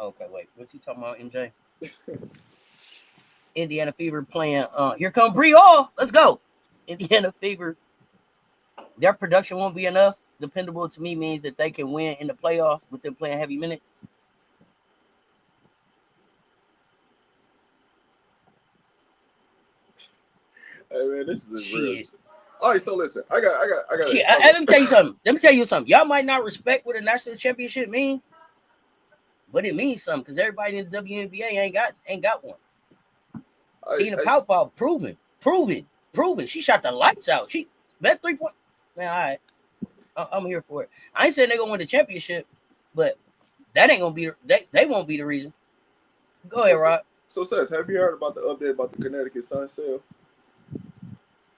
Okay, wait. What you talking about, MJ? Indiana Fever playing. Here come Bree Hall. Let's go. Indiana Fever. Their production won't be enough. Dependable to me means that they can win in the playoffs with them playing heavy minutes. Hey man, this is a real. All right, so listen, I got. Shit, let me tell you something. Let me tell you something. Y'all might not respect what a national championship mean, but it means something because everybody in the WNBA ain't got one. Tina Powell, proven. She shot the lights out. She best 3-point. Man, all right, I'm here for it. I ain't saying they're gonna win the championship, but that ain't gonna be. They won't be the reason. Go ahead, Rod. So, Seth, have you heard about the update about the Connecticut Sun sale?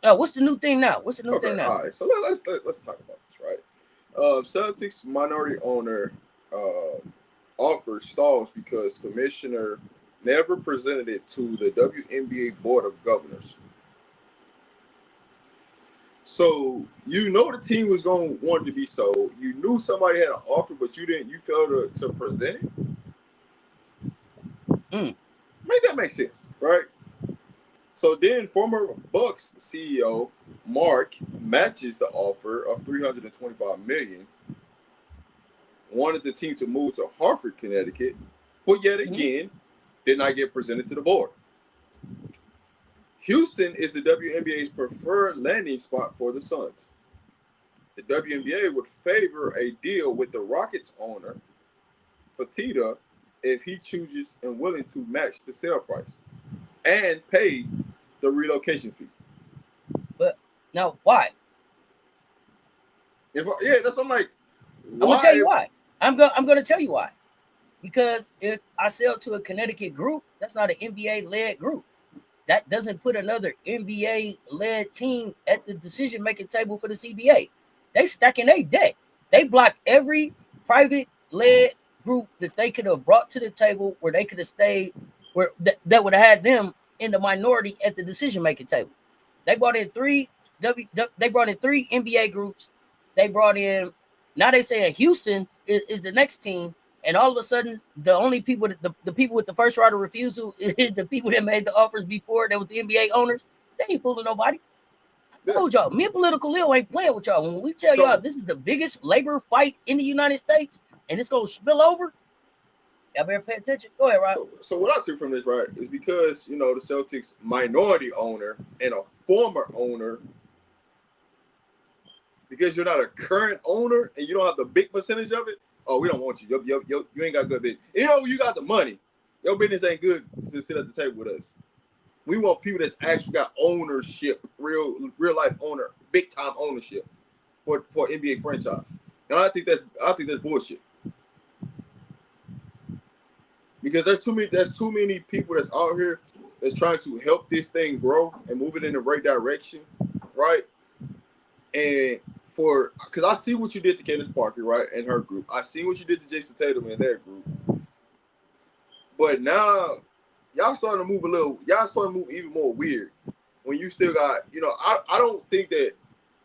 What's the new thing now? All right, so let's talk about this, right? Celtics minority owner offer stalls because commissioner never presented it to the WNBA board of governors. So you know the team was going to want to be sold. You knew somebody had an offer, but you didn't. You failed to present it. Make that make sense, right? So then former Bucks CEO Mark matches the offer of $325 million. Wanted the team to move to Hartford, Connecticut, but yet again did not get presented to the board. Houston is the WNBA's preferred landing spot for the Suns. The WNBA would favor a deal with the Rockets owner, Fertitta, if he chooses and willing to match the sale price and pay the relocation fee. But now, why? That's what I'm like. I'm gonna tell you why. I'm gonna tell you why. Because if I sell to a Connecticut group, that's not an NBA-led group. That doesn't put another NBA-led team at the decision-making table for the CBA. They stacking their deck. They block every private-led group that they could have brought to the table where they could have stayed, where that would have had them in the minority at the decision-making table. They brought in three NBA groups. They brought in, now they say Houston is the next team, and all of a sudden the only people the people with the first right of refusal is the people that made the offers before. That was the NBA owners. They ain't fooling nobody. I told y'all, me and Political Lil ain't playing with y'all. When we tell y'all this is the biggest labor fight in the United States and it's gonna spill over, y'all better pay attention. Go ahead, Rob. So what I took from this, right, is because, you know, the Celtics minority owner and a former owner, because you're not a current owner and you don't have the big percentage of it, oh, we don't want you. You ain't got good business. You know, you got the money. Your business ain't good to sit at the table with us. We want people that's actually got ownership, real life owner, big time ownership for NBA franchise. And I think that's bullshit. Because there's too many people that's out here that's trying to help this thing grow and move it in the right direction, right? And because I see what you did to Candace Parker, right, and her group. I see what you did to Jason Tatum and their group. But now y'all starting to move even more weird when you still got, you know, I don't think that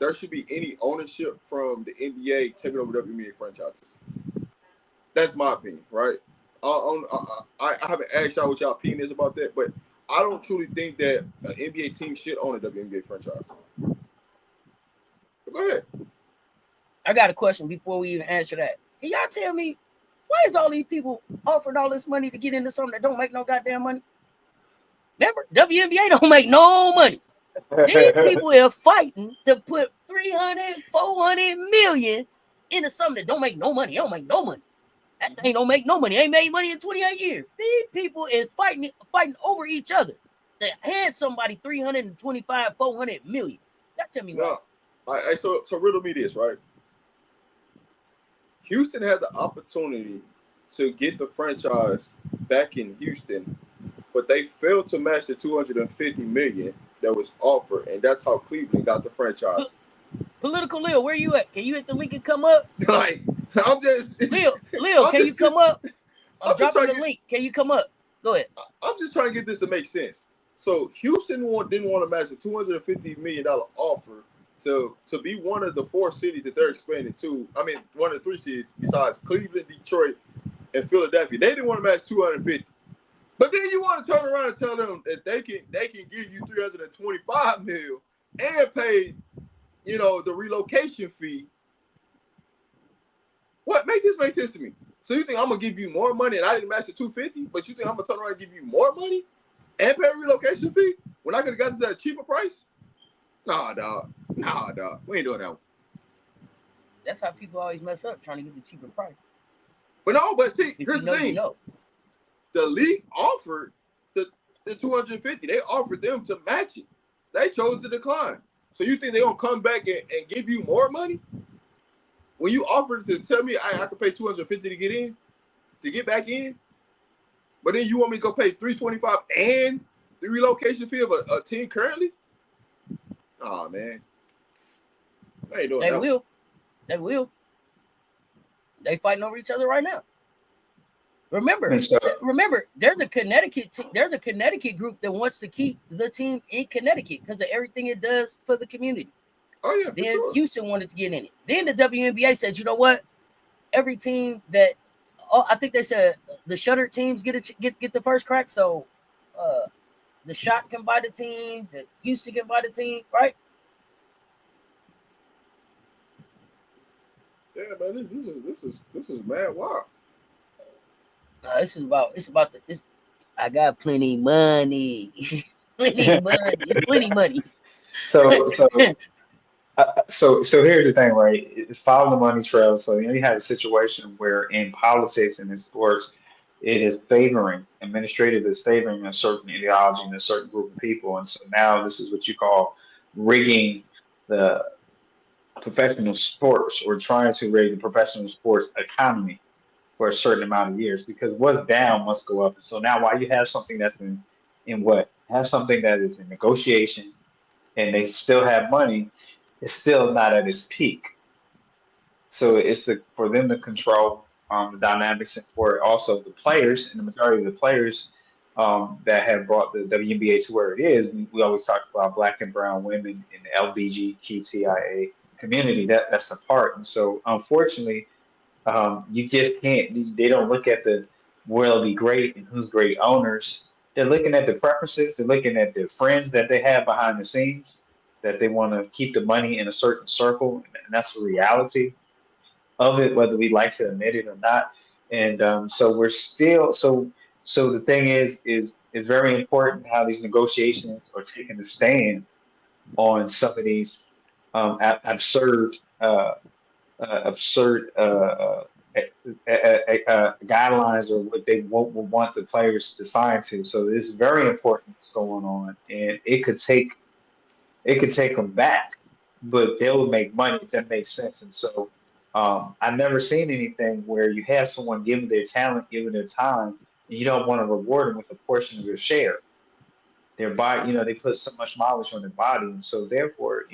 there should be any ownership from the NBA taking over WNBA franchises. That's my opinion, right? I haven't asked y'all what y'all opinion is about that, but I don't truly think that an NBA team should own a WNBA franchise. But go ahead. I got a question before we even answer that. Can y'all tell me why is all these people offering all this money to get into something that don't make no goddamn money? Remember, WNBA don't make no money. These people are fighting to put 300, 400 million into something that don't make no money. It don't make no money. That thing don't make no money. Ain't made money in 28 years. These people is fighting over each other. They hand somebody 325, 400 million. That tell me why. So riddle me this, right? Houston had the opportunity to get the franchise back in Houston, but they failed to match the $250 million that was offered, and that's how Cleveland got the franchise. Political Lil, where you at? Can you hit the link and come up? Like, I'm just Lil, can you come up? I'm dropping the link. Can you come up? Go ahead. I'm just trying to get this to make sense. So Houston didn't want to match the $250 million offer to be one of the four cities that they're expanding to. I mean, one of the three cities besides Cleveland, Detroit, in Philadelphia. They didn't want to match 250. But then you want to turn around and tell them that they can give you 325 mil and pay, the relocation fee. What? Make this make sense to me. So you think I'm gonna give you more money and I didn't match the 250, but you think I'm gonna turn around and give you more money and pay a relocation fee when I could have gotten this at a cheaper price? Nah, dog. We ain't doing that one. That's how people always mess up, trying to get the cheaper price. But see, If here's the thing. The league offered the 250. They offered them to match it. They chose to decline. So you think they're gonna come back and give you more money? When you offered to tell me I could pay 250 to get back in, but then you want me to go pay 325 and the relocation fee of a team currently? Oh man. They ain't doing that. They will. They fighting over each other right now. Remember, there's a Connecticut group that wants to keep the team in Connecticut because of everything it does for the community. Oh yeah. Then sure. Houston wanted to get in it. Then the WNBA said, you know what? Every team that I think they said the shuttered teams get the first crack. So the Shot can buy the team, the Houston can buy the team, right? Yeah, man, this is mad wild. It's about this. I got plenty money, plenty money. So here's the thing, right? It's follow the money trail. So you have a situation where in politics and in sports, it is favoring, administrative is favoring a certain ideology and a certain group of people. And so now this is what you call rigging the professional sports or trying to rig the professional sports economy for a certain amount of years because what's down must go up. And so now while you have something that's in what have something that is in negotiation and they still have money, it's still not at its peak. So it's for them to control the dynamics and for also the players and the majority of the players that have brought the WNBA to where it is. We always talk about Black and brown women in the LGBTQIA community. That's a part. And so unfortunately, you just can't. They don't look at the will be great and who's great owners. They're looking at the preferences. They're looking at the friends that they have behind the scenes that they want to keep the money in a certain circle, and that's the reality of it, whether we like to admit it or not. And so we're still so. So the thing is very important how these negotiations are taking a stand on some of these absurd absurd guidelines or what they want the players to sign to. So it's very important what's going on, and it could take them back, but they'll make money if that makes sense. And so I've never seen anything where you have someone giving their talent, giving their time, and you don't want to reward them with a portion of your share. Their body, they put so much mileage on their body, and so therefore,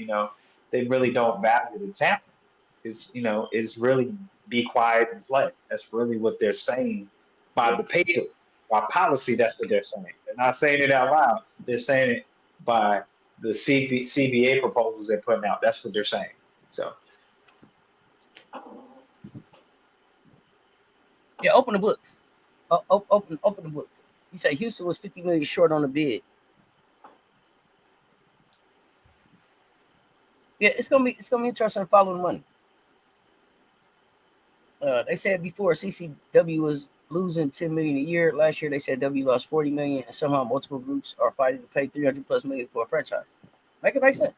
they really don't value the talent. Is really be quiet and play. That's really what they're saying by the paper, by policy. That's what they're saying. They're not saying it out loud. They're saying it by the CBA proposals they're putting out. That's what they're saying. So, yeah, open the books. Open the books. You say Houston was 50 million short on the bid. Yeah, it's gonna be interesting to follow the money. They said before CCW was losing 10 million a year. Last year they said W lost 40 million, and somehow multiple groups are fighting to pay 300 plus million for a franchise. Make it make sense.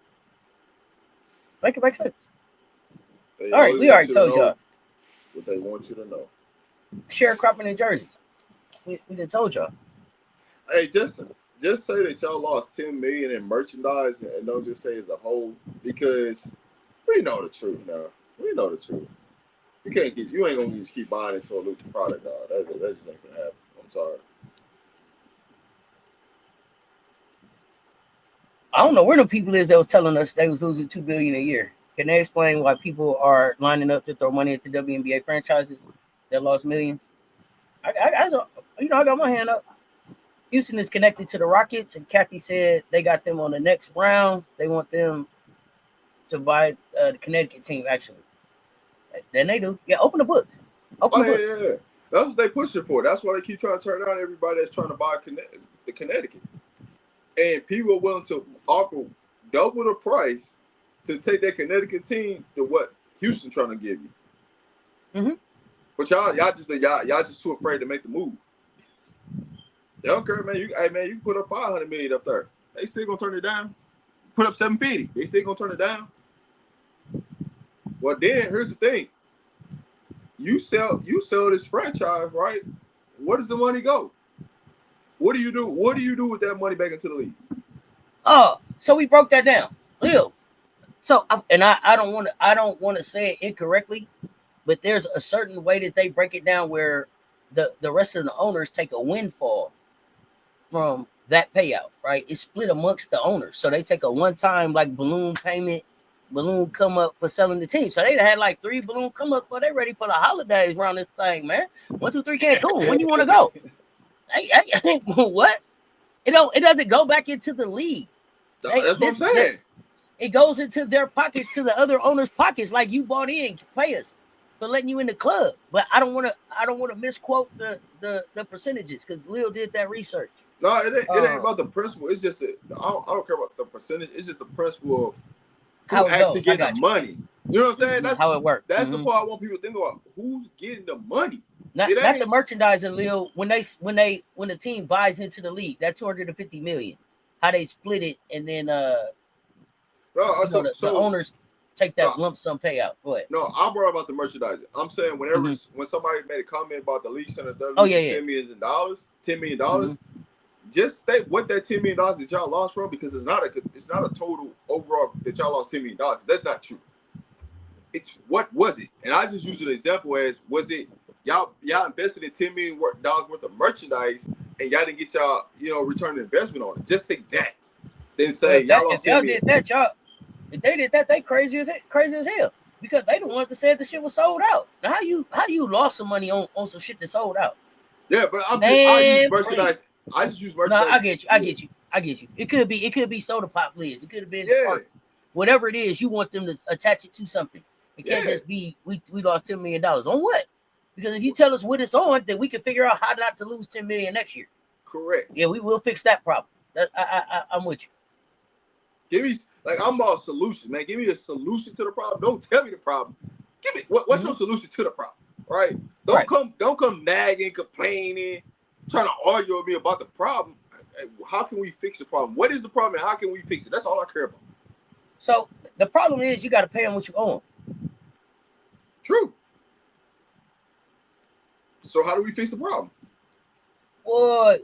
All right, we already told y'all what they want you to know. Sharecropping in jerseys. We done told y'all. Hey, just say that y'all lost 10 million in merchandise and don't just say as a whole because we know the truth now. We know the truth. You ain't gonna just keep buying into a losing product, dog. That just ain't gonna happen. I'm sorry. I don't know where the people is that was telling us they was losing $2 billion a year. Can they explain why people are lining up to throw money at the WNBA franchises that lost millions? I got my hand up. Houston is connected to the Rockets, and Kathy said they got them on the next round. They want them to buy the Connecticut team, actually. Then they do. Yeah, open the books. Yeah. That's what they pushing for. That's why they keep trying to turn down everybody that's trying to buy the Connecticut. And people are willing to offer double the price to take that Connecticut team to what Houston trying to give you. Mm-hmm. But y'all just too afraid to make the move. They don't care, man. You can put up 500 million up there. They still gonna turn it down. Put up 750. They still gonna turn it down. Well, then here's the thing. You sell this franchise, right? Where does the money go? What do you do? What do you do with that money back into the league? Oh, so we broke that down, Lil. So, I don't want to say it incorrectly, but there's a certain way that they break it down where the rest of the owners take a windfall from that payout, right? It's split amongst the owners, so they take a one-time like balloon payment, balloon come up for selling the team. So they had like 3 balloon come up for they ready for the holidays around this thing, man. 1, 2, 3 Cancun. When you want to go? Hey, what? It doesn't go back into the league. That's what I'm saying. It goes into their pockets, to the other owners' pockets, like you bought in, pay us for letting you in the club. But I don't want to misquote the percentages because Lil did that research. No, it ain't about the principle. It's just I don't care about the percentage. It's just the principle of how who actually getting the money. You know what I'm saying? That's how it works. That's the part I want people to think about. Who's getting the money? Not the merchandising, Lil. When the team buys into the league, that 250 million, how they split it, and then the owners take that lump sum payout. Go ahead. No, I brought about the merchandising. I'm saying when somebody made a comment about the league center, $10 million, just state what that $10 million that y'all lost from, because it's not a total overall that y'all lost $10 million. That's not true. It's what was it? And I just use an example as, was it y'all invested in $10 million worth of merchandise and y'all didn't get y'all return on investment on it? Just say that. Then say y'all lost $10 million. If they did that, they crazy as hell, because they the ones that said the shit was sold out. Now how you lost some money on some shit that sold out? Yeah, but I use merchandise. I just use merchandise. No, I get you. It could be soda pop lids. It could have been whatever it is. You want them to attach it to something. It can't just be we lost $10 million on what? Because if you tell us what it's on, then we can figure out how not to lose $10 million next year. Correct. Yeah, we will fix that problem. I'm with you. Give me I'm about solution, man. Give me a solution to the problem. Don't tell me the problem. Give me what's your solution to the problem, right? Don't come nagging, complaining, trying to argue with me about the problem. How can we fix the problem? What is the problem, and how can we fix it? That's all I care about. So the problem is you got to pay them what you owe them. True. So how do we fix the problem? Boy,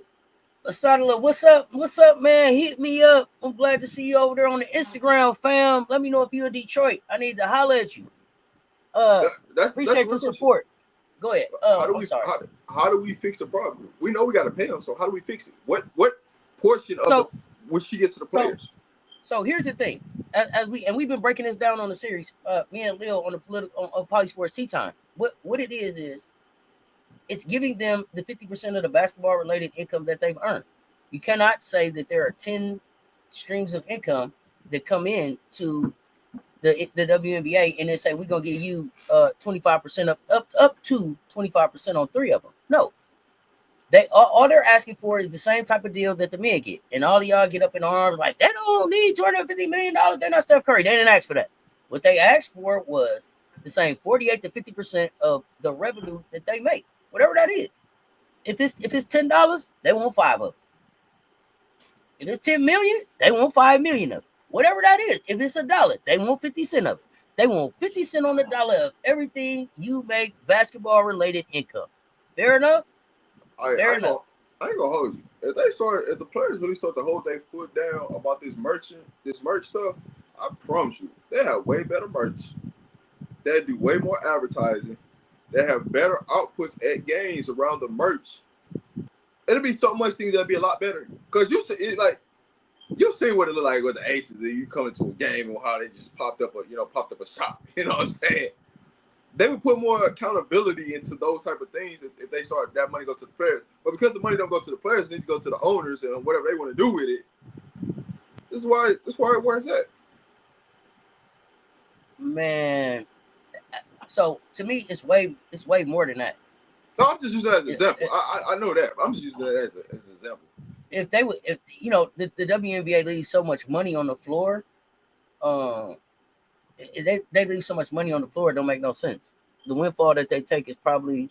Sadala, what's up, man? Hit me up. I'm glad to see you over there on the Instagram, fam. Let me know if you're in Detroit. I need to holler at you. Appreciate the support. Go ahead. How do we fix the problem? We know we got to pay them. So how do we fix it? What portion of would she get to the players? So here's the thing. As we've been breaking this down on the series, me and Lil on the political on Polysports Tea Time. What it is it's giving them the 50% of the basketball related income that they've earned. You cannot say that there are 10 streams of income that come in to the WNBA and then say we're gonna give you 25% up to 25% on 3 of them. No, they all they're asking for is the same type of deal that the men get, and all of y'all get up in arms like they don't need $250 million. They're not Steph Curry. They didn't ask for that. What they asked for was the same 48 to 50% of the revenue that they make. Whatever that is. If it's $10, they want 5 of it. If it's 10 million, they want 5 million of it. Whatever that is. If it's $1, they want 50 cents of it. They want 50 cents on the dollar of everything you make basketball related income. Fair enough? Fair enough. I ain't gonna hold you. If the players really start to hold their foot down about this merch stuff, I promise you, they have way better merch. They do way more advertising. They have better outputs at games around the merch. It'll be so much things that'll be a lot better. Because you see what it look like with the Aces. And you come into a game and how they just popped up a shop. You know what I'm saying? They would put more accountability into those type of things if they start that money go to the players. But because the money don't go to the players, it needs to go to the owners and whatever they want to do with it. This is why where it's at. Man. So to me, it's way more than that. No, I'm just using that as an example. I know that. I'm just using that as an example. If they would, if you know, the WNBA leaves so much money on the floor, they leave so much money on the floor, it don't make no sense. The windfall that they take is probably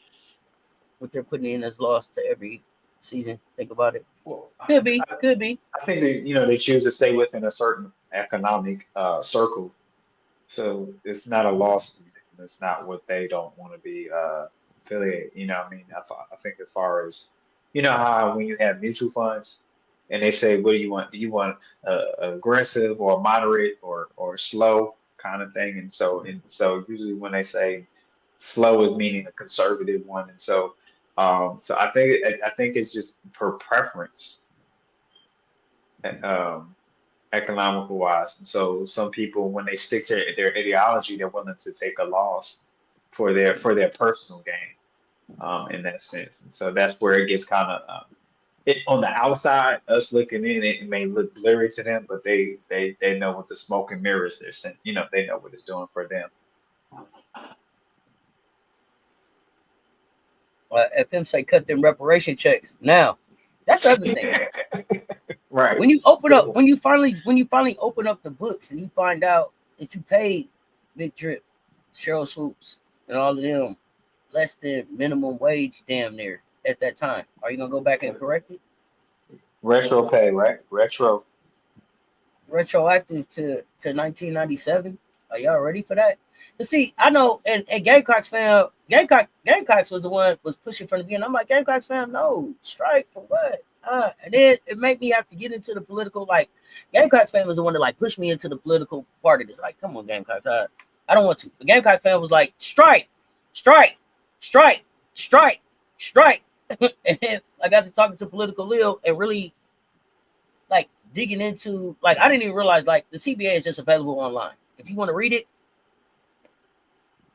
what they're putting in as loss to every season. Think about it. Well, Could be, could be. I think they choose to stay within a certain economic circle, so it's not a loss to them. It's not what they don't want to be affiliated. I mean, I think as far as how when you have mutual funds and they say, what do you want? Do you want aggressive or moderate or slow kind of thing? And so usually when they say slow is meaning a conservative one, and so I think it's just per preference. Um, Economical wise. And so some people, when they stick to their ideology, they're willing to take a loss for their personal gain, in that sense. And so that's where it gets kind of it on the outside, us looking in, it may look blurry to them, but they know what the smoke and mirrors they're sent. They know what it's doing for them. FM say cut them reparation checks. Now, that's the other thing. Right. When you open up, when you finally open up the books and you find out that you paid Big Drip, Cheryl Swoops, and all of them less than minimum wage damn near at that time, are you gonna go back and correct it? Retro pay, right? Retroactive to 1997. Are y'all ready for that? But see, I know, and Gamecocks fam, Gamecocks was the one was pushing from the beginning. I'm like, Gamecocks fam, no strike for what? And then it made me have to get into the political. Like, Gamecock fan was the one that like pushed me into the political part of this. Like, come on, Gamecocks, I don't want to. The Gamecock fan was like, strike, strike, strike, strike, strike. And then I got to talking to Political Lil and really like digging into, like, I didn't even realize like the CBA is just available online. If you want to read it,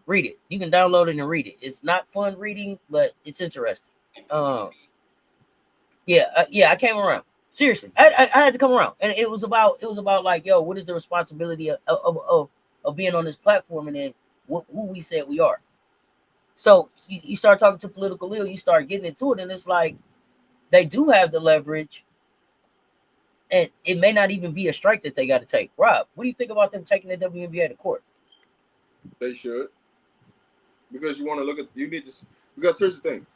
read it. You can download it and read it. It's not fun reading, but it's interesting. Yeah, I came around. Seriously, I had to come around, and it was about like, yo, what is the responsibility of being on this platform, and then who we said we are. So you start talking to Political Lil, you start getting into it, and it's like they do have the leverage, and it may not even be a strike that they got to take. Rob, what do you think about them taking the WNBA to court? They should, because you want to look at because here's the thing.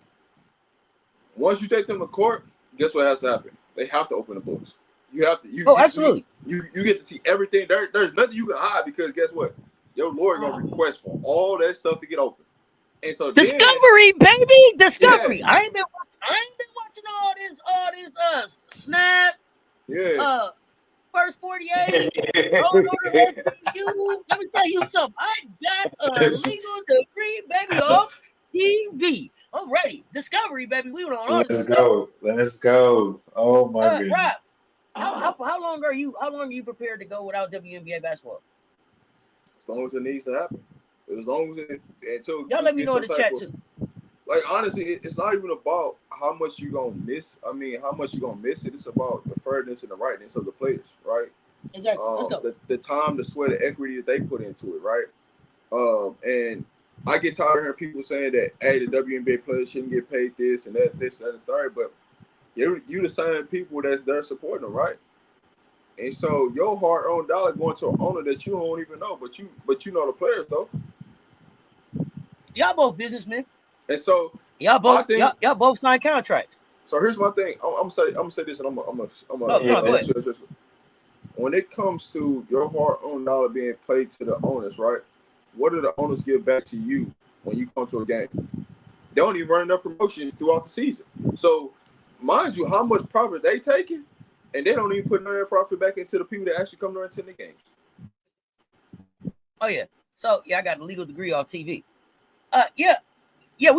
Once you take them to court, guess what has to happen? They have to open the books. You have to. Absolutely. You get to see everything. There's nothing you can hide, because guess what? Your lawyer gonna request for all that stuff to get open. And so Discovery, baby, Discovery. Yeah. I ain't been watching all this Snap. Yeah. First 48. Let me tell you something. I got a legal degree, baby, off TV. I'm ready. Discovery, baby. We were on all this. Let's go. Oh my goodness. Rob, how long are you prepared to go without WNBA basketball? As long as it needs to happen. As long as until y'all let me know in the chat too. Like, honestly, it's not even about how much you're gonna miss. I mean, how much you're gonna miss it. It's about the fairness and the rightness of the players, right? Exactly. Let's go. The time, the sweat, the equity that they put into it, right? And I get tired of hearing people saying that, hey, the WNBA players shouldn't get paid this and that, this and the third, but you the same people that's there supporting them, right? And so your hard-earned dollar going to an owner that you don't even know, but you know the players though. Y'all both businessmen. And so y'all both sign contracts. So here's my thing. I'm gonna say this, and I'm gonna when it comes to your hard-earned dollar being paid to the owners, right? What do the owners give back to you when you come to a game? They don't even run their promotions throughout the season. So, mind you, how much profit they taking, and they don't even put none of their profit back into the people that actually come to attend the games. Oh yeah. So yeah, I got a legal degree off TV. We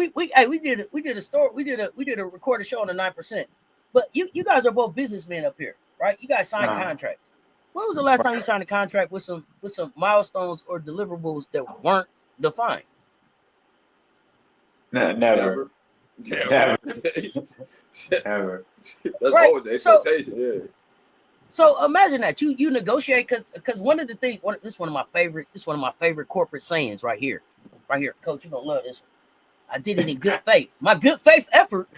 did a story. We did a recorded show on the 9%. But you guys are both businessmen up here, right? You guys sign contracts. When was the last time you signed a contract with some milestones or deliverables that weren't defined? Never. Never. Ever. That's always the expectation. Yeah. So imagine that you negotiate because one of the things. This is one of my favorite corporate sayings right here, Coach. You're gonna love this one. I did it in good faith. My good faith effort,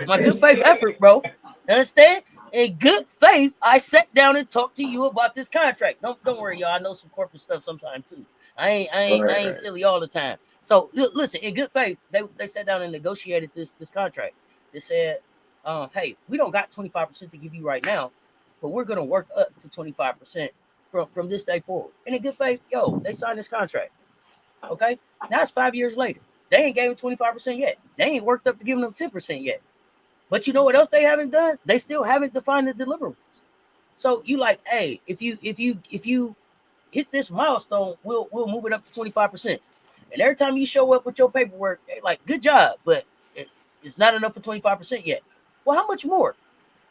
bro. Understand? In good faith, I sat down and talked to you about this contract. Don't worry, y'all. I know some corporate stuff sometimes too. I ain't silly all the time. So listen, in good faith, they sat down and negotiated this contract. They said, hey, we don't got 25% to give you right now, but we're gonna work up to 25% from this day forward. And in good faith, yo, they signed this contract. Okay, now it's 5 years later. They ain't gave him 25% yet. They ain't worked up to giving them 10% yet. But you know what else they haven't done? They still haven't defined the deliverables. So you like, hey, if you hit this milestone, we'll move it up to 25%. And every time you show up with your paperwork, they like, good job, but it's not enough for 25% yet. Well, how much more?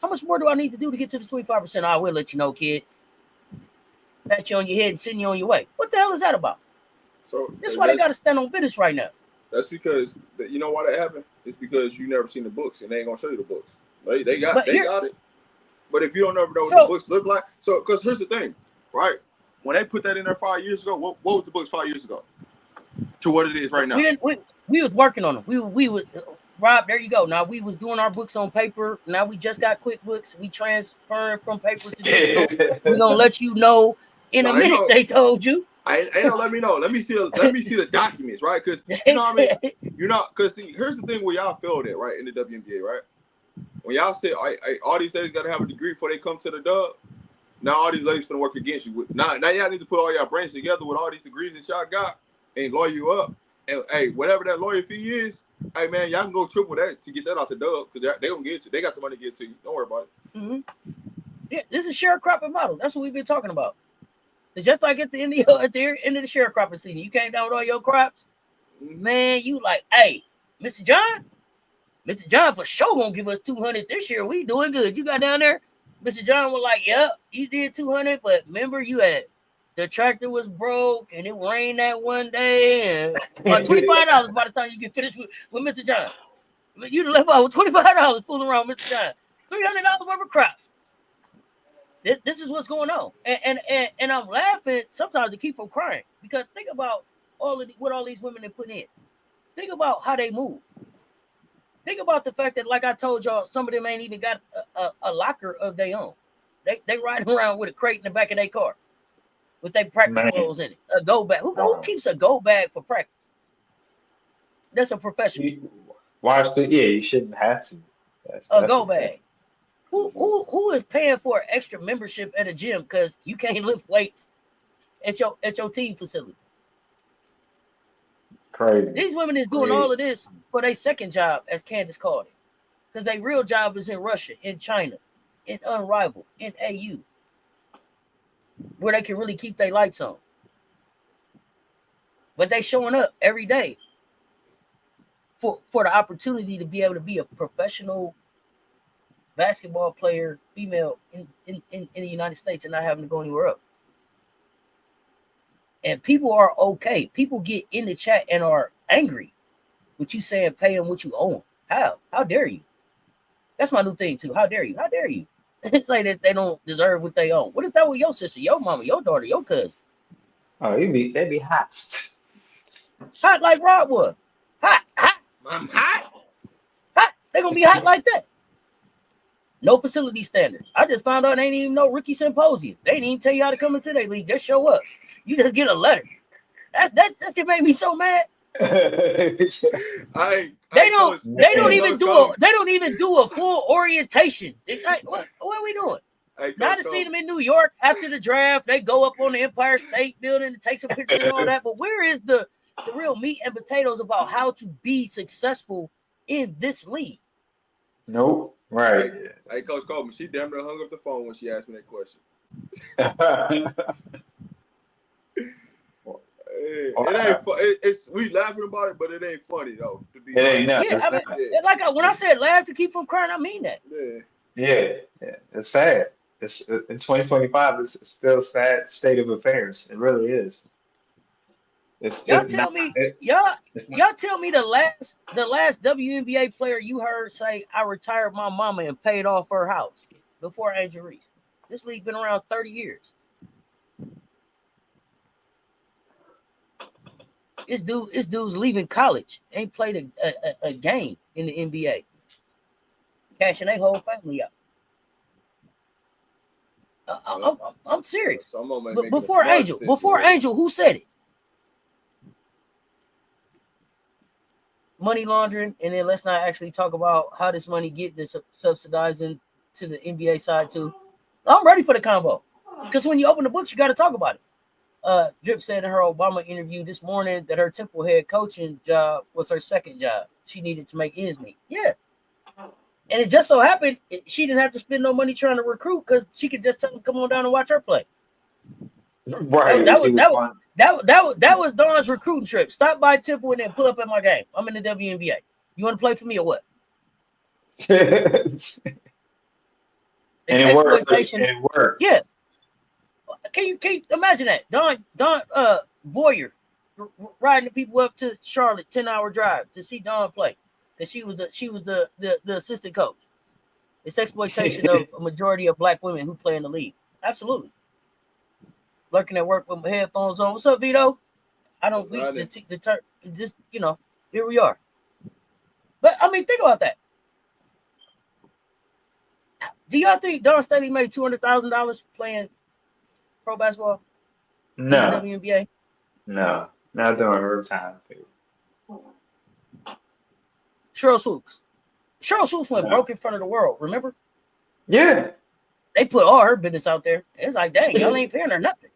How much more do I need to do to get to the 25%? I will let you know, kid. Pat you on your head and send you on your way. What the hell is that about? So this is why they got to stand on business right now. That's because you know why that happened. It's because you never seen the books, and they ain't gonna show you the books. They got it. But if you don't ever know what the books look like, so because here's the thing, right? When they put that in there 5 years ago, what was the books 5 years ago to what it is right now? We was working on them. We was Rob. There you go. Now we was doing our books on paper. Now we just got QuickBooks. We transferring from paper to digital. We're gonna let you know in a minute. They told you. Ain't no let me know. Let me see the documents, right? Because you know what I mean. You're not because see, here's the thing where y'all failed at, right, in the WNBA, right? When y'all say all these ladies got to have a degree before they come to the dub, now all these ladies finna work against you. Now y'all need to put all y'all brains together with all these degrees that y'all got and lawyer you up. And hey, whatever that lawyer fee is, hey man, y'all can go triple that to get that out the dub because they gonna get it. They got the money to get it to you. Don't worry about it. Mm-hmm. Yeah, this is sharecropping model. That's what we've been talking about. It's just like at the end of the sharecropping season. You came down with all your crops, man. You like, hey, Mr. John for sure won't give us 200 this year. We doing good. You got down there, Mr. John was like, yep, you did 200, but remember you had the tractor was broke and it rained that one day, and $25 by the time you get finished with Mr. John. You left out with $25 fooling around with Mr. John. $300 worth of crops. This is what's going on, and I'm laughing sometimes to keep from crying because think about what all these women have put in. Think about how they move. Think about the fact that, like I told y'all, some of them ain't even got a locker of their own. They riding around with a crate in the back of their car with their practice clothes in it. A go bag. Who keeps a go bag for practice? That's a professional. You shouldn't have to. That's go bag. Who is paying for extra membership at a gym because you can't lift weights at your team facility? Crazy. These women is doing all of this for their second job, as Candace called it, because their real job is in Russia, in China, in Unrivaled, in AU, where they can really keep their lights on. But they showing up every day for the opportunity to be able to be a professional basketball player, female in the United States and not having to go anywhere else. And people are okay. People get in the chat and are angry with you saying pay them what you owe them. How dare you? That's my new thing too. How dare you? How dare you? It's like that they don't deserve what they own. What if that was your sister, your mama, your daughter, your cousin? Oh, they'd be hot. Hot like Rob was. Hot. I'm hot. They're gonna be hot like that. No facility standards. I just found out they ain't even no rookie symposium. They didn't even tell you how to come into their league. Just show up. You just get a letter. That just made me so mad. They don't even do a full orientation. What are we doing? Now to see them in New York after the draft, they go up on the Empire State Building to take some pictures and all that. But where is the real meat and potatoes about how to be successful in this league? Nope. Right. Hey, Coach Coleman, she damn near hung up the phone when she asked me that question. It ain't we laughing about it, but it ain't funny though. To be honest. When I said laugh to keep from crying, I mean that. Yeah. It's sad. It's in 2025. It's still a sad state of affairs. It really is. Y'all tell me the last WNBA player you heard say I retired my mama and paid off her house before Angel Reese. This league been around 30 years. This dude's leaving college, ain't played a game in the NBA, cashing their whole family out. I'm serious. But before Angel, who said it? Money laundering, and then let's not actually talk about how this money getting subsidizing to the NBA side too. I'm ready for the combo, because when you open the books, you got to talk about it. Drip said in her Obama interview this morning that her Temple head coaching job was her second job. She needed to make ends meet. Yeah. And it just so happened she didn't have to spend no money trying to recruit, because she could just tell them, come on down and watch her play. Right. That was Dawn's recruiting trip. Stop by Temple and then pull up at my game. I'm in the WNBA. You want to play for me or what? It's exploitation. It works. Yeah. Can you imagine that? Dawn Boyer riding the people up to Charlotte, 10-hour drive to see Dawn play, because she was the assistant coach. It's exploitation of a majority of black women who play in the league. Absolutely. Lurking at work with my headphones on. What's up, Vito? I don't just here we are. But I mean, think about that. Do y'all think Dawn Staley made $200,000 playing pro basketball in the WNBA? No, not during her time. Cheryl Swoops went broke in front of the world. Remember? Yeah. They put all her business out there. It's like, dang, y'all ain't paying her nothing.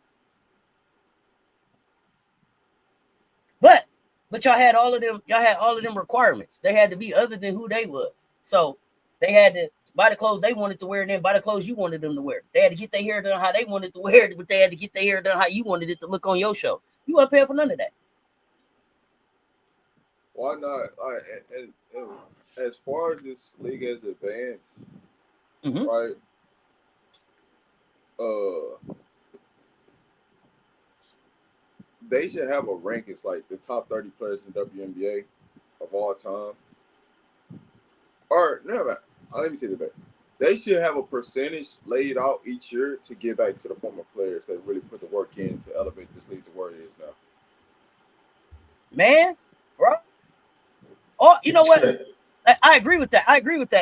But y'all had all of them requirements. They had to be other than who they was. So they had to buy the clothes they wanted to wear, and then buy the clothes you wanted them to wear. They had to get their hair done how they wanted to wear it, but they had to get their hair done how you wanted it to look on your show. You weren't paying for none of that. Why not? And as far as this league has advanced, right? They should have a rankings like the top 30 players in WNBA of all time. Or never mind. Let me take it back. They should have a percentage laid out each year to give back to the former players that really put the work in to elevate this league to where it is now. Man, bro. Oh, you know what? I agree with that.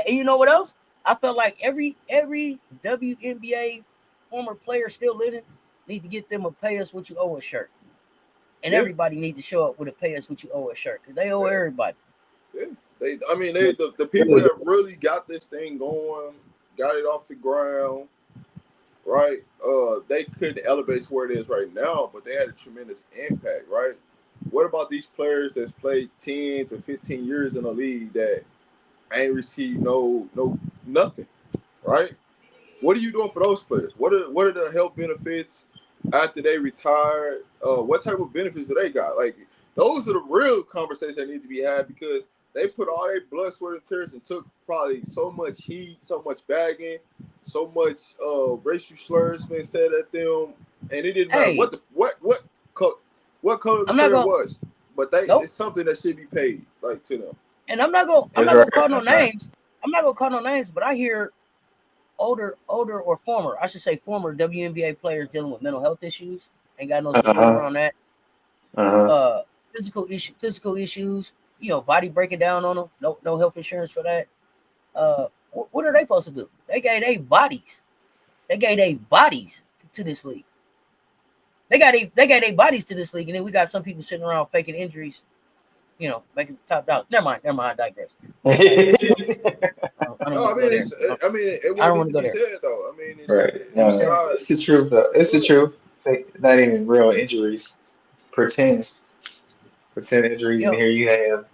And you know what else? I felt like every WNBA former player still living need to get them a pay us what you owe us shirt. And everybody need to show up with a pay us what you owe us shirt, because they owe everybody. Yeah. The people that really got this thing going, got it off the ground, right? They couldn't elevate to where it is right now, but they had a tremendous impact, right? What about these players that's played 10 to 15 years in the league that ain't received nothing, right? What are you doing for those players? What are the health benefits after they retired? What type of benefits do they got? Like, those are the real conversations that need to be had, because they put all their blood, sweat, and tears and took probably so much heat, so much bagging, so much racial slurs being said at them, and it didn't matter what color the player was, but it's something that should be paid to them. And I'm not gonna call no names. I'm not gonna call no names, but I hear older or former WNBA players dealing with mental health issues. Ain't got no support around that. Physical issues. Body breaking down on them. No health insurance for that. What are they supposed to do? They gave their bodies. They gave their bodies to this league. They got their bodies to this league, and then we got some people sitting around faking injuries, making top dollar. Never mind. I digress. I don't want to go there. Said, though. I mean, it's the truth. Though. It's the truth. Not even real injuries. Pretend injuries, and here you have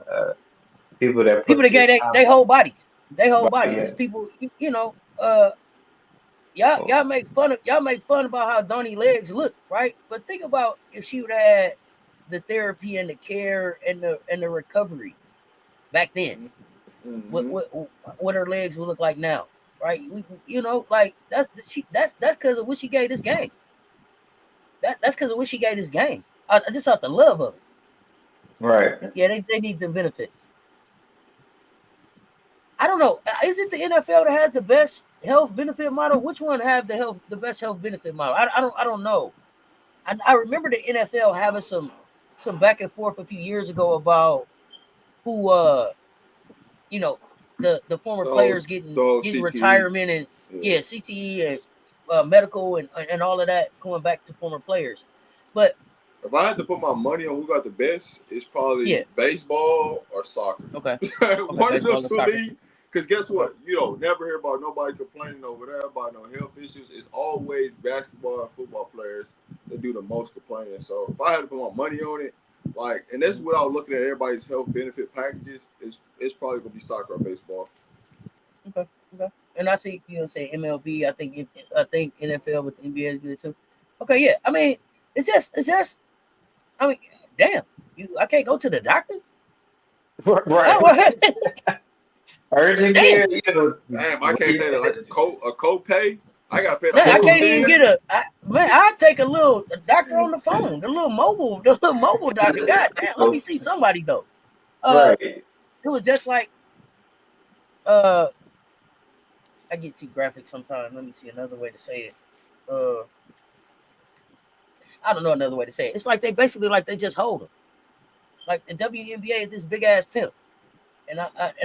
people that gave they whole bodies. They whole bodies. It's people, y'all make fun about how Donnie legs look, right? But think about if she would have had the therapy and the care and the recovery back then. What her legs would look like now, right? That's because of what she gave this game. That's because of what she gave this game. I just thought the love of it. Right. Yeah, they need the benefits. I don't know. Is it the NFL that has the best health benefit model? Which one have the best health benefit model? I don't know. I remember the NFL having some back and forth a few years ago about who you know, the former players getting CTE. retirement and CTE and medical and all of that going back to former players. But if I had to put my money on who got the best, it's probably baseball or soccer. Okay. One of those two leagues. Because guess what? You don't never hear about nobody complaining over there about no health issues. It's always basketball and football players that do the most complaining. So if I had to put my money on it, like, and that's without looking at everybody's health benefit packages, it's probably gonna be soccer or baseball. Okay. And I see, say MLB. I think NFL with the NBA is good too. Okay, yeah. I mean, it's just. I mean, damn. I can't go to the doctor. Right. Urgent care. Damn, I can't pay like a copay. I gotta pay. I can't even get I take a doctor on the phone, the little mobile doctor. God damn, let me see somebody though. Right. It was just like I get too graphic sometimes. Let me see another way to say it. I don't know another way to say it. It's like they basically they just hold them. Like the WNBA is this big ass pimp, and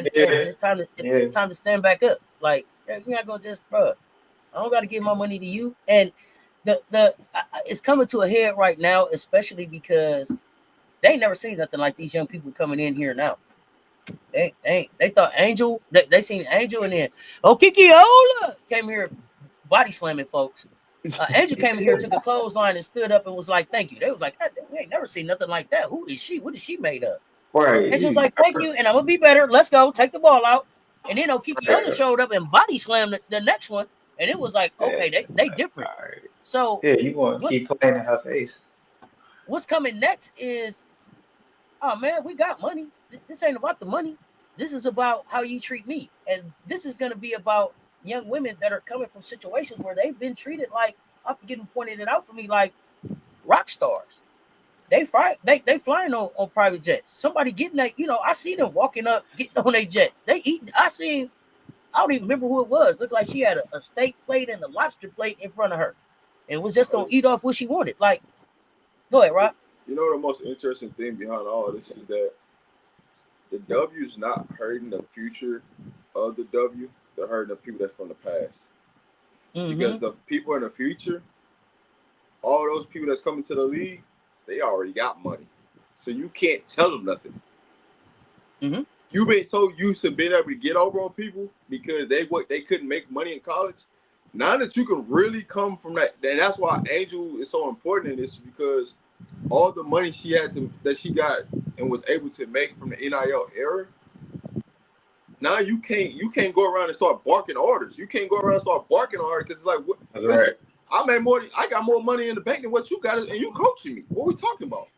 it's time to stand back up. Like you're not gonna just, bro. I don't got to give my money to you. And it's coming to a head right now, especially because they ain't never seen nothing like these young people coming in here now. They thought Angel, they seen Angel, and then Kiki Ola came here body slamming folks. Angel came in here, took a clothesline, and stood up and was like, "Thank you." They was like, "We ain't never seen nothing like that. Who is she? What is she made of?" Right. Angel was like, "Thank you, and I'm gonna be better. Let's go. Take the ball out." And then Kiki Ola showed up and body slammed the next one, and it was like, okay, they different. Right. So you want to keep playing in her face. What's coming next is, oh man, we got money. This ain't about the money. This is about how you treat me, and this is going to be about young women that are coming from situations where they've been treated like, I forget who pointed it out for me, like rock stars. They flying on private jets. Somebody getting that, I see them walking up, getting on their jets. They eating. I don't even remember who it was. Looked like she had a steak plate and a lobster plate in front of her, and was just gonna eat off what she wanted. Like, go ahead, Rob. You know the most interesting thing behind all this is that the W is not hurting the future of the W. They're hurting the people that's from the past. Mm-hmm. Because the people in the future, all those people that's coming to the league, they already got money. So you can't tell them nothing. Mm-hmm. You've been so used to being able to get over on people because they couldn't make money in college. Now that you can really come from that, and that's why Angel is so important in this, because all the money that she got and was able to make from the NIL era. Now you can't go around and start barking orders. You can't go around and start barking orders because it's like, what? Listen, right. I got more money in the bank than what you got, and you coaching me. What are we talking about?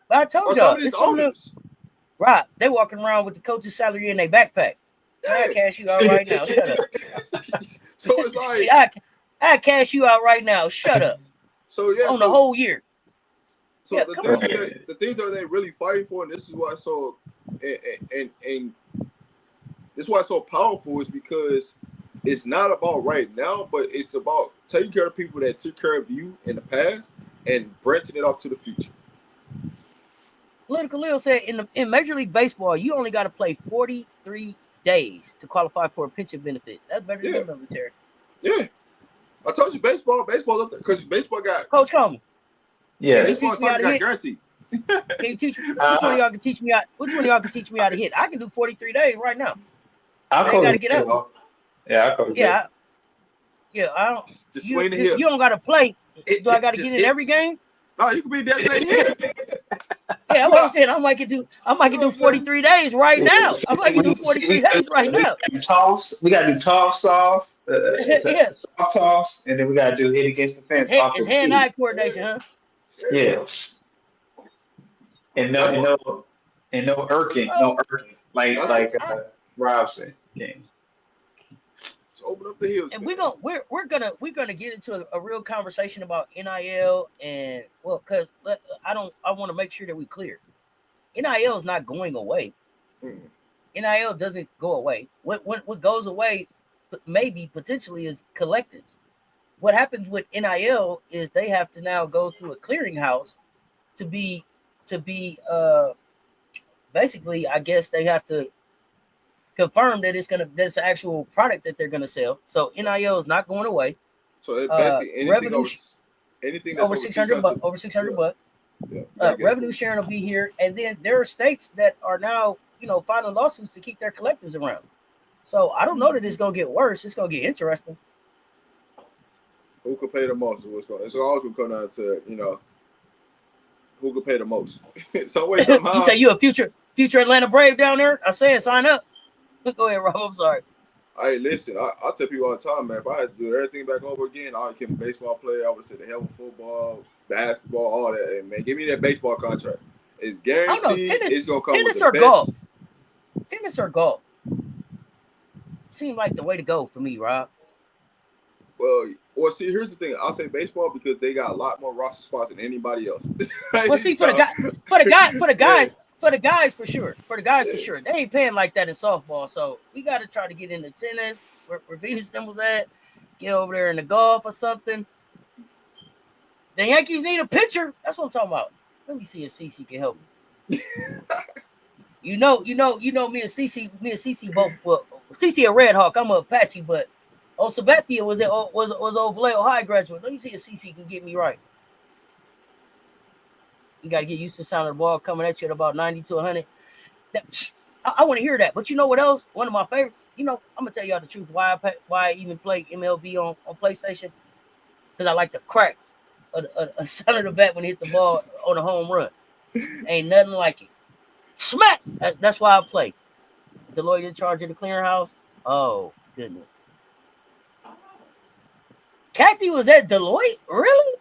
But I told y'all, it's something. Right, they walking around with the coach's salary in their backpack. Yeah. I cash you out right now. Shut up. So it's like I cash you out right now. Shut up. So yeah, the whole year. So yeah, the things that they really fighting for, and this is why it's so and this is why it's so powerful, is because it's not about right now, but it's about taking care of people that took care of you in the past and branching it off to the future. Political Lil said in Major League Baseball, you only got to play 43 days to qualify for a pension benefit. That's better than the military. Yeah. I told you baseball up there, because baseball got Coach Coleman. Yeah. Baseball got guaranteed. Can you teach me? Which one of y'all can teach me how to hit? I can do 43 days right now. I got to get up. Yeah, I coach. Yeah. I don't. Just swing the hips. You don't got to play. Do I got to get in every game? No, you can be designated hitter. Yeah, that's what I'm saying. I might can do 43 days right now. I might can do 43 days right now. We got to do toss, soft toss, and then we got to do hit against the fence. It's hand-eye coordination, huh? Yeah. And no irking, like Rob said. Yeah. Open up the hills. And we're gonna get into a real conversation about NIL, and because I want to make sure that we clear. NIL is not going away. NIL doesn't go away. What goes away maybe potentially is collectives. What happens with NIL is they have to now go through a clearinghouse to to be basically, I guess they have to confirm that that's an actual product that they're gonna sell. So NIL is not going away. So it basically anything that's over 600 bucks. Over 600 bucks. Yeah, revenue sharing will be here, and then there are states that are now filing lawsuits to keep their collectives around. So I don't know that it's gonna get worse. It's gonna get interesting. Who could pay the most? It's always gonna come down to who could pay the most. Some way, somehow. You say you a future Atlanta Brave down there? I'm saying sign up. Go ahead, Rob. I'm sorry. Hey, listen, I tell people all the time, man, if I had to do everything back over again, I would become a baseball player. I would say the hell with football, basketball, all that. And man, give me that baseball contract. It's guaranteed. I don't know, it's gonna come with the best. Golf. Tennis or golf seem like the way to go for me, Rob. Well, see, here's the thing. I'll say baseball because they got a lot more roster spots than anybody else. Well, see, for the guys, for sure. For sure. They ain't paying like that in softball, so we got to try to get into tennis, where Venus them was at, get over there in the golf or something. The Yankees need a pitcher. That's what I'm talking about. Let me see if CC can help me. you know, me and CC both. Well, CC a Red Hawk. I'm a Apache, but Sabathia was old Vallejo High graduate. Let me see if CC can get me right. You got to get used to the sound of the ball coming at you at about 90 to 100. I want to hear that. But you know what else? One of my favorite. I'm gonna tell y'all the truth. Why I even play MLB on PlayStation? Because I like the crack of the sound of the bat when he hit the ball on a home run. Ain't nothing like it. Smack. That's why I play. Deloitte in charge of the clearinghouse. Oh goodness. Kathy was at Deloitte? Really?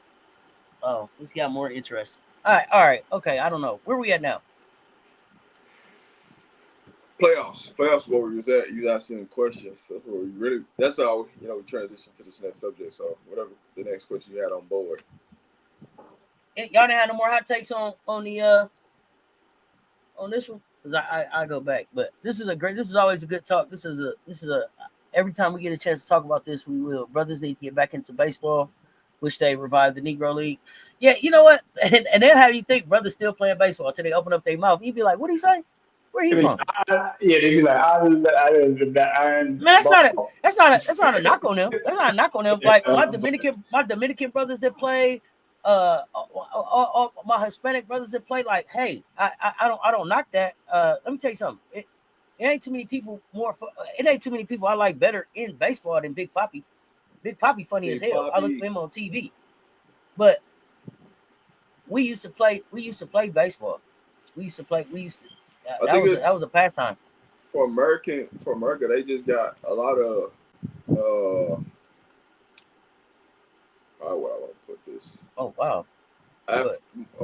Oh, this got more interesting. All right. Okay, I don't know. Where we at now? Playoffs. Playoffs where we was at. You asking questions. That's how we transition to this next subject. So whatever the next question you had on board. Y'all didn't have no more hot takes on this one? Because I go back. But this is always a good talk. This is a every time we get a chance to talk about this, we will. Brothers need to get back into baseball. Wish they revived the Negro League. Yeah, you know what? And then how you think brothers still playing baseball until they open up their mouth? You'd be like, what did he say? Where he from? They'd be like, man, that's not a knock on them. That's not a knock on them. Like my Dominican brothers that play, all my Hispanic brothers that play. Like, hey, I don't knock that. Let me tell you something. It ain't too many people It ain't too many people I like better in baseball than Big Papi. Big Papi funny as hell. I look for him on TV. But we used to play baseball. That was a pastime. For America, they just got a lot of how do I want to put this? Oh wow.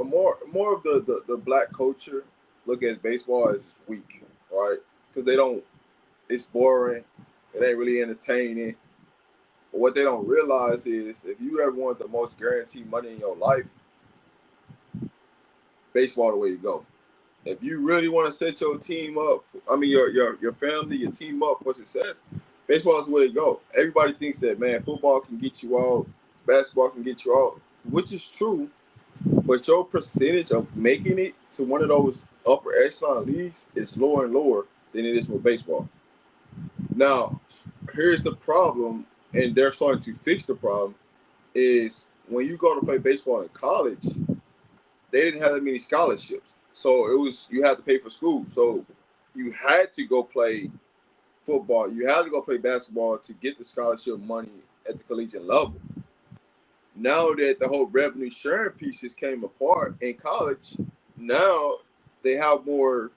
More of the black culture look at baseball as weak, right? Because it's boring, it ain't really entertaining. But what they don't realize is if you ever want the most guaranteed money in your life, baseball the way to go. If you really want to set your team up, your family, your team up for success, baseball is the way to go. Everybody thinks that, man, football can get you out, basketball can get you out, which is true, but your percentage of making it to one of those upper echelon leagues is lower and lower than it is with baseball. Now, here's the problem, and they're starting to fix the problem, is when you go to play baseball in college, they didn't have that many scholarships. So you had to pay for school. So you had to go play football. You had to go play basketball to get the scholarship money at the collegiate level. Now that the whole revenue sharing pieces came apart in college, now they have more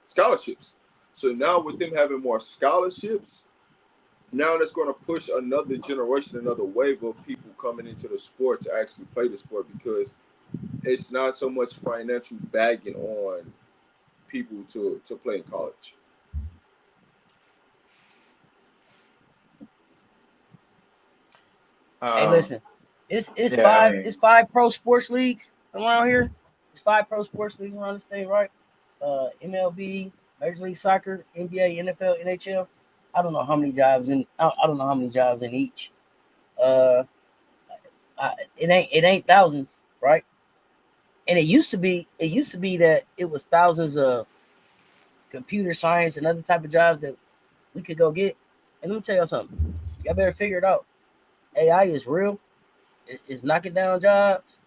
scholarships. So now with them having more scholarships, now that's going to push another generation, another wave of people coming into the sport to actually play the sport, because it's not so much financial bagging on people to play in college. Hey, listen, it's five pro sports leagues around here. It's 5 pro sports leagues around the state, right? MLB, Major League Soccer, NBA, NFL, NHL. I don't know how many jobs in each. It ain't thousands, right? And it used to be that it was thousands of computer science and other type of jobs that we could go get. And let me tell y'all something. Y'all better figure it out. AI is real. It's knocking down jobs.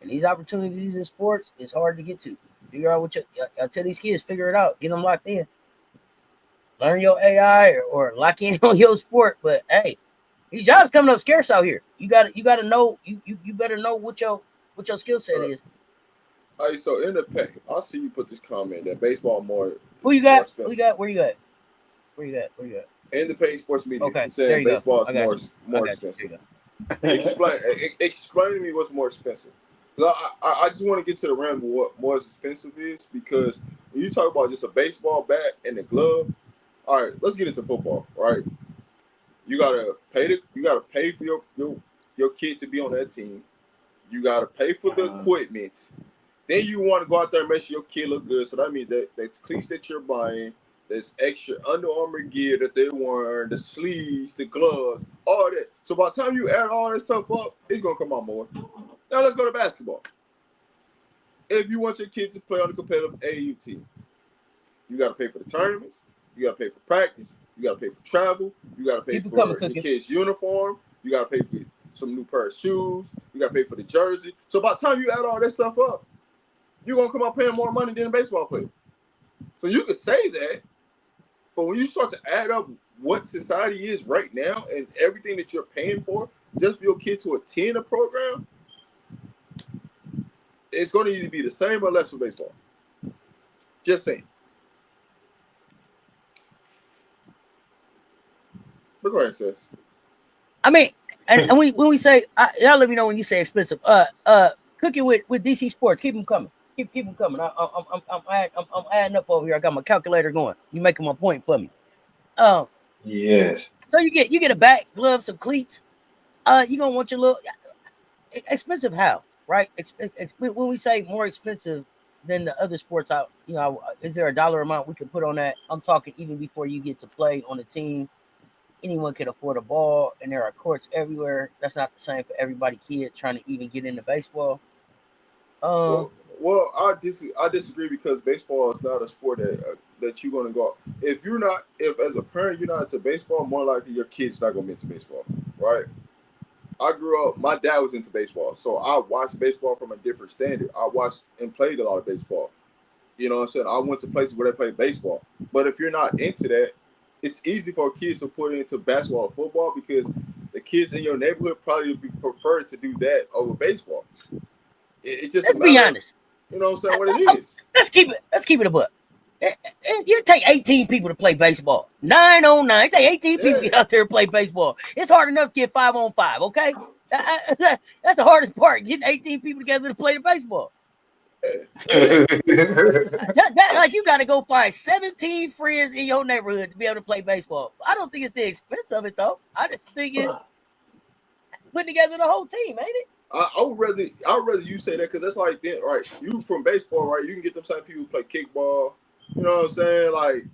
And these opportunities in sports is hard to get to. Figure out what I tell these kids, figure it out. Get them locked in. Learn your AI or lock in on your sport. But hey, these jobs coming up scarce out here. You gotta know you better know what your skill set is. All right, so in the paint, I see you put this comment that baseball more Who you more got? expensive. Who you got? Where you at? Where you at? Where you at? In the paint sports media, Okay, saying there you go. baseball is I got you. more I got you. There expensive. you go. Explain to me what's more expensive. 'Cause I just want to get to the realm of what more expensive is, because when you talk about just a baseball bat and a glove, all right, let's get into football. Right, you gotta pay for your kid to be on that team. You gotta pay for the equipment. Then you want to go out there and make sure your kid look good. So that means that that's cleats that you're buying, there's extra Under Armour gear that they're wearing, the sleeves, the gloves, all that. So by the time you add all that stuff up, it's gonna come out more. Now let's go to basketball. If you want your kids to play on a competitive AAU team, you got to pay for the tournaments, you got to pay for practice, you got to pay for travel, you got to pay for the kids' uniform, you got to pay for some new pair of shoes, you got to pay for the jersey. So by the time you add all that stuff up, you're gonna come out paying more money than a baseball player. So you could say that, but when you start to add up what society is right now and everything that you're paying for just for your kid to attend a program, it's going to either be the same or less for baseball. Just saying. But go ahead, sis. I mean, and when we say, y'all let me know when you say expensive. Cooking with DC Sports, keep them coming. Keep them coming. I'm adding up over here. I got my calculator going. You making my point for me. Yes. So you get a bat, gloves, some cleats. You gonna want your little expensive how, right? When we say more expensive than the other sports out, is there a dollar amount we can put on that? I'm talking even before you get to play on a team. Anyone can afford a ball, and there are courts everywhere. That's not the same for everybody. Kid trying to even get into baseball. Well, I disagree, because baseball is not a sport that you're gonna go. If as a parent you're not into baseball, more likely your kid's not gonna be into baseball, right? I grew up. My dad was into baseball, so I watched baseball from a different standard. I watched and played a lot of baseball. You know what I'm saying? I went to places where they play baseball. But if you're not into that, it's easy for kids to put into basketball or football, because the kids in your neighborhood probably would prefer to do that over baseball. It's just a Let's be matter of, honest. you know what I'm saying, what it is. Let's keep it a buck. You take 18 people to play baseball. 9 on 9. Take 18 people to get out there and play baseball. It's hard enough to get 5 on 5, okay? That's the hardest part, getting 18 people together to play the baseball. Like you got to go find 17 friends in your neighborhood to be able to play baseball. I don't think it's the expense of it, though. I just think it's putting together the whole team, ain't it? I would rather you say that, because that's like, then, right? You from baseball, right? You can get them same people who play kickball. You know what I'm saying? Like,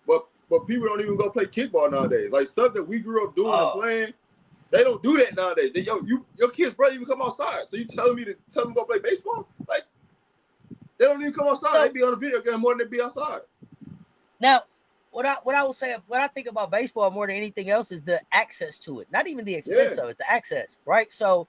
but people don't even go play kickball nowadays. Like, stuff that we grew up doing and playing, they don't do that nowadays. Your kids barely even come outside. So you telling me to tell them to go play baseball? Like, they don't even come outside. They be on a video game more than they be outside. Now, what I will say, what I think about baseball more than anything else is the access to it. Not even the expense of it, the access, right? So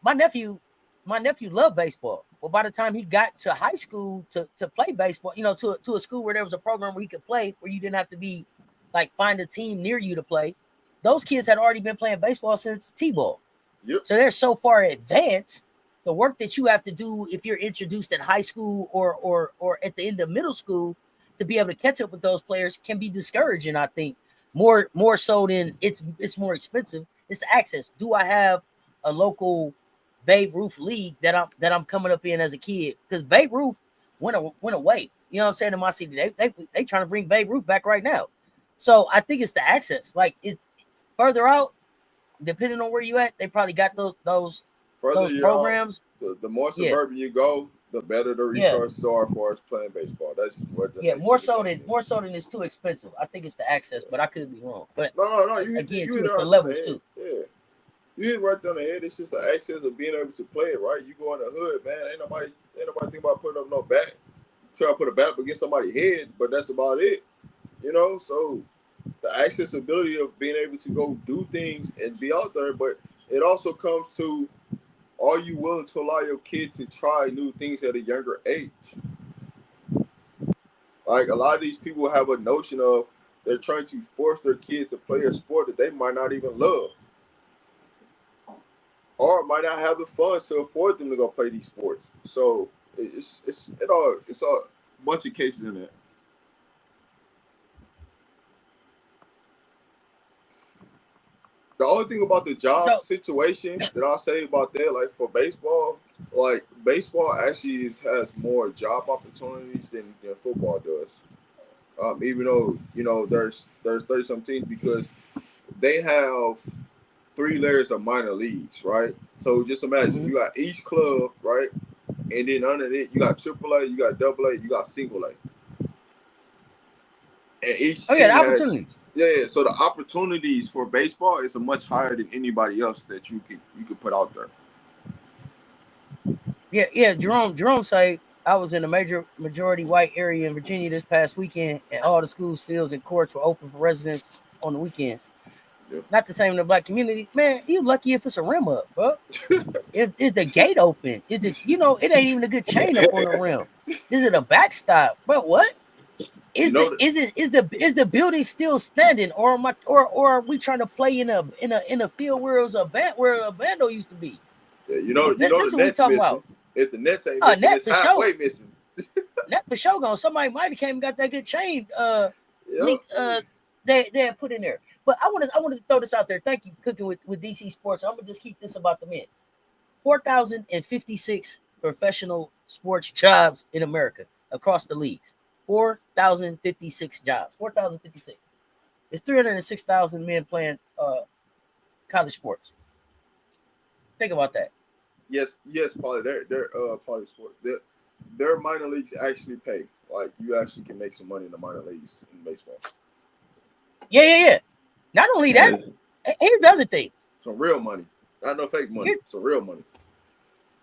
my nephew loved baseball. Well, by the time he got to high school to play baseball, to a school where there was a program where he could play, where you didn't have to be like find a team near you to play. Those kids had already been playing baseball since T-ball. Yep. So they're so far advanced. The work that you have to do if you're introduced at high school or at the end of middle school to be able to catch up with those players can be discouraging. I think more so than it's more expensive. It's the access. Do I have a local Babe Ruth league that I'm coming up in as a kid? Because Babe Ruth went away. You know what I'm saying? In my city, they trying to bring Babe Ruth back right now. So I think it's the access. Like it further out, depending on where you at, they probably got those programs. Out, the more suburban you go, the better the resources are for us playing baseball. That's just what. More so than it's too expensive. I think it's the access, but I could be wrong. But no, it's the levels too. Yeah. You hit right on the head. It's just the access of being able to play it, right? You go in the hood, man. Ain't Ain't nobody think about putting up no bat. Try to put a bat up against somebody's head, but that's about it. So the accessibility of being able to go do things and be out there, but it also comes to, are you willing to allow your kid to try new things at a younger age? Like a lot of these people have a notion of they're trying to force their kids to play a sport that they might not even love, or might not have the funds to afford them to go play these sports. So it's a bunch of cases in it. The only thing about the job situation that I'll say about that, like for baseball, like baseball actually has more job opportunities than football does. Even though there's 30 some teams, because they have 3 layers of minor leagues, right? So just imagine you got each club, right, and then under it you got AAA, you got AA, you got single A, and each team the has opportunities. Yeah. So the opportunities for baseball is a much higher than anybody else that you could put out there. Yeah. Jerome say I was in a majority white area in Virginia this past weekend, and all the schools, fields, and courts were open for residents on the weekends. Yep. Not the same in the black community. Man, you lucky if it's a rim up, bro. If the gate open, is it it ain't even a good chain up on the rim. Is it a backstop? But what? Is the building still standing, or are we trying to play in a field where it was a bando used to be? Yeah, the Nets missing. About. If the Nets ain't missing, net it's halfway missing. Net for sure gone. Somebody might have came and got that good chain link they had put in there. But I wanted to throw this out there. Thank you, Cooking with DC Sports. I'm gonna just keep this about the men. 4,056 professional sports jobs in America across the leagues. 4,056 jobs. 4,056. It's 306,000 men playing college sports. Think about that. Yes, Paulie. They're Paulie sports. Their minor leagues actually pay. Like you actually can make some money in the minor leagues in baseball. Yeah. Not only that, here's the other thing. Some real money. Not no fake money. Some real money.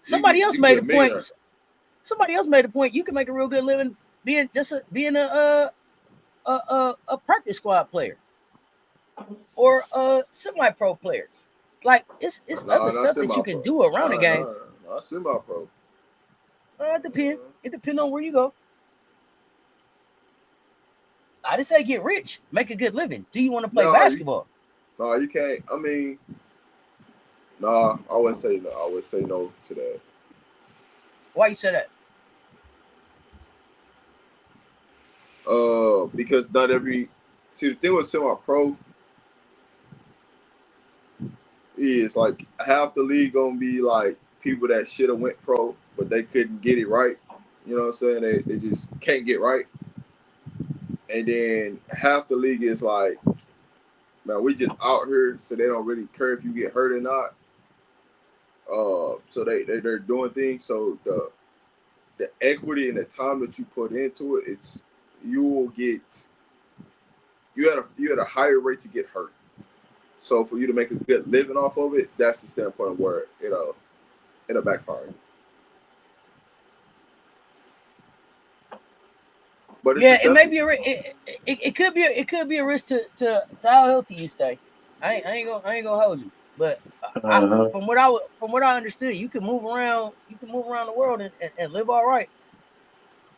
Somebody else made a point. Somebody else made a point. You can make a real good living being a practice squad player or a semi-pro player. Like it's other stuff that you can do around the game. Not semi-pro. It depends. It depends on where you go. I didn't say get rich, make a good living. Do you want to play basketball? You can't. I mean, I wouldn't say no. I would say no to that. Why you say that? Because not every. See, the thing with semi-pro is like half the league gonna be like people that should have went pro, but they couldn't get it right. You know what I'm saying? They just can't get right. And then half the league is like, man, we just out here, so they don't really care if you get hurt or not. So they're doing things. So the equity and the time that you put into it, you at a higher rate to get hurt. So for you to make a good living off of it, that's the standpoint of where it'll backfire. But it may be it could be a risk to how healthy you stay. I ain't gonna hold you, but from what I understood, you can move around the world and live all right.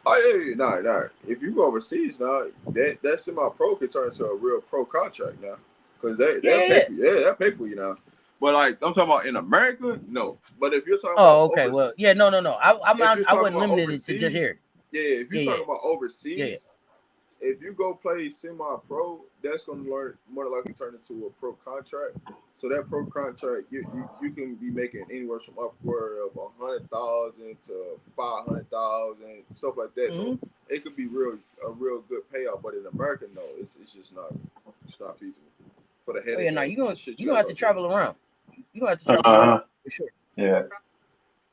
Oh yeah, nah. If you go overseas now, that semi-pro could turn into a real pro contract now, because they'll pay for you now. But like I'm talking about in America, no. But if you're talking about okay, well, yeah, no. I wasn't limited overseas, to just here. Yeah, if you're talking about overseas, if you go play semi-pro, that's going to more than likely turn into a pro contract. So that pro contract, you can be making anywhere from upward of 100,000 to 500,000, stuff like that. Mm-hmm. So it could be a real good payout. But in America, no, it's just not feasible for the head. You gonna have to travel around. You gonna have to travel around for sure. Yeah.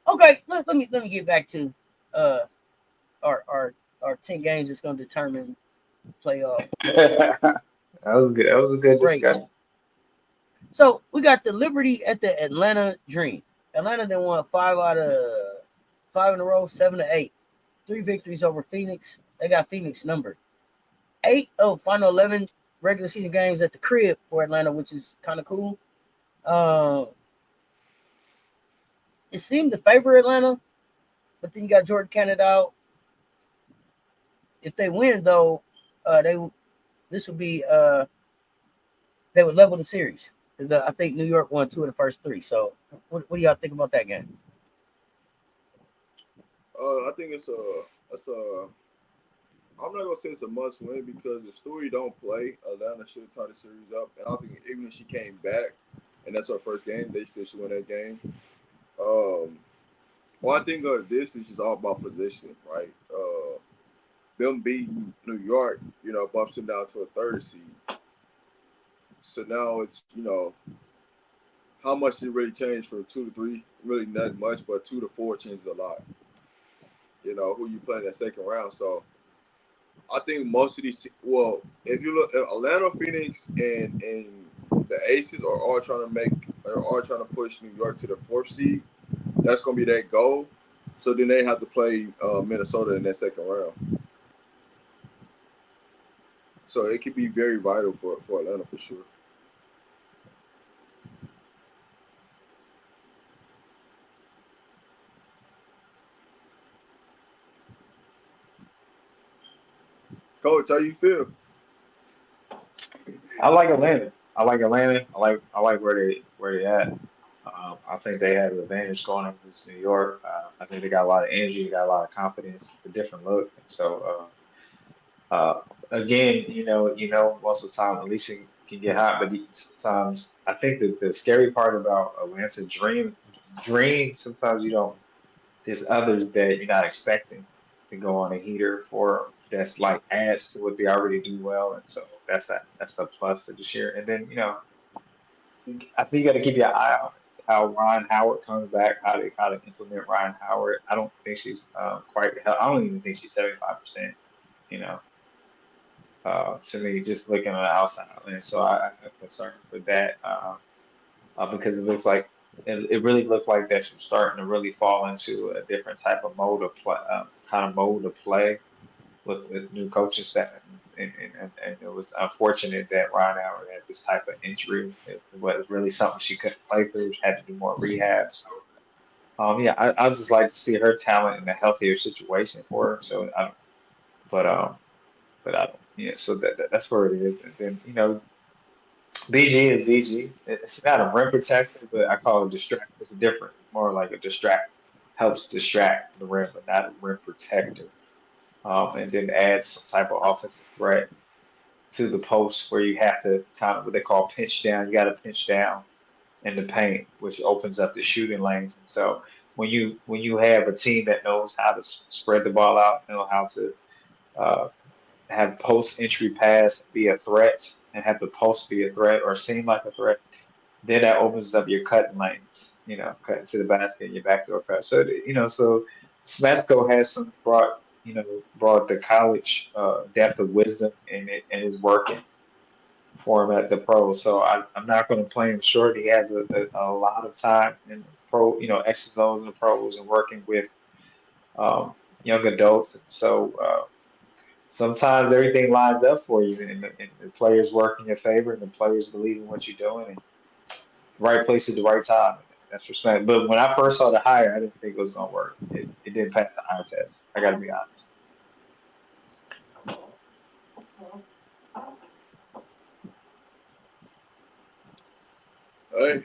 Okay, let me get back to our 10 games that's going to determine playoff. That was good. That was a good discussion. So we got the Liberty at the Atlanta Dream. Atlanta then won 5 5 in a row, 7-8. 3 victories over Phoenix. They got Phoenix numbered. 8 of final 11 regular season games at the crib for Atlanta, which is kind of cool. It seemed to favor Atlanta, but then you got Jordan Canada out. If they win, though, this would be they would level the series because I think New York won 2 of the first 3. So, what do y'all think about that game? I think it's a. I'm not gonna say it's a must win because if Stewie don't play, Atlanta should tie the series up. And I think even if she came back, and that's our first game, they still should win that game. Well, I think this is just all about position, right? Them beating New York, bumps them down to a third seed. So now it's, how much did it really change from 2 to 3? Really not much, but 2 to 4 changes a lot. Who you play in that second round. So I think most of these, well, if you look at Atlanta, Phoenix, and the Aces are all trying to push New York to the 4th seed. That's going to be their goal. So then they have to play Minnesota in that second round. So it could be very vital for Atlanta for sure. Coach, how you feel? I like Atlanta. I like Atlanta. I like where they at. I think they have an advantage going up against New York. I think they got a lot of energy, they got a lot of confidence, a different look. And so again, most of the time Alicia can get hot, but sometimes I think that the scary part about Atlanta dream sometimes you don't. There's others that you're not expecting to go on a heater for that's like adds to what they already do well, and so that's a plus for this year. And then I think you got to keep your eye on how Ryan Howard comes back, how to implement Ryan Howard. I don't think she's quite. I don't even think she's 75%. You know, to me, just looking on the outside, and so I'm concerned for that because it really looks like that she's starting to really fall into a different type of mode of play, kind of mode of play with the new coaching staff. And it was unfortunate that Ryan Howard had this type of injury. It was really something she couldn't play through. She had to do more rehab. So, yeah, I just like to see her talent in a healthier situation for her. So, but um, but I don't. Yeah, so that's where it is. And then BG is BG. It's not a rim protector, but I call it distract. It's different. It's more like a distract, helps distract the rim, but not a rim protector. And then add some type of offensive threat to the post where you have to kind of what they call pinch down. You got to pinch down in the paint, which opens up the shooting lanes. And so when you have a team that knows how to spread the ball out, know how to uh, have post entry pass be a threat, and have the post be a threat or seem like a threat, then that opens up your cutting lanes. Cutting to the basket, your backdoor cut. So so Smesco has some brought the college depth of wisdom in it and is working for him at the pro. So I'm not going to play him short. He has a lot of time in the pro, X's and O's in the pros and working with um, young adults. And so sometimes everything lines up for you, and the players work in your favor, and the players believe in what you're doing, and right place at the right time. That's respect. But when I first saw the hire, I didn't think it was going to work. It didn't pass the eye test. I got to be honest. Hey,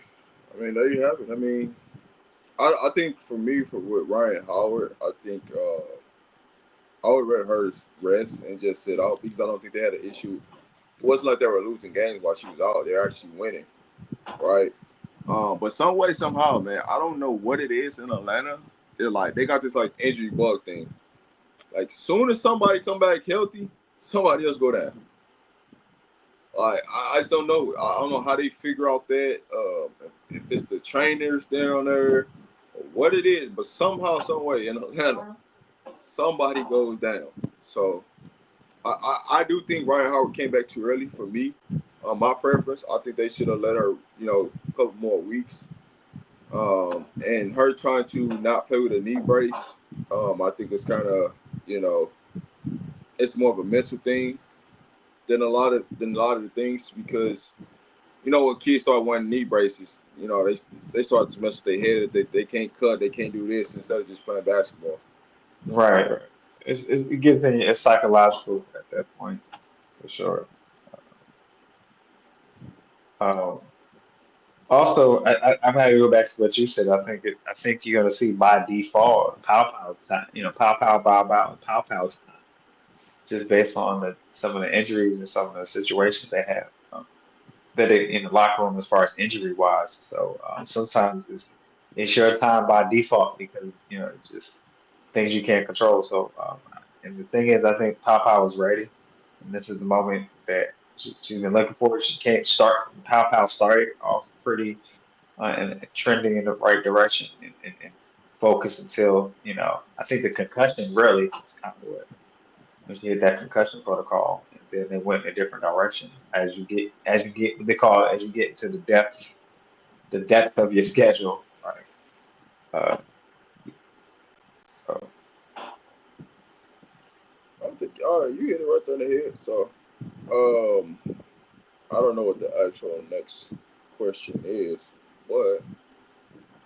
I mean, there you have it. I mean, I think for me, with Ryan Howard, I think I would rather her rest and just sit out because I don't think they had an issue. It wasn't like they were losing games while she was out. They're actually winning, right? But some way, somehow, man, I don't know what it is in Atlanta. They got this like injury bug thing. Like soon as somebody come back healthy, somebody else go down. Like I just don't know. I don't know how they figure out that. If it's the trainers down there, or what it is, but somehow, some way in Atlanta, somebody goes down. So I do think Ryan Howard came back too early for me. My preference, I think they should have let her, a couple more weeks. And her trying to not play with a knee brace, I think it's kind of, you know, it's more of a mental thing than a lot of the things because when kids start wearing knee braces, they start to mess with their head. They can't cut, they can't do this instead of just playing basketball. Right, right. It gives me a psychological at that point for sure. Um, Also, I'm going to go back to what you said. I think you're going to see by default pow time, pow pow time, just based on some of the injuries and some of the situations they have in the locker room as far as injury wise. So sometimes it's your time by default because it's just things you can't control. So and the thing is, I think Pow Pow is ready, and this is the moment that she's been looking for. She can't start. Pow Pow started off pretty and trending in the right direction and focus until, I think the concussion really is kind of what when she hit that concussion protocol, and then they went in a different direction as you get what they call it, as you get into the depth of your schedule, right? Uh, so I think, all right, you hit it right there in the head. So, um, I don't know what the actual next question is, but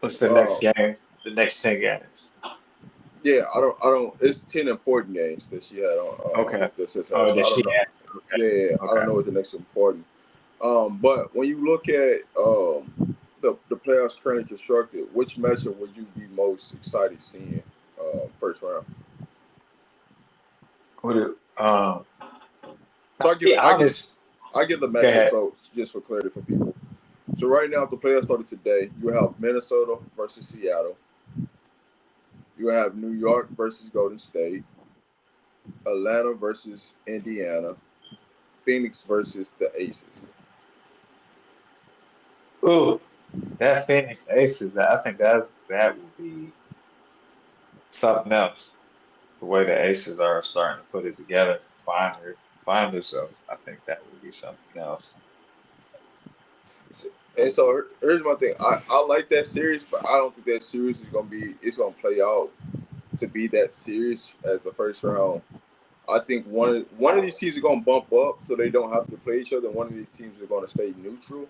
what's the next um, game? The next 10 games. yeah, I don't. It's 10 important games that she had on Okay. that says her. Oh, So did I don't she know. add? Yeah, yeah, yeah, I don't Okay. know what the next important. But when you look at the playoffs currently constructed, which matchup would you be most excited seeing first round? So I'll be honest. I give the Go matchup ahead. so just for clarity for people. So right now, if the playoffs started today, you have Minnesota versus Seattle. You have New York versus Golden State, Atlanta versus Indiana, Phoenix versus the Aces. Ooh, that Phoenix Aces, I think that will be something else. The way the Aces are starting to put it together and find themselves, I think that will be something else. And so here's my thing. I like that series, but I don't think that series is gonna be. It's gonna play out to be that serious as the first round. I think one of these teams are gonna bump up, so they don't have to play each other. One of these teams are gonna stay neutral.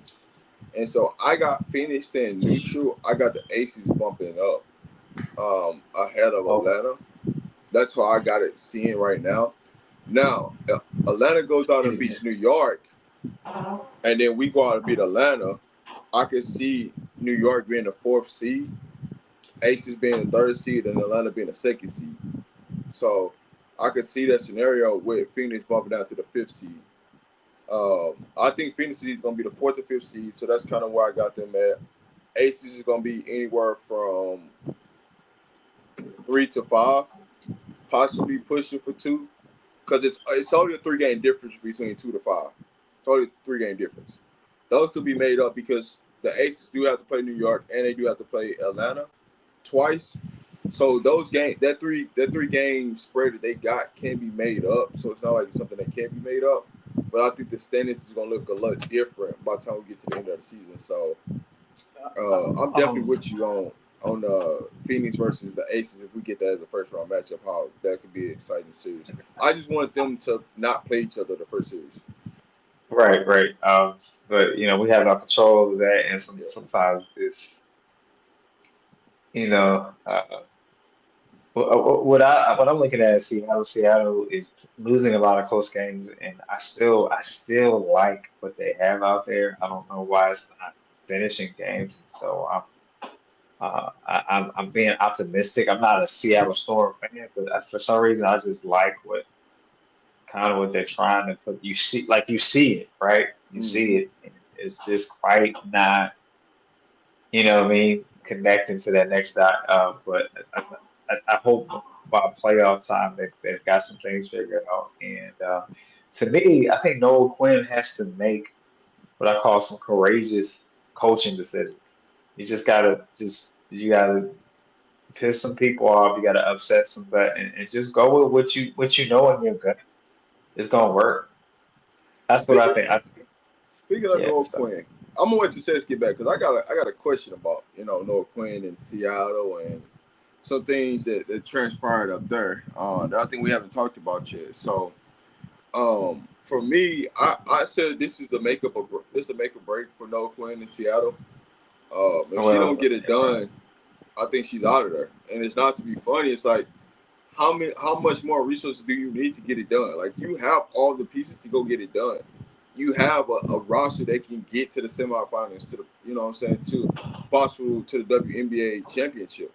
And so I got Phoenix staying neutral. I got the Aces bumping up ahead of Okay. Atlanta. That's how I got it seeing right now. Now, if Atlanta goes out and beats New York, and then we go out and beat Atlanta. I could see New York being the fourth seed, Aces being the third seed, and Atlanta being the second seed. So I could see that scenario with Phoenix bumping down to the fifth seed. I think Phoenix is going to be the fourth or fifth seed, so that's kind of where I got them at. Aces is going to be anywhere from 3 to 5, possibly pushing for 2, because it's only a 3 game difference between 2 to 5. It's only a 3 game difference. Those could be made up because the Aces do have to play New York and they do have to play Atlanta twice. So those that three game spread that they got can be made up. So it's not like it's something that can't be made up. But I think the standings is gonna look a lot different by the time we get to the end of the season. So I'm definitely Um, with you on Phoenix versus the Aces if we get that as a first round matchup. How that could be an exciting series. I just wanted them to not play each other the first series. right, right. But we have no control over that, and Yeah. sometimes this, you know, what I'm looking at is Seattle. Seattle is losing a lot of close games, and I still like what they have out there. I don't know why it's not finishing games, and so I'm being optimistic. I'm not a Seattle Storm fan, but for some reason I just like what they're trying to put. You see it, right? You see Mm-hmm. it, and it's just quite not, what I mean, connecting to that next dot. But I hope by playoff time they've got some things figured out. And to me, I think Noel Quinn has to make what I call some courageous coaching decisions. You gotta piss some people off. You gotta upset some, but and just go with what you know in your gut. It's gonna work. That's what I Speaking think. Speaking of Yeah. Noah So Quinn, I'm gonna wait to Seth get back because I got a question about Noah Quinn in Seattle and some things that transpired up there that I think we haven't talked about yet. So for me, I said this is a make or break for Noah Quinn in Seattle. If she don't Well, get it done, I think she's out of there. And it's not to be funny. It's like how much more resources do you need to get it done? Like you have all the pieces to go get it done. You have a roster that can get to the semifinals, to the what I'm saying, to possible to the WNBA championship.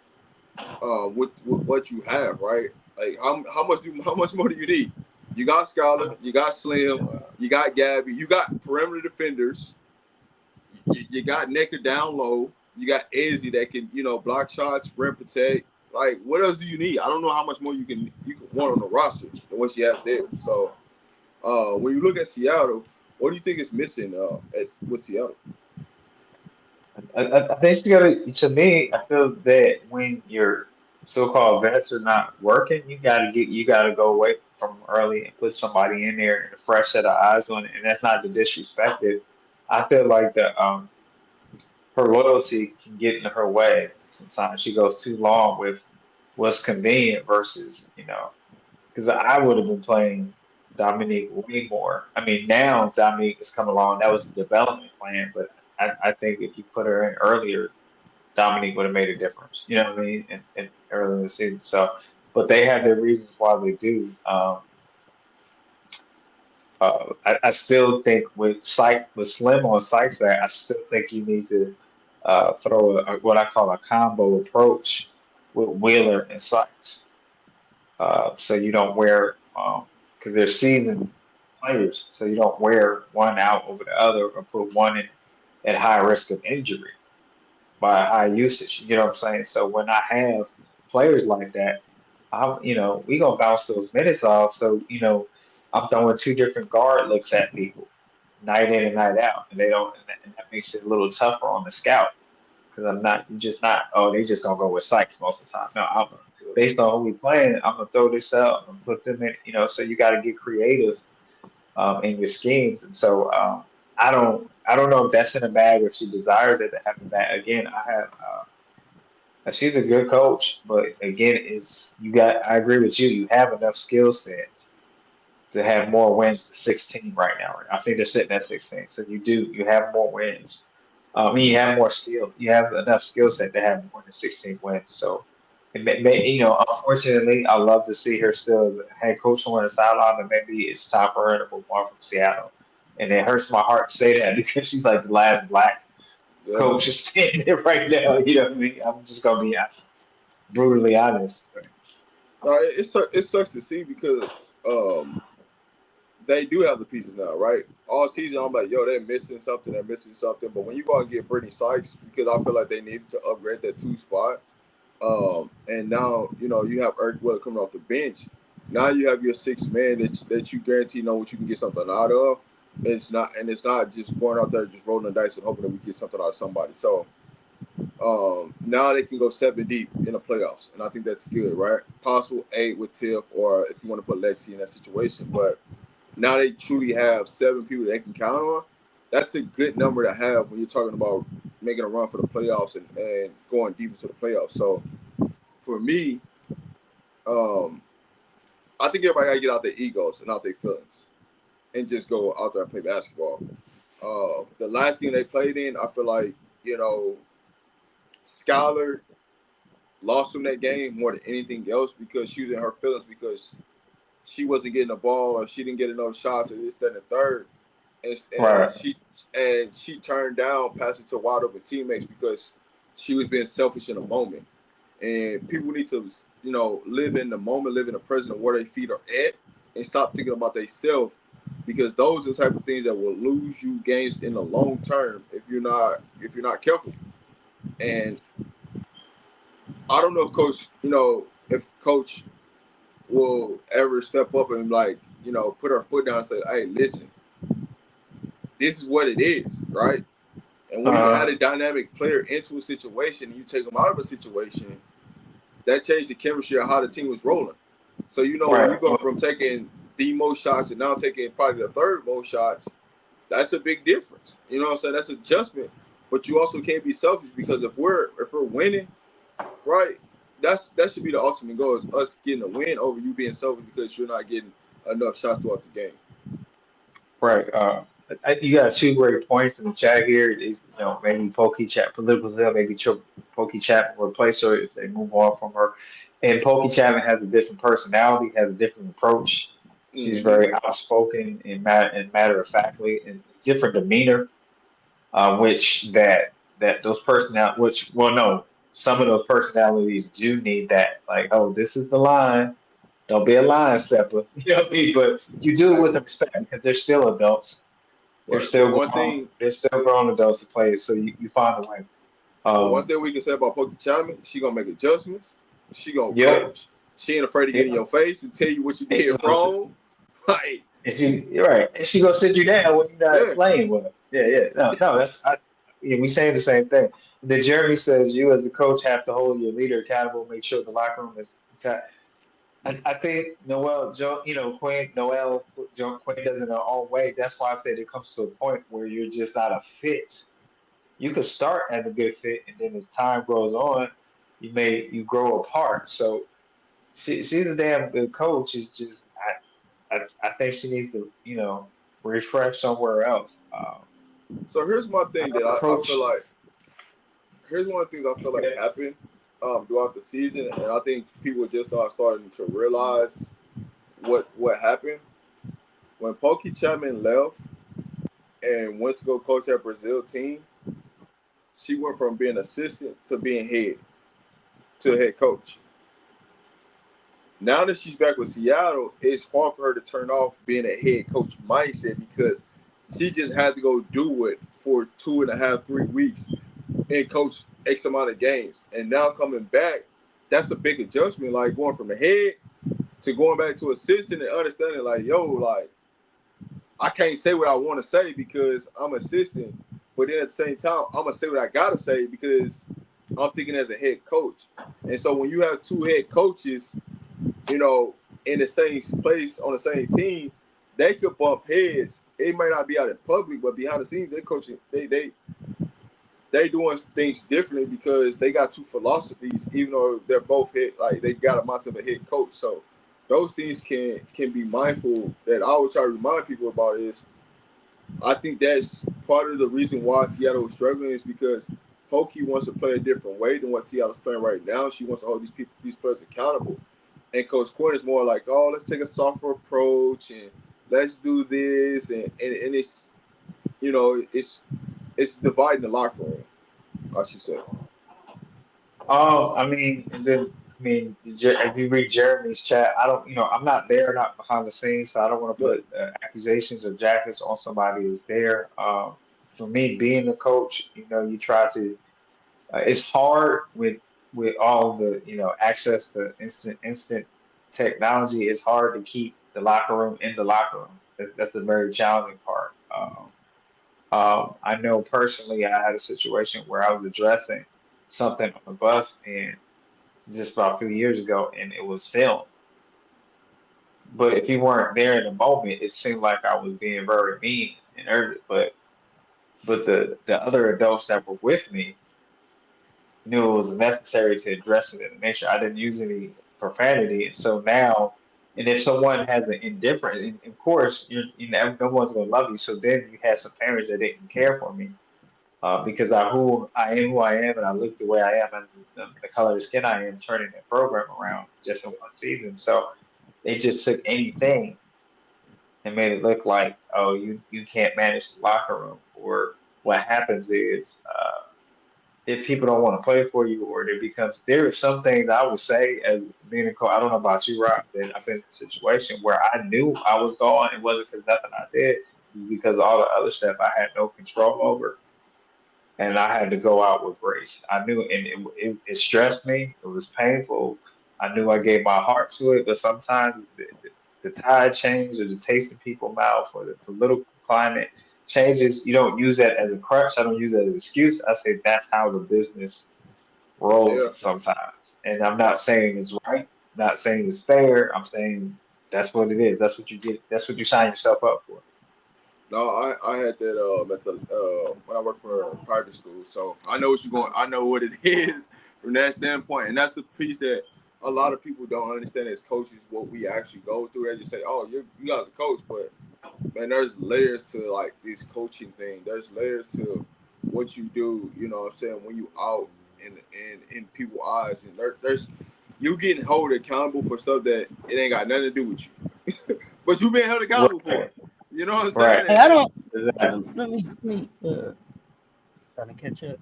With what you have, right? Like how much more do you need? You got Scholar, you got Slim, you got Gabby, you got perimeter defenders, you got Necker down low, you got Ezzy that can block shots, rim protect. Like what else do you need? I don't know how much more you can want on the roster than what she has there. So when you look at Seattle, what do you think is missing with Seattle? I think you gotta. To me, I feel that when your so-called vets are not working, you gotta go away from 'em early and put somebody in there and a fresh set of eyes on it. And that's not to disrespect it. I feel like her loyalty can get in her way. Sometimes she goes too long with what's convenient versus, because I would have been playing Dominique way more. I mean, now Dominique has come along. That was the development plan, but I think if you put her in earlier, Dominique would have made a difference. You know what I mean? In earlier in the season. So, but they have their reasons why they do. I still think with Slim on Sykes back, I still think you need to throw what I call a combo approach with Wheeler and Sykes. So you don't wear because they're seasoned players, so you don't wear one out over the other or put one in at high risk of injury by high usage. You know what I'm saying? So when I have players like that, we gonna bounce those minutes off. So I'm throwing two different guard looks at people, night in and night out, and they don't, and that makes it a little tougher on the scout because I'm not just not. Oh, they just gonna go with Sykes most of the time. No, I'm based on who we playing. I'm gonna throw this out. I'm gonna put them in. So you got to get creative in your schemes. And so I don't know if that's in a bag or she desires it to have a bag. Again, she's a good coach, but again, I agree with you. You have enough skill sets to have more wins to 16 right now. I think they're sitting at 16. So you have more wins. You have more skill. You have enough skill set to have more than 16 wins. So, unfortunately, I love to see her still the head coach on the sideline, but maybe it's time for her to move on from Seattle. And it hurts my heart to say that because she's like the last black Yeah. coach is standing there right now. You know what I mean? I'm just gonna be brutally honest. No, it sucks to see because they do have the pieces now, right? All season, I'm like, yo, they're missing something. They're missing something. But when you go and get Brittany Sykes, because I feel like they needed to upgrade that two spot, and now you have Eric Wheeler coming off the bench. Now you have your six man that you guarantee know what you can get something out of. It's not just going out there just rolling the dice and hoping that we get something out of somebody. So now they can go 7 deep in the playoffs, and I think that's good, right? Possible 8 with Tiff, or if you want to put Lexi in that situation, but now they truly have 7 people they can count on. That's a good number to have when you're talking about making a run for the playoffs and going deep into the playoffs. So for me, um, I think everybody got to get out their egos and out their feelings and just go out there and play basketball. The last game they played in, I feel like, Skylar lost from that game more than anything else because she was in her feelings because she wasn't getting the ball or she didn't get enough shots or this, that, and the third. And Right. she turned down passing to wide open teammates because she was being selfish in the moment. And people need to, live in the moment, live in the present of where their feet are at, and stop thinking about themselves because those are the type of things that will lose you games in the long term if you're not careful. And I don't know if coach will ever step up and put her foot down and say, hey, listen, this is what it is, right? And when you add Uh, a dynamic player into a situation and you take them out of a situation, that changed the chemistry of how the team was rolling. So when you right. go from taking the most shots and now taking probably the third most shots, that's a big difference. You know what I'm saying? That's adjustment. But you also can't be selfish because if we're winning, right? that should be the ultimate goal, is us getting a win over you being selfish because you're not getting enough shots throughout the game. Right. You got two great points in the chat here. Is maybe Pokey Chat political Zell, maybe Pokey Chapman will replace her if they move on from her. And Pokey Chapman has a different personality, has a different approach. She's Mm-hmm. very outspoken and matter of factly and different demeanor, which that those personality, which well no, some of those personalities do need that. Like, oh, this is the line. Don't be a line stepper. You know what I mean? But you do it Right. with respect because they're still adults. They're Right. still grown. They're still grown adults to play. So you find a way. But one Um, thing we can say about Pokey Chapman, she gonna make adjustments. She gonna yep, coach. She ain't afraid to get in yep. your face and tell you what you And she did gonna sit, wrong. Like, you're right. And she gonna sit you down when you're not yeah. playing with her. Yeah, yeah. No. Yeah, we saying the same thing. Then Jeremy says you as a coach have to hold your leader accountable, make sure the locker room is intact. I think Noel, Joe, Quinn, Noel, Quinn does it in her own way. That's why I said it comes to a point where you're just not a fit. You could start as a good fit, and then as time goes on, you grow apart. So she's a damn good coach. It's just I think she needs to refresh somewhere else. So here's my thing that Her I feel approach. like here's one of the things I feel like happened throughout the season, and I think people just now starting to realize what happened when Pokey Chapman left and went to go coach that Brazil team. She went from being assistant to being head coach. Now that she's back with Seattle, it's hard for her to turn off being a head coach mindset because she just had to go do it for 2.5, 3 weeks and coach X amount of games. And now coming back, that's a big adjustment. Like going from the head to going back to assistant and understanding, like, yo, like, I can't say what I want to say because I'm assistant. But then at the same time, I'm going to say what I got to say because I'm thinking as a head coach. And so when you have two head coaches, in the same place on the same team, they could bump heads. It might not be out in public, but behind the scenes, they coaching. They doing things differently because they got two philosophies. Even though they're both head, like they got a mindset of a head coach. So those things can be mindful. That I always try to remind people about is I think that's part of the reason why Seattle is struggling is because Pokey wants to play a different way than what Seattle's playing right now. She wants to hold these players accountable. And Coach Quinn is more like, oh, let's take a softer approach and let's do this, and it's it's dividing the locker room, I should say. Oh, I mean, and then if you read Jeremy's chat, I don't, I'm not there, not behind the scenes, so I don't want to But put accusations or jackets on somebody who's there. For me, being the coach, you try to. It's hard with all the access to instant technology. It's hard to keep the locker room in the locker room. That's a very challenging part. I know personally, I had a situation where I was addressing something on the bus and just about a few years ago, and it was filmed. But if you weren't there in the moment, it seemed like I was being very mean and urgent. But the other adults that were with me knew it was necessary to address it and make sure I didn't use any profanity. And so now, and if someone has an indifferent, and of course, no one's gonna love you. So then you had some parents that didn't care for me because who I am, and I look the way I am, and the color of skin I am, turning the program around just in one season. So they just took anything and made it look like, oh, you can't manage the locker room, or what happens is if people don't want to play for you, or there are some things I would say as being a coach. I don't know about you, Rob, that I've been in a situation where I knew I was gone. It wasn't because nothing I did, it was because all the other stuff I had no control over, and I had to go out with grace. I knew, and it stressed me. It was painful. I knew I gave my heart to it, but sometimes the tide changes, or the taste in people's mouth, or the political climate changes. You don't use that as a crutch. I don't use that as an excuse. I say that's how the business yeah, rolls sometimes. And I'm not saying it's right, not saying it's fair. I'm saying that's what it is. That's what you get. That's what you sign yourself up for. no, I had that at the when I worked for a private school, so I know what you're going. I know what it is. from that standpoint. And that's the piece that a lot of people don't understand as coaches, what we actually go through. They just say, oh, you guys are coach, but man, there's layers to like this coaching thing. There's layers to what you do, you know what I'm saying, when you out in people's eyes. And there's you getting held accountable for stuff that it ain't got nothing to do with you. But you being held accountable for it. You know what I'm saying? Right. Hey, I don't. Exactly. Let me trying to catch up.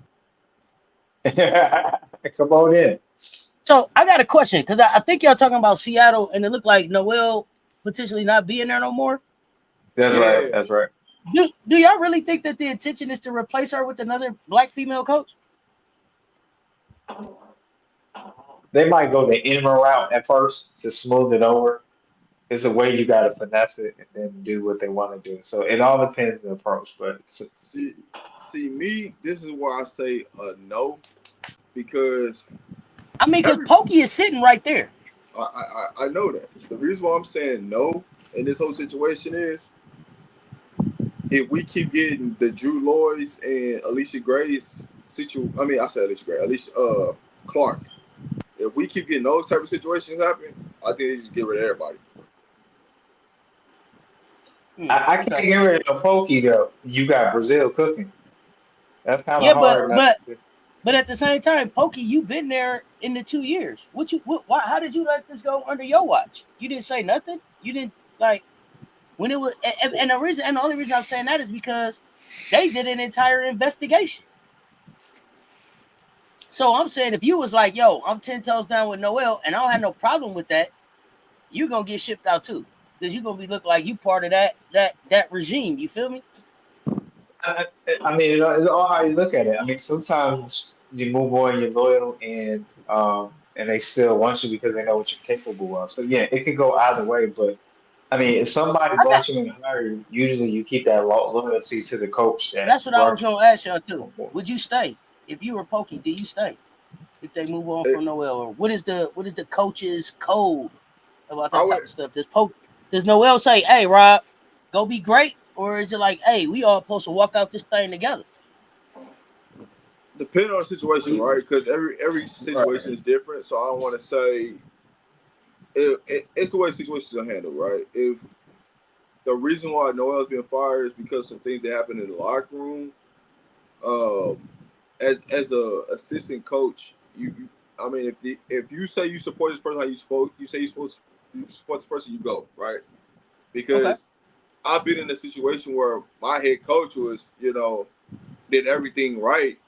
Come on in. So I got a question because I think y'all talking about Seattle, and it looked like Noel potentially not being there no more. That's right. Yeah. That's right. Do y'all really think that the intention is to replace her with another black female coach? They might go the interim route at first to smooth it over. It's a way you got to finesse it and then do what they want to do. So it all depends on the approach. But See, me, this is why I say no, because I mean, because Pokey is sitting right there. I know that. The reason why I'm saying no in this whole situation is if we keep getting the Drew Lloyds and Alicia Gray's I mean, I said Alicia Gray, Alicia Clark. If we keep getting those type of situations happening, I think they just get rid of everybody. I can't get rid of Pokey though. You got Brazil cooking. That's kind of Yeah, hard. but at the same time, Pokey, you've been there in the 2 years. Why? How did you let this go under your watch? You didn't say nothing. You didn't like when it was. And the only reason I'm saying that is because they did an entire investigation. So I'm saying if you was like, yo, I'm 10 toes down with Noel, and I don't have no problem with that, you're gonna get shipped out too, because you're gonna be looking like you part of that regime. You feel me? I, I mean, it's all how you look at it. I mean, sometimes you move on, you're loyal, and they still want you because they know what you're capable of. So yeah, it could go either way. But I mean, if somebody I got. brought you in and hired you, usually you keep that loyalty to the coach that That's what I was brought you. gonna ask y'all too. Would you stay if you were Pokey? Do you stay if they move on from Noel? Or what is the coach's code about I that would type of stuff? Does Noel say, "Hey, Rob, go be great," or is it like, "Hey, we all supposed to walk out this thing together"? depend on the situation, We, right? Because every situation right. is different. So I don't want to say it's the way situations are handled, right? If the reason why Noel's been fired is because of things that happened in the locker room, um, as a assistant coach, I mean, if you say you support this person, how you say you support this person, you go right Okay. because I've been in a situation where my head coach was, did everything right,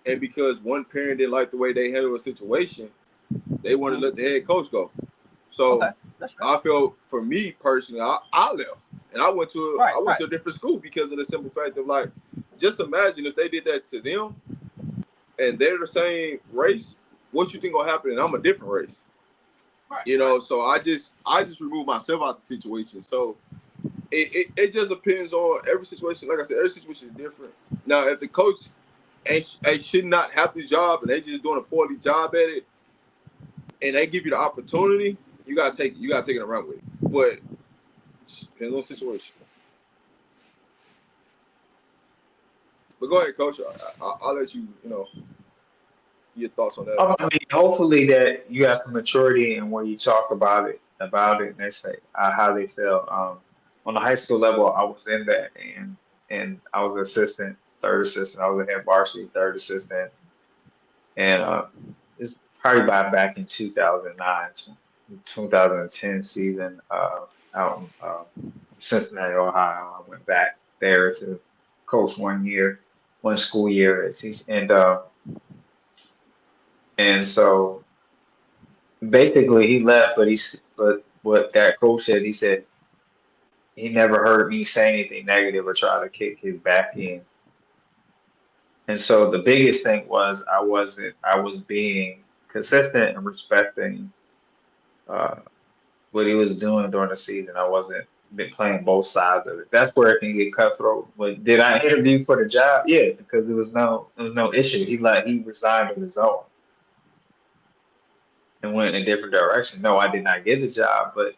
and because one parent didn't like the way they handled a situation, they wanted to let the head coach go. So Okay. That's right. I felt, for me personally, I left and I went to Right. a different school because of the simple fact of like, just imagine if they did that to them and they're the same race, what you think gonna happen? And I'm a different race, So I just removed myself out of the situation. So it just depends on every situation. Like I said, every situation is different. Now, if the coach should not have the job and they just doing a poorly job at it, and they give you the opportunity, you gotta take it. You gotta take it and run with it. But it depends on the situation. But go ahead, coach. I'll let you, your thoughts on that. I mean, hopefully that you have some maturity and when you talk about it, and they say how they feel. On the high school level, I was in that, and I was assistant, third assistant. I was a head varsity, third assistant, and it's probably back in 2009, 2010 season, out in Cincinnati, Ohio. I went back there to coach 1 year, one school year, and so. Basically, he left, but what that coach said, he said he never heard me say anything negative or try to kick his back in. And so the biggest thing was I was being consistent and respecting uh, what he was doing during the season. I wasn't been playing both sides of it. That's where it can get cutthroat. But did I interview for the job? Yeah, because there was no issue. He resigned on his own and went in a different direction. No, I did not get the job, but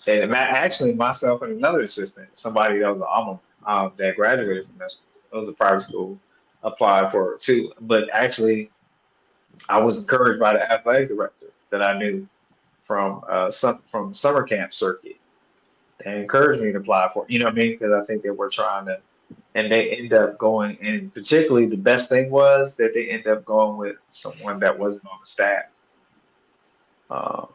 and actually, myself and another assistant, somebody that was an alum that graduated from that school, it was a private school, applied for it too. But actually, I was encouraged by the athletic director that I knew from summer camp circuit. They encouraged me to apply for, you know what I mean? Because I think they were trying to, and they end up going, and particularly the best thing was that they ended up going with someone that wasn't on the staff. Um,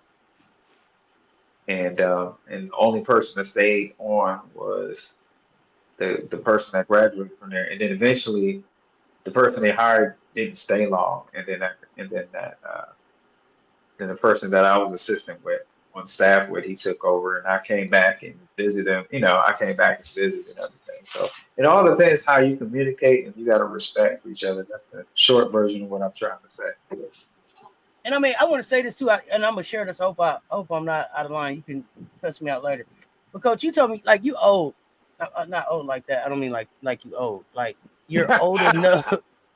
and the only person that stayed on was the person that graduated from there, and then eventually the person they hired didn't stay long, then the person that I was assistant with on staff with, he took over, and I came back and visited him. You know, I came back and visited and everything. So it all depends how you communicate, and you got to respect each other. That's the short version of what I'm trying to say. And I mean, I want to say this too, and I'm gonna share this. I hope I'm not out of line. You can cuss me out later. But coach, you told me like you old, not old like that. I don't mean like you old. Like you're old enough.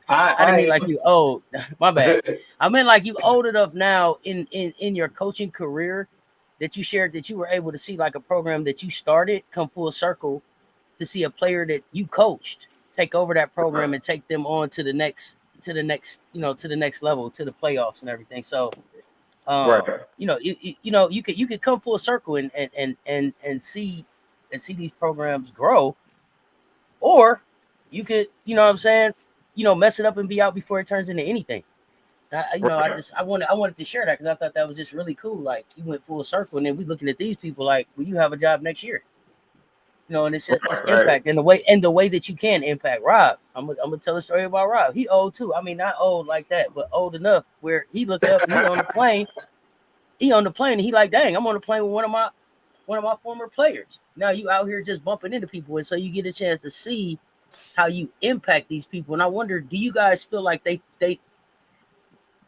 I didn't mean like I you old. My bad. am. I meant like you old enough now in your coaching career that you shared that you were able to see like a program that you started come full circle to see a player that you coached take over that program and take them on to the next level, to the playoffs and everything. So Right. you could come full circle and see these programs grow, or you could, you know what I'm saying, mess it up and be out before it turns into anything. Right. I wanted to share that because I thought that was just really cool. Like you went full circle, and then we looking at these people like, well, you have a job next year, and it's just it's Right. Right. impact and the way that you can impact. Rob, I'm gonna tell a story about Rob. He old too. I mean, not old like that, but old enough where he looked up and he on the plane. He on the plane and he like, dang, I'm on the plane with one of my former players. Now you out here just bumping into people, and so you get a chance to see how you impact these people. And I wonder, do you guys feel like they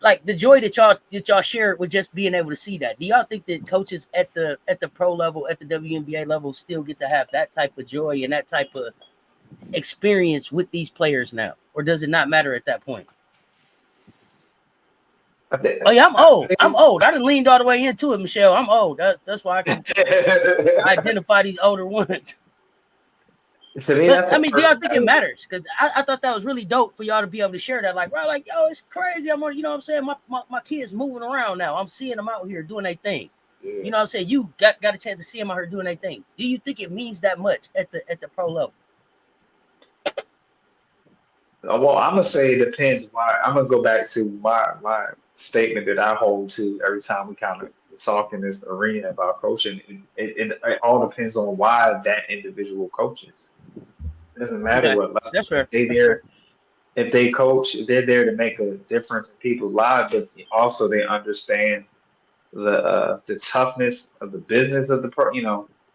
like the joy that y'all shared with just being able to see that? Do y'all think that coaches at the pro level, at the WNBA level, still get to have that type of joy and that type of experience with these players now, or does it not matter at that point? I think, Oh yeah, I'm I old. I'm think old. I done leaned all the way into it, Michelle. I'm old. That's why I can identify these older ones. to me, But that's I a mean, do y'all think it personality. matters? Because I thought that was really dope for y'all to be able to share that. Like, right, like, yo, it's crazy. I'm on, you know what I'm saying? My kids moving around now. I'm seeing them out here doing their thing. Yeah. You know what I'm saying? You got a chance to see them out here doing their thing. Do you think it means that much at the pro level? Well, I'm gonna say it depends. Why I'm gonna go back to my statement that I hold to every time we kind of talk in this arena about coaching. It all depends on why that individual coaches. It doesn't matter Okay, what level. that's fair. They That's fair. there, if they coach, they're there to make a difference in people's lives. But also they understand the toughness of the business of the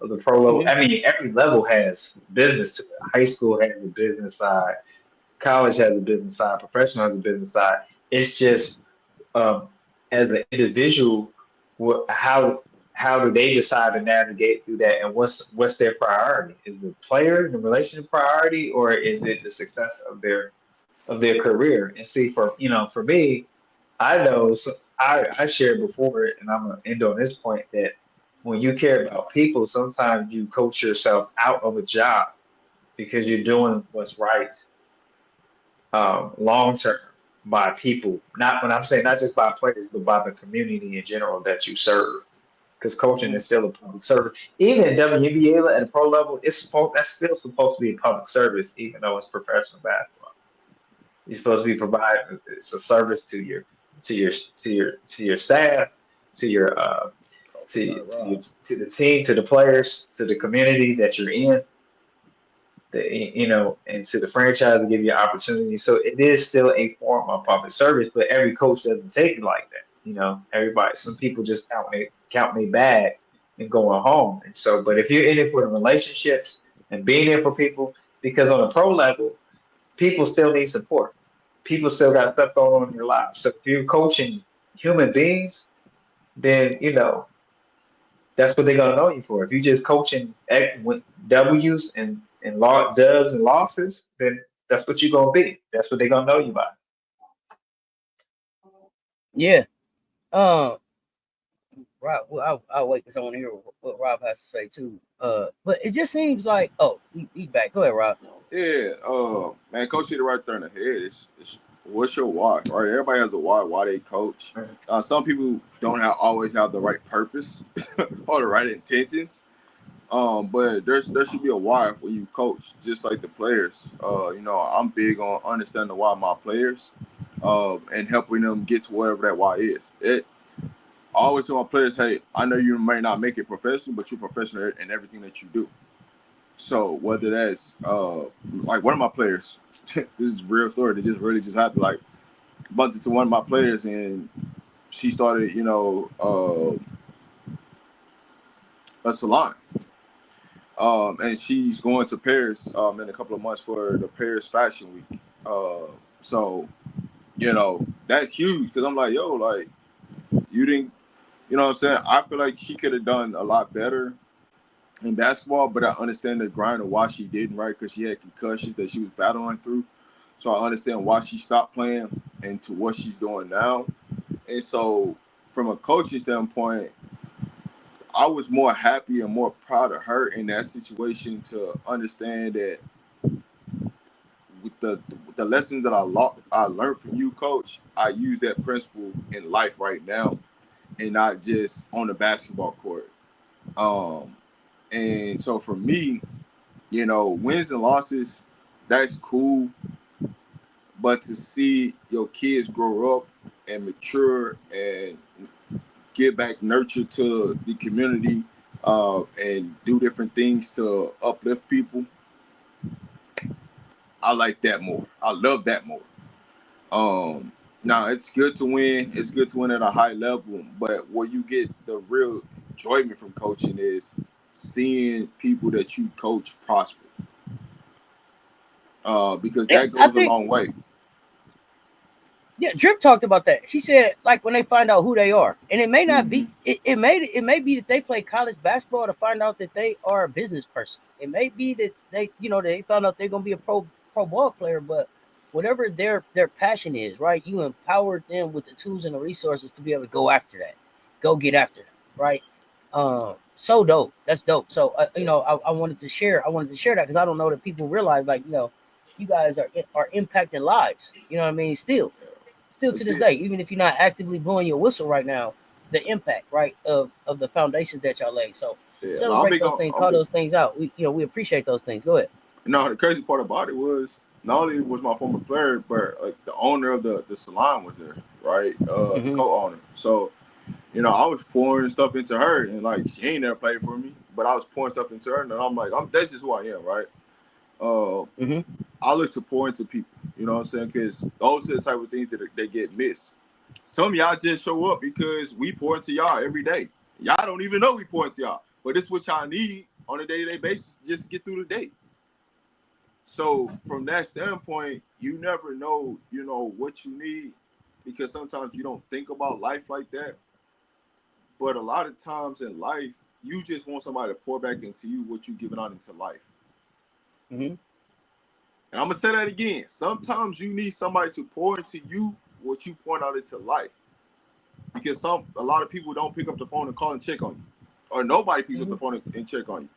of the pro level. Mm-hmm. I mean, every level has business to it. High school has the business side, college has a business side, professional has a business side. It's just um, as an individual, how do they decide to navigate through that, and what's their priority? Is the player, the relationship priority, or is it the success of their career? And see, for me, I know so I shared before, and I'm gonna end on this point that when you care about people, sometimes you coach yourself out of a job because you're doing what's right long term by people. Not when I'm saying not just by players, but by the community in general that you serve. Because coaching Mm-hmm. is still a public service. Even in WNBA at a pro level, that's still supposed to be a public service, even though it's professional basketball. You're supposed to be providing it's a service to your staff, to your Coffee by Rob. to the team, to the players, to the community that you're in, and to the franchise to give you opportunity. So it is still a form of public service, but every coach doesn't take it like that. Everybody, some people just count me bag and going home. And so, but if you're in it for the relationships and being there for people, because on a pro level, people still need support. People still got stuff going on in their lives. So if you're coaching human beings, then that's what they're gonna know you for. If you're just coaching with W's and does and losses, then that's what you're gonna be. That's what they're gonna know you by. Yeah. Um. Rob. Well, I'll wait because I want to hear what Rob has to say too. But it just seems like, oh, he's back. Go ahead, Rob. Yeah, man, coach hit it right there in the head. It's What's your why? Right? Everybody has a why they coach. Some people don't always have the right purpose or the right intentions. But there should be a why when you coach, just like the players. I'm big on understanding why my players, and helping them get to whatever that why is. I always tell my players, hey, I know you may not make it professional, but you're professional in everything that you do. So whether that's like one of my players, this is a real story that just happened. Like bumped into one of my players and she started, a salon. And she's going to Paris in a couple of months for the Paris Fashion Week. So that's huge because I'm like, yo, like you didn't, you know what I'm saying? I feel like she could have done a lot better in basketball, but I understand the grind of why she didn't, right? Because she had concussions that she was battling through. So I understand why she stopped playing and to what she's doing now. And so from a coaching standpoint, I was more happy and more proud of her in that situation to understand that with the lessons that I learned from you, coach, I use that principle in life right now and not just on the basketball court. And so for me, wins and losses, that's cool. But to see your kids grow up and mature and give back nurture to the community, and do different things to uplift people, I like that more. I love that more. Now it's good to win. It's good to win at a high level, but where you get the real enjoyment from coaching is seeing people that you coach prosper. Because Yeah, that I goes a think long way. yeah, Drip talked about that. She said like when they find out who they are, and it may not Mm-hmm. be. It may be that they play college basketball to find out that they are a business person. It may be that they found out they're gonna be a pro ball player, but whatever their passion is, right? You empowered them with the tools and the resources to be able to go after that, go get after that, right? So dope. That's dope. So I wanted to share. I wanted to share that because I don't know that people realize like you guys are impacting lives. You know what I mean? Still to That's this it. day, even if you're not actively blowing your whistle right now, the impact, right, of the foundations that y'all lay. So Yeah, no, I'm celebrate big those on. things, I'm call big. those things out. We appreciate those things. Go ahead. No, the crazy part about it was not only was my former player, but like the owner of the salon was there, right? The Mm-hmm. co-owner. So I was pouring stuff into her, and like she ain't never played for me, but I was pouring stuff into her, and I'm like, that's just who I am, right? Uh, Mm-hmm. I look to pour into people, you know what I'm saying? Because those are the type of things that they get missed. Some of y'all just show up because we pour into y'all every day. Y'all don't even know we pour into y'all, but it's what y'all need on a day-to-day basis just to get through the day. So from that standpoint, you never know, what you need because sometimes you don't think about life like that. But a lot of times in life, you just want somebody to pour back into you what you giving out into life. Mm-hmm. And I'm gonna say that again. Sometimes you need somebody to pour into you what you point out into life. Because a lot of people don't pick up the phone and call and check on you. Or nobody picks up Mm-hmm. the phone and check on you.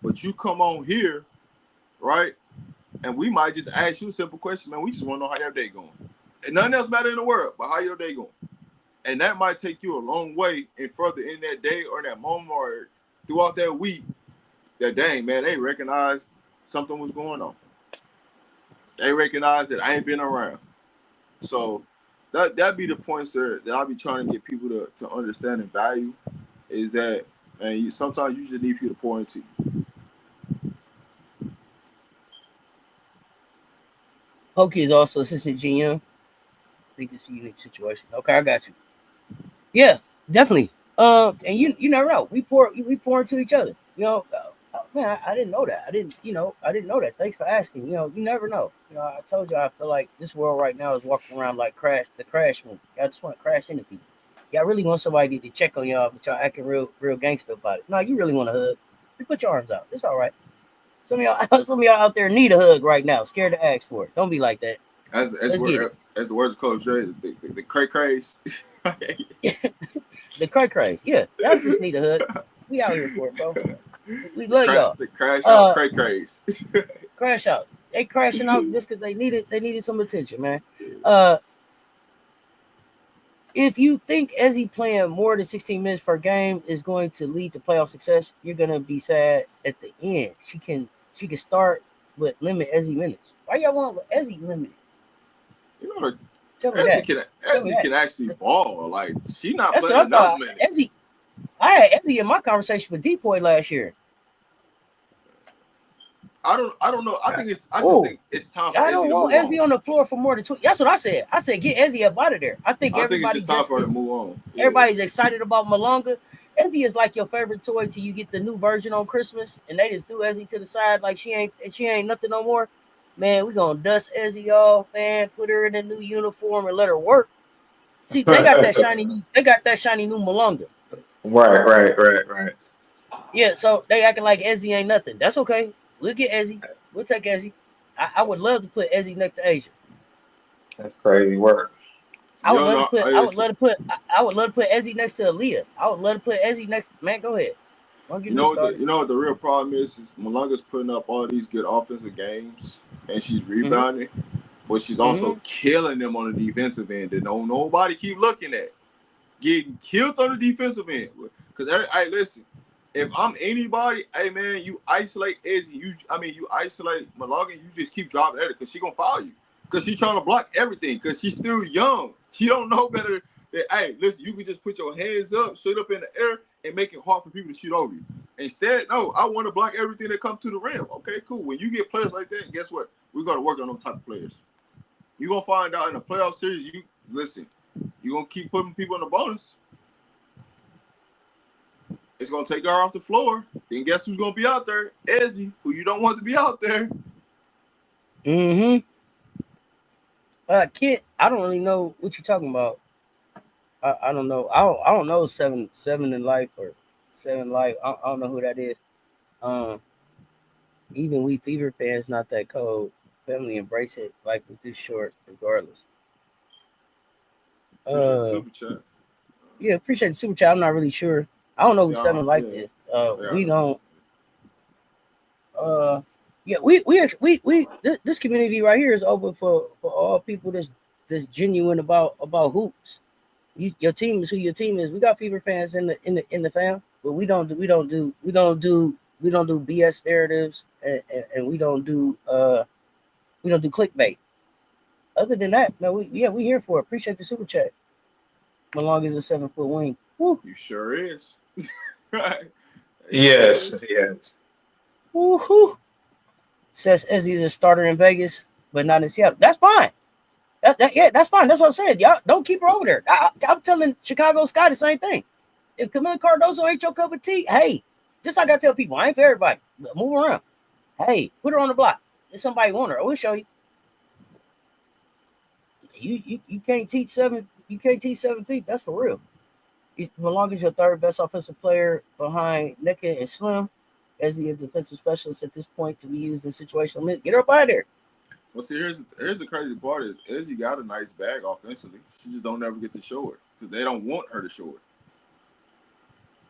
But you come on here, right? And we might just ask you a simple question, man. We just want to know how your day going. And nothing else matter in the world, but how your day going. And that might take you a long way and further in that day or that moment or throughout that week. That dang man, they recognized something was going on. They recognized that I ain't been around. So that be the points that I be trying to get people to understand and value is that man, sometimes you just need people to pour into you. Pokey is also assistant GM. I think it's a unique situation. Okay, I got you. Yeah, definitely. And you never know. We pour into each other. Man, I didn't know that. I didn't know that. Thanks for asking. You never know. I told you I feel like this world right now is walking around like the crash movie. Y'all just want to crash into people. Y'all really want somebody to check on y'all, but y'all acting real gangster about it. No, you really want a hug. You put your arms out. It's all right. Some of y'all out there need a hug right now. Scared to ask for it. Don't be like that. Let's get As the words of Coach Dre, the cray craze. it. The cray craze. Yeah, y'all just need a hug. We out here for it, bro. We love y'all. The crash out Uh, cray craze. crash out. They crashing out just because they needed some attention, man. If you think Ezzy playing more than 16 minutes per game is going to lead to playoff success, you're gonna be sad at the end. She can start but limit Ezzy minutes. Why y'all want Ezzy limited? You know, Tell me that. Ezzy can actually ball. Like she not That's what playing I enough thought. minutes. Ezzy, I had Ezzy in my conversation with Depoy last year. I don't know. I just think it's time for I Ezzy don't to want move Ezzy on. on the floor for more than 20. That's what I said. I said get Ezzy up out of there. I think I think it's everybody just time for her to is, move on. Yeah. everybody's excited about Malonga. Ezzy is like your favorite toy till you get the new version on Christmas, and they just threw Ezzy to the side like she ain't nothing no more. Man, we gonna dust Ezzy off, man. Put her in a new uniform and let her work. See, they got that shiny new Malonga. Right. Yeah, so they acting like Ezzy ain't nothing. That's okay. We'll get Ezzy. We'll take Ezzy. I would love to put Ezzy next to Asia. That's crazy work. I would Yo, love to no, put. I would listen. love to put. I would love to put Ezzy next to Aaliyah. I would love to put Ezzy next. Man, go ahead. Don't get me started. You know what the real problem is Malunga's putting up all these good offensive games and she's Mm-hmm. rebounding, but she's also killing them on the defensive end that nobody keep looking at. Getting killed on the defensive end. Because hey, listen, if I'm anybody, hey man, you isolate Ezzy. You isolate Malunga, you just keep dropping at her because she gonna foul you. Because she's trying to block everything. Because she's still young. She don't know better than, hey, listen, you can just put your hands up, shoot up in the air, and make it hard for people to shoot over you. Instead, no, I want to block everything that comes to the rim. Okay, cool. When you get players like that, guess what? We're gonna work on those type of players. You're gonna find out in the playoff series, you're gonna keep putting people in the bonus. It's gonna take her off the floor. Then guess who's gonna be out there? Ezzy, who you don't want to be out there. Mm-hmm. Kid, I don't really know what you're talking about. I don't know. I don't know seven in life or 7 Life. I don't know who that is. Even we Fever fans not that cold. Family embrace it. Life is too short, regardless. Appreciate the super chat. Yeah, appreciate the super chat. I'm not really sure. I don't know who 7 Life is. We don't. Yeah, we this community right here is open for all people that's genuine about hoops. Your team is who your team is. We got Fever fans in the fam, but we don't do BS narratives, and we don't do clickbait. Other than that, no, we here for it. Appreciate the super chat. Malong is a 7-foot wing. Woo. You sure is. Yes. Woo-hoo. Says Ezzy is a starter in Vegas, but not in Seattle. That's fine. That's fine. That's what I'm saying. Y'all don't keep her over there. I'm telling Chicago Sky the same thing. If Camila Cardoso ain't your cup of tea, hey, just like I tell people, I ain't for everybody. Move around. Hey, put her on the block. If somebody want her, I will show you. You can't teach 7. You can't teach 7 feet. That's for real. Malong is your third best offensive player behind Nika and Slim, as the defensive specialist at this point to be used in situational minutes. Get her up out of there. Well, see, here's the crazy part is Izzy got a nice bag offensively. She just don't ever get to show it because they don't want her to show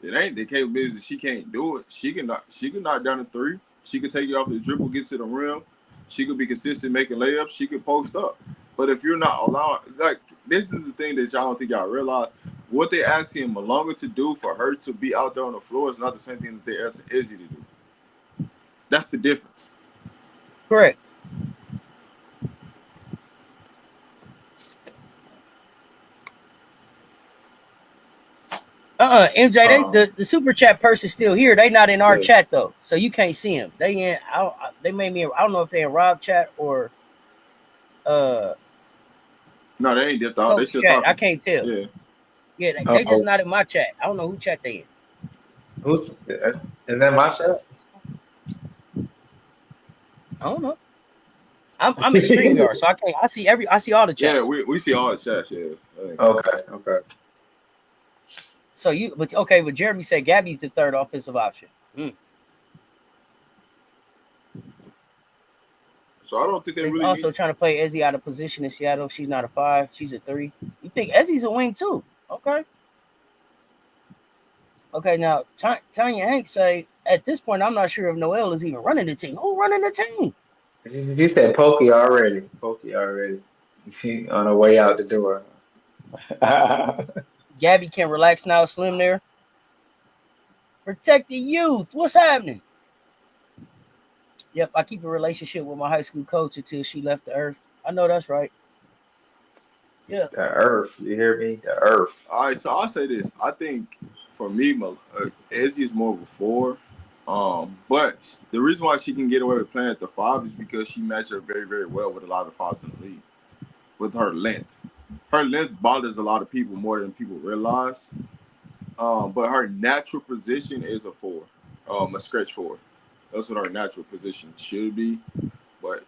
it. It ain't the capabilities that she can't do it. She can knock down a 3. She could take you off the dribble, get to the rim. She could be consistent making layups. She could post up. But if you're not allowing, like, this is the thing that y'all don't think y'all realize. What they asking Malonga to do for her to be out there on the floor is not the same thing that they're asking Izzy to do. That's the difference. Correct. MJ, the super chat person's still here. They not in our chat though, so you can't see them. They in. They made me. I don't know if they in Rob chat or No, they ain't dipped out. They still chat. talking. I can't tell. Yeah, they just not in my chat. I don't know who chat they in. Who's is that my chat? I don't know. I'm in StreamYard, so I can't. I see all the chats. Yeah, we see all the chats. Yeah. Okay. So but Jeremy said Gabby's the third offensive option. So I don't think they really also trying to play Ezzy out of position in Seattle. She's not a 5. She's a 3. You think Ezzy's a wing too? Okay. Okay, now Tanya Hanks say at this point I'm not sure if Noel is even running the team. Who running the team? He said Pokey already. On her way out the door. Gabby can relax now. Slim there. Protect the youth. What's happening? Yep, I keep a relationship with my high school coach until she left the earth. I know that's right. Yeah. The earth, you hear me? The earth. All right, so I'll say this. I think for me, Ezzy is more of a four. But the reason why she can get away with playing at the five is because she matches her very, very well with a lot of fives in the league. With her length. Her length bothers a lot of people more than people realize. But her natural position is a four, a stretch four. That's what her natural position should be. But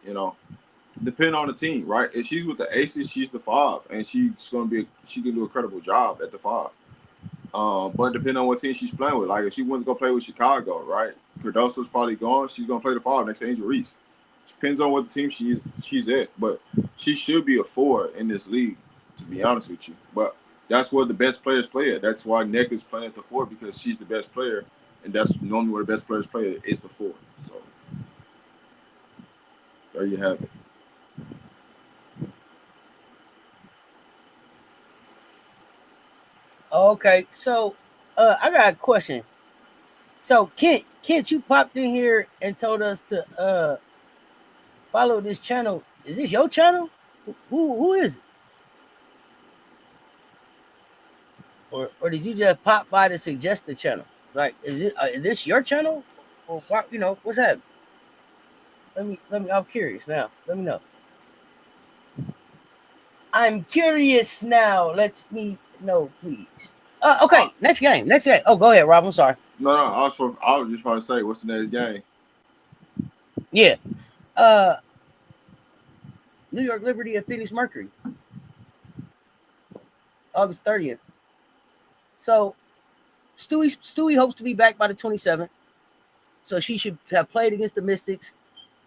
depending on the team, right? If she's with the Aces, she's the five, and she can do a credible job at the five. But depending on what team she's playing with, like if she wants to go play with Chicago, right? Cardoso's probably gone. She's gonna play the five next to Angel Reese. Depends on what the team she's at, but she should be a four in this league, to be honest with you. But that's where the best players play at. That's why Nick is playing at the four, because she's the best player, and that's normally where the best players play at, is the four. So there you have it. Okay, so I got a question. So Kent, you popped in here and told us to follow this channel. Is this your channel? Who is it? Or did you just pop by to suggest the channel? Like, is this your channel? Or what? What's happening? Let me. I'm curious now. Let me know. I'm curious now. Let me know, please. Okay. Next game. Oh, go ahead, Rob. I'm sorry. No. I was just trying to say, what's the next game? Yeah. New York Liberty at Phoenix Mercury. August 30th. So Stewie hopes to be back by the 27th. So she should have played against the Mystics,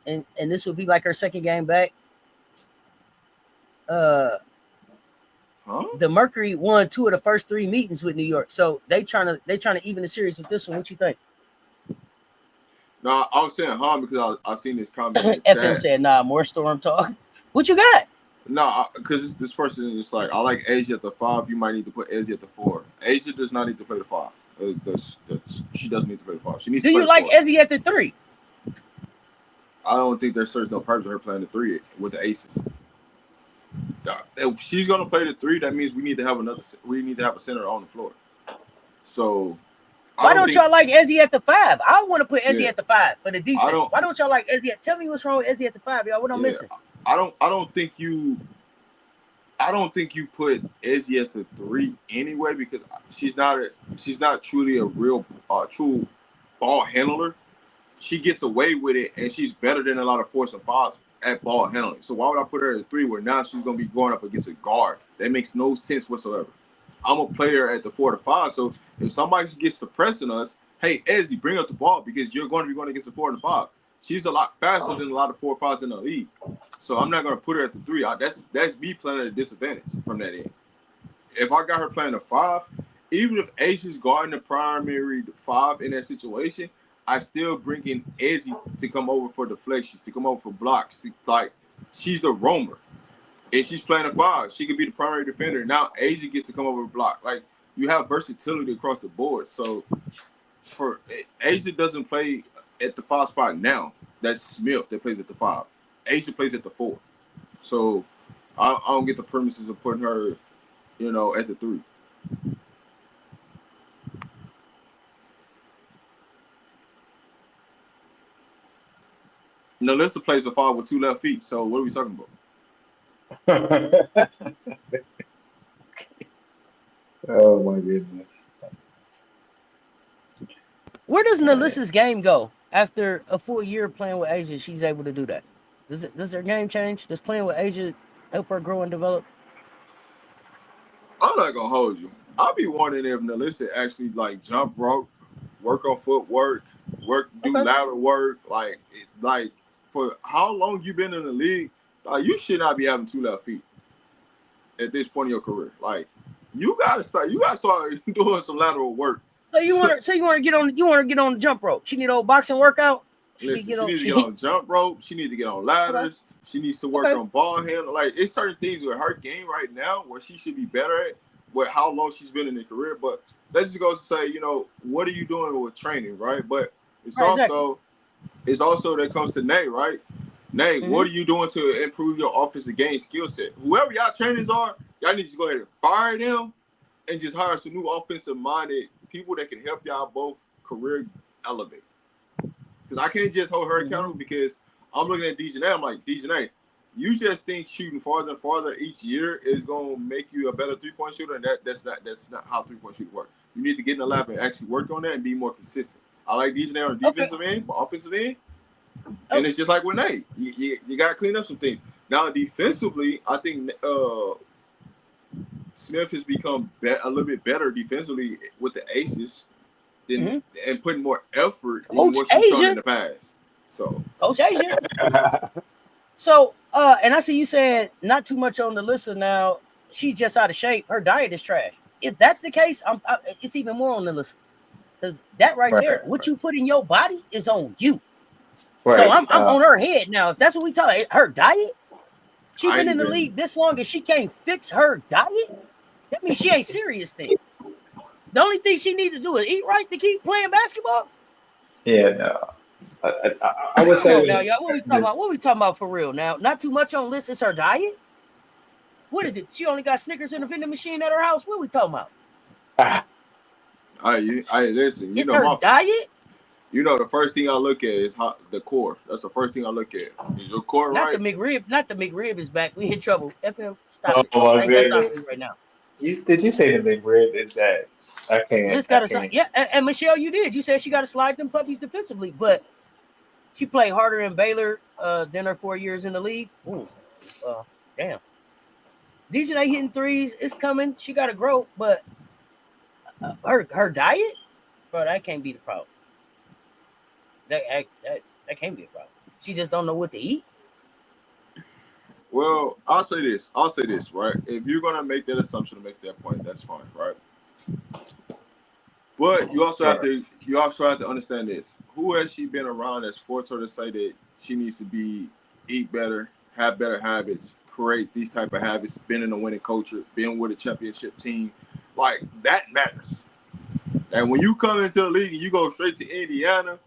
and this would be like her second game back. The Mercury won 2 of the first 3 meetings with New York, so they trying to even the series with this one. What you think? No, I was saying because I seen this comment. FM said, "Nah, more Storm talk." What you got? No, because this person is like, I like Asia at the 5. You might need to put Asia at the 4. Asia does not need to play the 5. She doesn't need to play the 5. She needs. Do to play you like Ezzy at the 3? I don't think there serves no purpose of her playing the 3 with the Aces. If she's gonna play the 3, that means we need to have a center on the floor. So why don't y'all like Ezzy at the 5? I want to put Ezzy at the 5 for the defense. Why don't y'all like Ezzy? Tell me what's wrong with Ezzy at the 5, y'all. What I'm missing? I don't think you put Ezzy at the 3 anyway, because she's not truly a real true ball handler. She gets away with it, and she's better than a lot of 4s and 5s at ball handling. So why would I put her at a 3 where now she's going to be going up against a guard? That makes no sense whatsoever. I'm a player at the 4 to 5, so if somebody gets to pressing us, hey, Ezzy, bring up the ball, because you're going to be going against a 4 and 5. She's a lot faster than a lot of 4 5s in the league. So I'm not going to put her at the 3. That's me playing at a disadvantage from that end. If I got her playing a 5, even if Asia's guarding the primary 5 in that situation, I still bring in Ezzy to come over for deflections, to come over for blocks. Like, she's the roamer. If she's playing a 5, she could be the primary defender. Now Asia gets to come over and block. Like, you have versatility across the board. So for Asia doesn't play at the 5 spot now. That's Smith that plays at the 5. Asia plays at the 4. So I don't get the premises of putting her, at the 3. Nalissa plays the 5 with 2 left feet. So what are we talking about? Oh my goodness. Where does Nalissa's game go after a full year playing with Asia? She's able to do that. Does her game change? Does playing with Asia help her grow and develop? I'm not gonna hold you. I'll be wondering if Nalissa actually like jump rope, work on footwork, do ladder work, like for how long you been in the league, you should not be having 2 left feet at this point in your career. Like, you gotta start doing some lateral work. So you want to get on the jump rope? She need an old boxing workout? Listen, she needs to get on jump rope. She needs to get on ladders. Okay. She needs to work on ball handling. Like, it's certain things with her game right now where she should be better at, with how long she's been in her career. But let's just go say, what are you doing with training, right? But it's also that comes to Nate, right? Nate, what are you doing to improve your offensive game skill set? Whoever y'all trainers are, y'all need to go ahead and fire them and just hire some new offensive-minded people that can help y'all both career elevate. Because I can't just hold her accountable because I'm looking at DJA. I'm like, DJA, you just think shooting farther and farther each year is going to make you a better three-point shooter, and that's not how three-point shooting works. You need to get in the lab and actually work on that and be more consistent. I like DJA on the defensive end, but offensive end, and it's just like with Nate. You got to clean up some things. Now, defensively, I think Smith has become a little bit better defensively with the aces. And putting more effort in what she's done in the past. So, Coach Asia. So, and I see you saying not too much on the list now. She's just out of shape. Her diet is trash. If that's the case, it's even more on the list because that right there, what you put in your body is on you. So I'm on her head now. If that's what we talk about, her diet. She's been in the league this long and she can't fix her diet. That means she ain't serious then. The only thing she needs to do is eat right to keep playing basketball. Yeah, no. I would say. Now, y'all, what we talking about? What we talking about for real? Now, not too much on list. It's her diet. What is it? She only got Snickers in the vending machine at her house. What we talking about? Listen. It's her diet. The first thing I look at is the core. That's the first thing I look at. Is your core not right? The McRib. Not the McRib is back. We in trouble. FM, stop it. I ain't got time for you right now. Did you say the McRib is that? I can't. Liz got a yeah, and Michelle, you did. You said she got to slide them puppies defensively, but she played harder in Baylor than her 4 years in the league. Damn. DJ hitting threes. It's coming. She got to grow, but her diet, bro, that can't be the problem. That can't be a problem. She just don't know what to eat. Well, I'll say this, right? If you're gonna make that assumption to make that point, that's fine, right? But you also have to understand this. Who has she been around that's forced her to say that she needs to eat better, have better habits, create these type of habits, been in a winning culture, been with a championship team? Like, that matters. And when you come into the league and you go straight to Indiana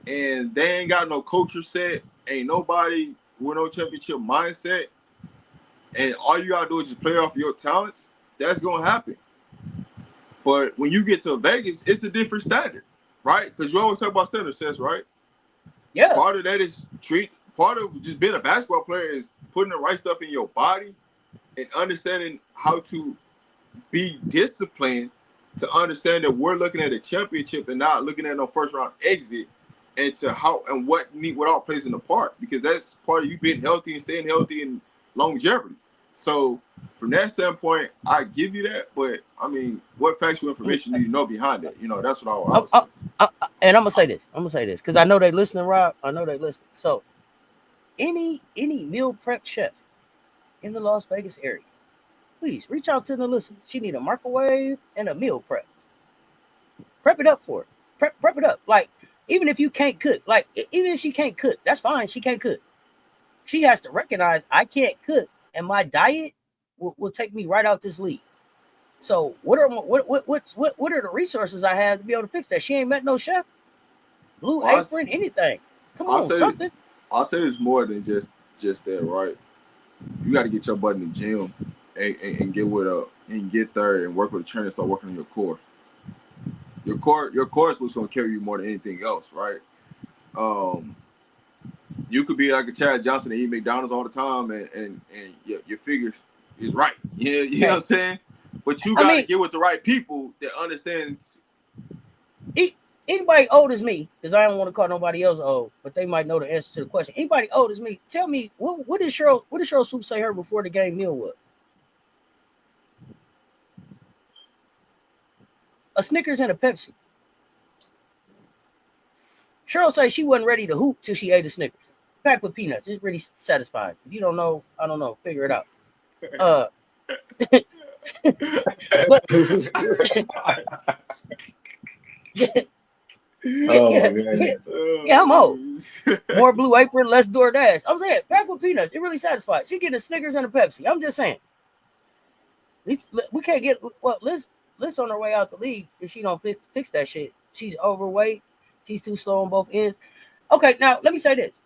and they ain't got no culture set, ain't nobody with no championship mindset, and all you gotta do is just play off your talents, that's gonna happen. But when you get to Vegas, it's a different standard, right? Because you always talk about standard sets, right? Yeah. Part of that is part of just being a basketball player is putting the right stuff in your body and understanding how to be disciplined to understand that we're looking at a championship and not looking at no first round exit, and to how and what all plays in the part, because that's part of you being healthy and staying healthy and longevity. So from that standpoint, I give you that, but I mean, what factual information do you know behind it? That's what I was saying. And I'm gonna say this because I know they listening, Rob. I know they listen. So any meal prep chef in the Las Vegas area, please reach out to the listen. She need a microwave and a meal prep. Prep it up for her. Prep it up. Like, even if you can't cook, even if she can't cook, that's fine. She can't cook. She has to recognize I can't cook, and my diet will take me right out this league. So what are the resources I have to be able to fix that? She ain't met no chef, blue apron, anything. Come on, something. I'll say it's more than just that, right? You got to get your butt in the gym and get there and work with a trainer and start working on your core. Your core is what's going to carry you more than anything else, right? You could be like a Chad Johnson and eat McDonald's all the time, and your figures is right. You know what I'm saying? But you got to get with the right people that understands. Anybody old as me, because I don't want to call nobody else old, but they might know the answer to the question. Anybody old as me, tell me what did Cheryl Swoop say her before the game meal was? A Snickers and a Pepsi. Cheryl say she wasn't ready to hoop till she ate a Snickers packed with peanuts. It's really satisfying. If you don't know, I don't know. Figure it out. Oh yeah, my goodness. yeah, I'm old. More Blue Apron, less DoorDash. I'm saying, pack with peanuts. It really satisfies. She getting a Snickers and a Pepsi. I'm just saying. We can't get Liz on her way out the league if she don't fix that shit. She's overweight. She's too slow on both ends. Okay, now let me say this.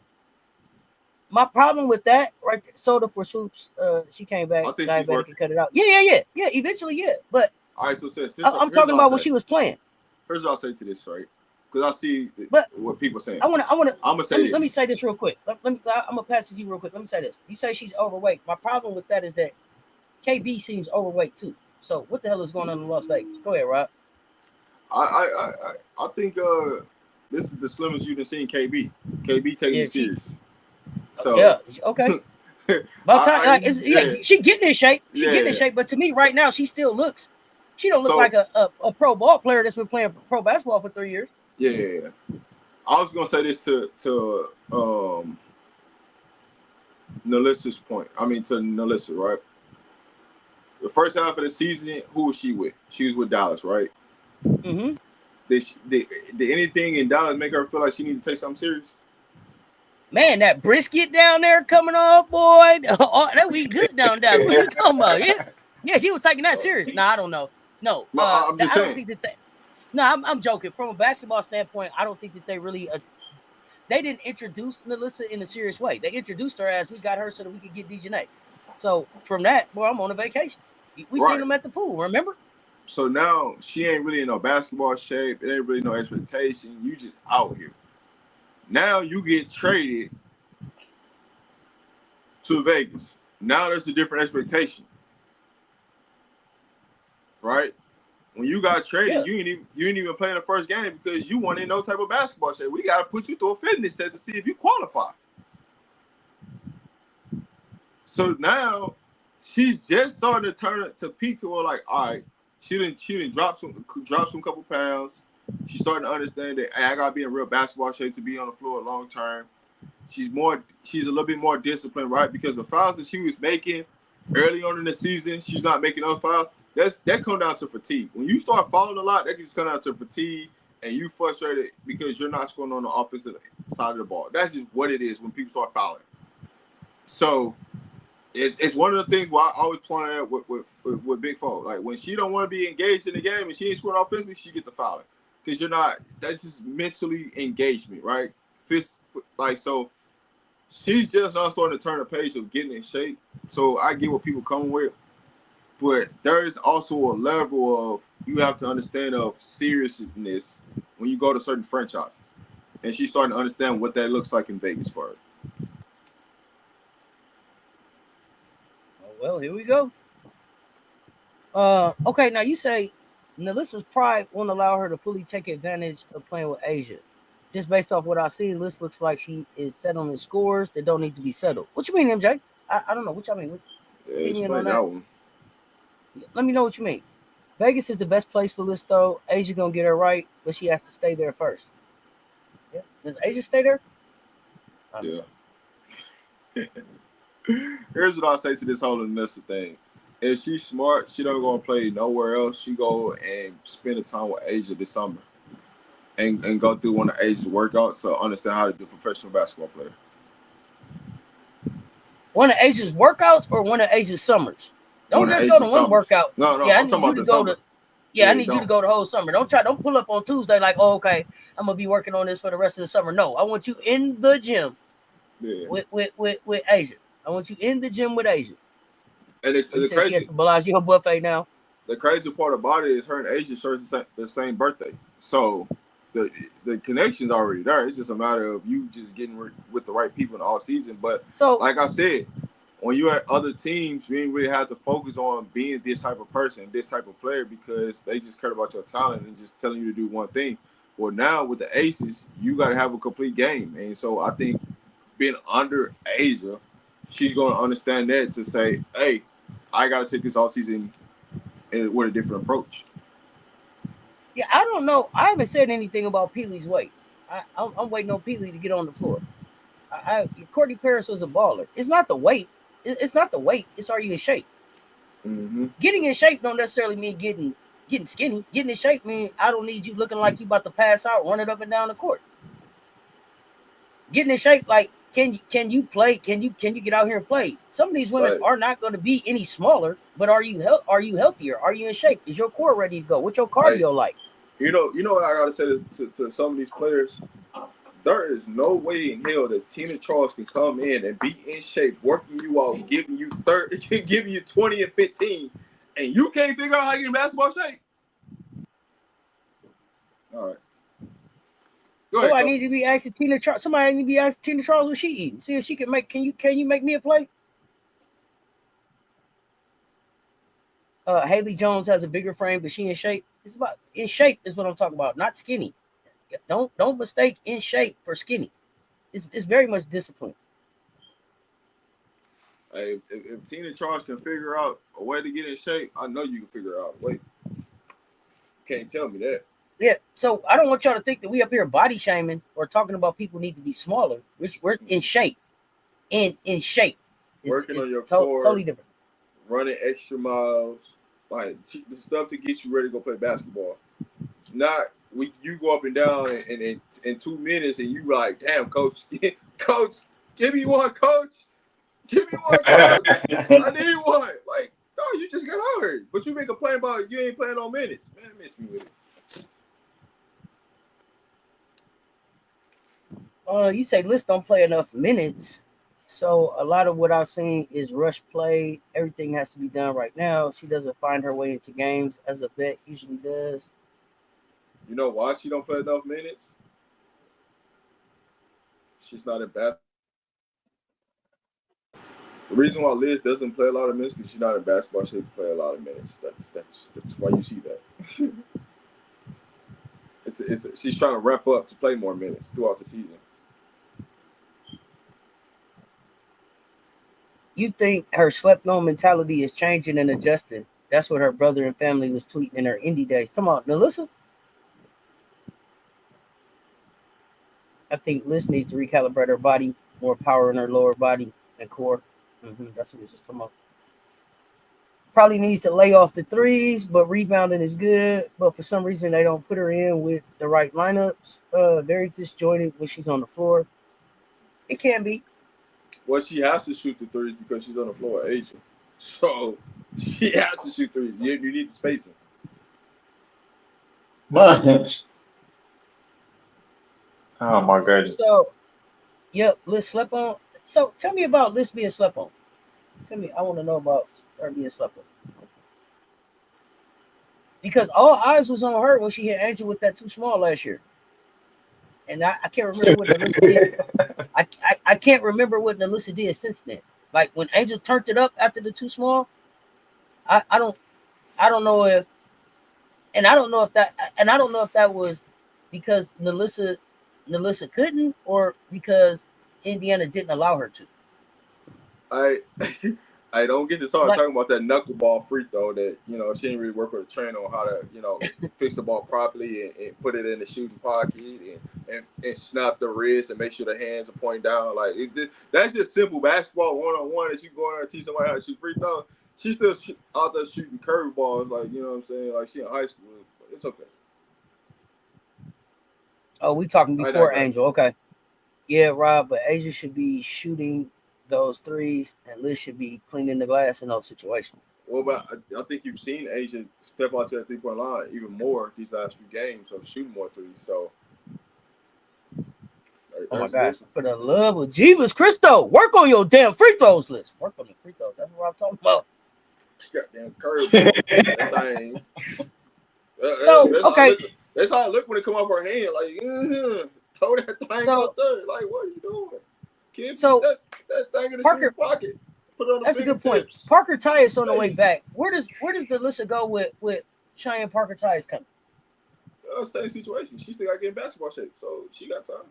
My problem with that, right there, soda for Swoops, she came back, I think she's diabetic, working. and cut it out. Yeah. Eventually, yeah. But All right, so since I'm here's talking what I'll about when say. she was playing. Here's what I'll say to this, right? Because I see But what people saying. I want to. I'm gonna say Let me this. say this real quick. I'm gonna pass it to you real quick. Let me say this. You say she's overweight. My problem with that is that KB seems overweight too. So what the hell is going on in Las Vegas? Go ahead, Rob. I think this is the slimmest you've seen KB. KB taking Yeah, it serious. yeah, So okay. About time, like yeah, she getting in shape. She getting in yeah. shape. But to me, So right now, she still looks. She don't look so like a pro ball player that's been playing pro basketball for 3 years. yeah. I was gonna say this to Nelissa's point. I mean to Nelissa, right? The first half of the season, who was she with? She was with Dallas, right? Mm-hmm. Did anything in Dallas make her feel like she needed to take something serious? Man, that brisket down there coming off, boy. Oh, that we good down Dallas. What you talking about? Yeah, she was taking that serious. No, I don't know. No, I'm just I don't saying. think that. No, I'm joking. From a basketball standpoint, I don't think that they really. They didn't introduce Melissa in a serious way. They introduced her as we got her so that we could get DJNA. So from that, boy, I'm on a vacation. We seen Right. them at the pool. Remember? So now she ain't really in no basketball shape. It ain't really no expectation. You just out here. Now you get traded to Vegas. Now there's a different expectation, right? When you got traded, Yeah. you ain't even play in the first game because you weren't in no type of basketball shape. We got to put you through a fitness test to see if you qualify. So now she's just starting to turn it to peak to her like, all right, she didn't drop some couple pounds. She's starting to understand that, hey, I gotta be in real basketball shape to be on the floor long term. She's a little bit more disciplined, right? Because the fouls that she was making early on in the season, she's not making those fouls. That comes down to fatigue. When you start fouling a lot, that just comes down to fatigue and you frustrated because you're not scoring on the offensive side of the ball. That's just what it is when people start fouling. So it's one of the things where I always point out with Big Foe. Like when she don't want to be engaged in the game and she ain't scoring offensively, she get the fouling. Because you're not, that's just mentally engagement, right? So she's just now starting to turn the page of getting in shape. So I get what people come with. But there is also a level of you have to understand of seriousness when you go to certain franchises. And she's starting to understand what that looks like in Vegas for her. Oh, well, here we go. Okay, now you say Melissa's pride won't allow her to fully take advantage of playing with Asia. Just based off what I see, this looks like she is settling scores that don't need to be settled. What you mean, MJ? I don't know. What y'all mean? Yeah, Fill me in on explain that that. one. Let me know what you mean. Vegas is the best place for this, though. Asia gonna get her right, but she has to stay there first. Yeah. Does Asia stay there? Yeah. Here's what I'll say to this whole Anissa thing. If she's smart, she don't go and play nowhere else. She go and spend the time with Asia this summer and go through one of Asia's workouts so understand how to be a professional basketball player. One of Asia's workouts or one of Asia's summers? Don't One of just go to Asia's one summers. workout. No, Yeah, I I'm talking need you about to the go summer. to. Yeah, I Yeah, need you to don't. go the whole summer. Don't pull up on Tuesday like, oh, okay, I'm gonna be working on this for the rest of the summer. No, I want you in the gym Yeah. with Asia. I want you in the gym with Asia. And You said she at the Bellagio buffet now. the crazy part about it is her and Asia share the same birthday. So the connection's already there. It's just a matter of you just getting with the right people in all season. But So like I said, when you're at other teams, you ain't really have to focus on being this type of person, this type of player, because they just care about your talent and just telling you to do one thing. Well, now with the Aces, you got to have a complete game. And so I think being under Asia, she's going to understand that to say, hey, I got to take this offseason with a different approach. yeah, I don't know. I haven't said anything about Peely's weight. I'm waiting on Peely to get on the floor. Courtney Paris was a baller. It's not the weight. It's not the weight. It's are you in shape? Mm-hmm. Getting in shape don't necessarily mean getting Getting skinny, getting in shape means I don't need you looking like you about to pass out, running up and down the court. Getting in shape, like can you play? Can you get out here and play? Some of these women Right. are not going to be any smaller, but are you healthier? Are you in shape? Is your core ready to go? What's your Like, cardio like? you know what I gotta say to some of these players. There is no way in hell that Tina Charles can come in and be in shape, working you out, giving you 30, giving you 20 and 15, and you can't figure out how to get in basketball shape. All right. Go ahead, Somebody Coach. need to be asking Tina Charles. Somebody need to be asking Tina Charles what she eating. See if she can make. Can you make me a plate? Haley Jones has a bigger frame, but she in shape. It's about in shape is what I'm talking about, not skinny. Don't mistake in shape for skinny. It's very much discipline. Hey, if Tina Charles can figure out a way to get in shape, I know you can figure out a way. Can't tell me that. Yeah, so I don't want y'all to think that we up here body shaming or talking about people need to be smaller. We're in shape. In shape. Working on your Totally core, different. running extra miles, like the stuff to get you ready to go play basketball. Not you go up and down in 2 minutes and you like, damn, coach, coach, give me one, coach. Give me one, coach. I need one. Like, no, you just got hurt. But you make a play about you ain't playing on minutes. Man, miss me with it. You say Liz don't play enough minutes. So a lot of what I've seen is rush play. Everything has to be done right now. She doesn't find her way into games as a vet usually does. You know why she don't play enough minutes? She's not in basketball. The reason why Liz doesn't play a lot of minutes because she's not in basketball. She needs to play a lot of minutes. That's why you see that. She's trying to ramp up to play more minutes throughout the season. You think her slept on mentality is changing and adjusting? That's what her brother and family was tweeting in her indie days. Come on, Melissa. I think Liz needs to recalibrate her body, more power in her lower body and core. That's what we was just talking about. Probably needs to lay off the threes, but rebounding is good. But for some reason, they don't put her in with the right lineups. Very disjointed when she's on the floor. It can be. Well, she has to shoot the threes because she's on the floor at Asia. So she has to shoot threes. You need the spacing. Much. Oh my goodness. So, yep, Liz slept on. So tell me about Liz being slept on. Tell me, I want to know about her being slept on. Because all eyes was on her when she hit Angel with that too small last year. And I can't remember what Alyssa did. I can't remember what Alyssa did since then. Like when Angel turned it up after the too small, I don't know if I don't know if that was because Nalissa couldn't or because Indiana didn't allow her to. I I don't get to start Like talking about that knuckleball free throw that she didn't really work with a trainer on how to fix the ball properly and put it in the shooting pocket and snap the wrist and make sure the hands are pointing down. Like that's just simple basketball 1-on-1 that you go in there and teach somebody how to shoot free throw. She's still out there shooting curve balls, like you know what I'm saying, like she in high school. But it's okay. oh, we talking I before digress. Angel, okay? Yeah, Rob, but Asia should be shooting those threes, and Liz should be cleaning the glass in those situations. Well, but I think you've seen Asia step out to that 3-point line even more these last few games of shooting more threes. So Oh my there's God! there's For the love of Jesus Christo, work on your damn free throws list. Work on your free throws. That's what I'm talking about. goddamn curveball. That thing. So okay, That's how I look when it come off her hand. Like, throw that thing so out there. Like, what are you doing? Kid, put so that thing in the Parker, shooting pocket. Put it on the that's a good point. fingertips. Parker Tyus on the way Face. back. Where does the Alyssa go with Cheyenne Parker Tyus coming? Same situation. She still got to get in basketball shape, so she got time.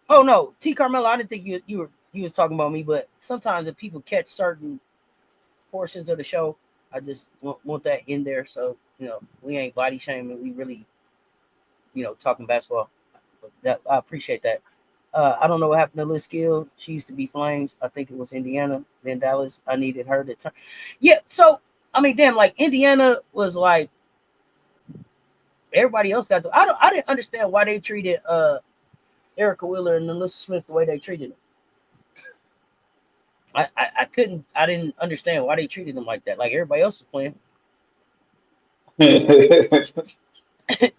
Oh no, T Carmelo. I didn't think you was talking about me, but sometimes if people catch certain portions of the show, I just want that in there. So we ain't body shaming. We really talking basketball. That I appreciate that. I don't know what happened to Liz Skill. She used to be Flames. I think it was Indiana, then Dallas. I needed her to turn. Yeah, so I mean, damn, like Indiana was like everybody else got. I didn't understand why they treated Erica Wheeler and Alyssa Smith the way they treated them. I couldn't. I didn't understand why they treated them like that. Like everybody else was playing. You know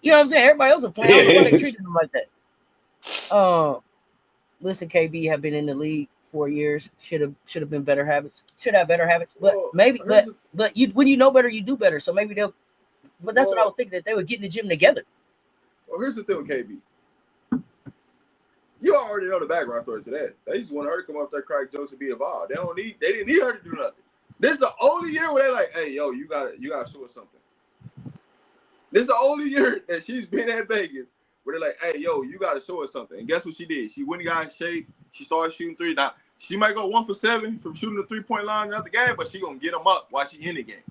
what I'm saying? Everybody else was playing. I don't know why they treated them like that. Listen, KB have been in the league 4 years. Should have been better habits. Should have better habits. But Well, maybe, here's but you when you know better, you do better. So maybe they'll. But that's what I well, was thinking, that they would get in the gym together. well, here's the thing with KB. You already know the background story to that. They just want her to come up there, crack jokes, and be involved. They didn't need her to do nothing. This is the only year where they're like, hey, yo, you gotta show us something. This is the only year that she's been at Vegas where they're like, hey, yo, you gotta show us something. And guess what she did? She went and got in shape. She started shooting three. Now she might go 1 for 7 from shooting the 3-point line in another game, but she gonna get them up while she in the game.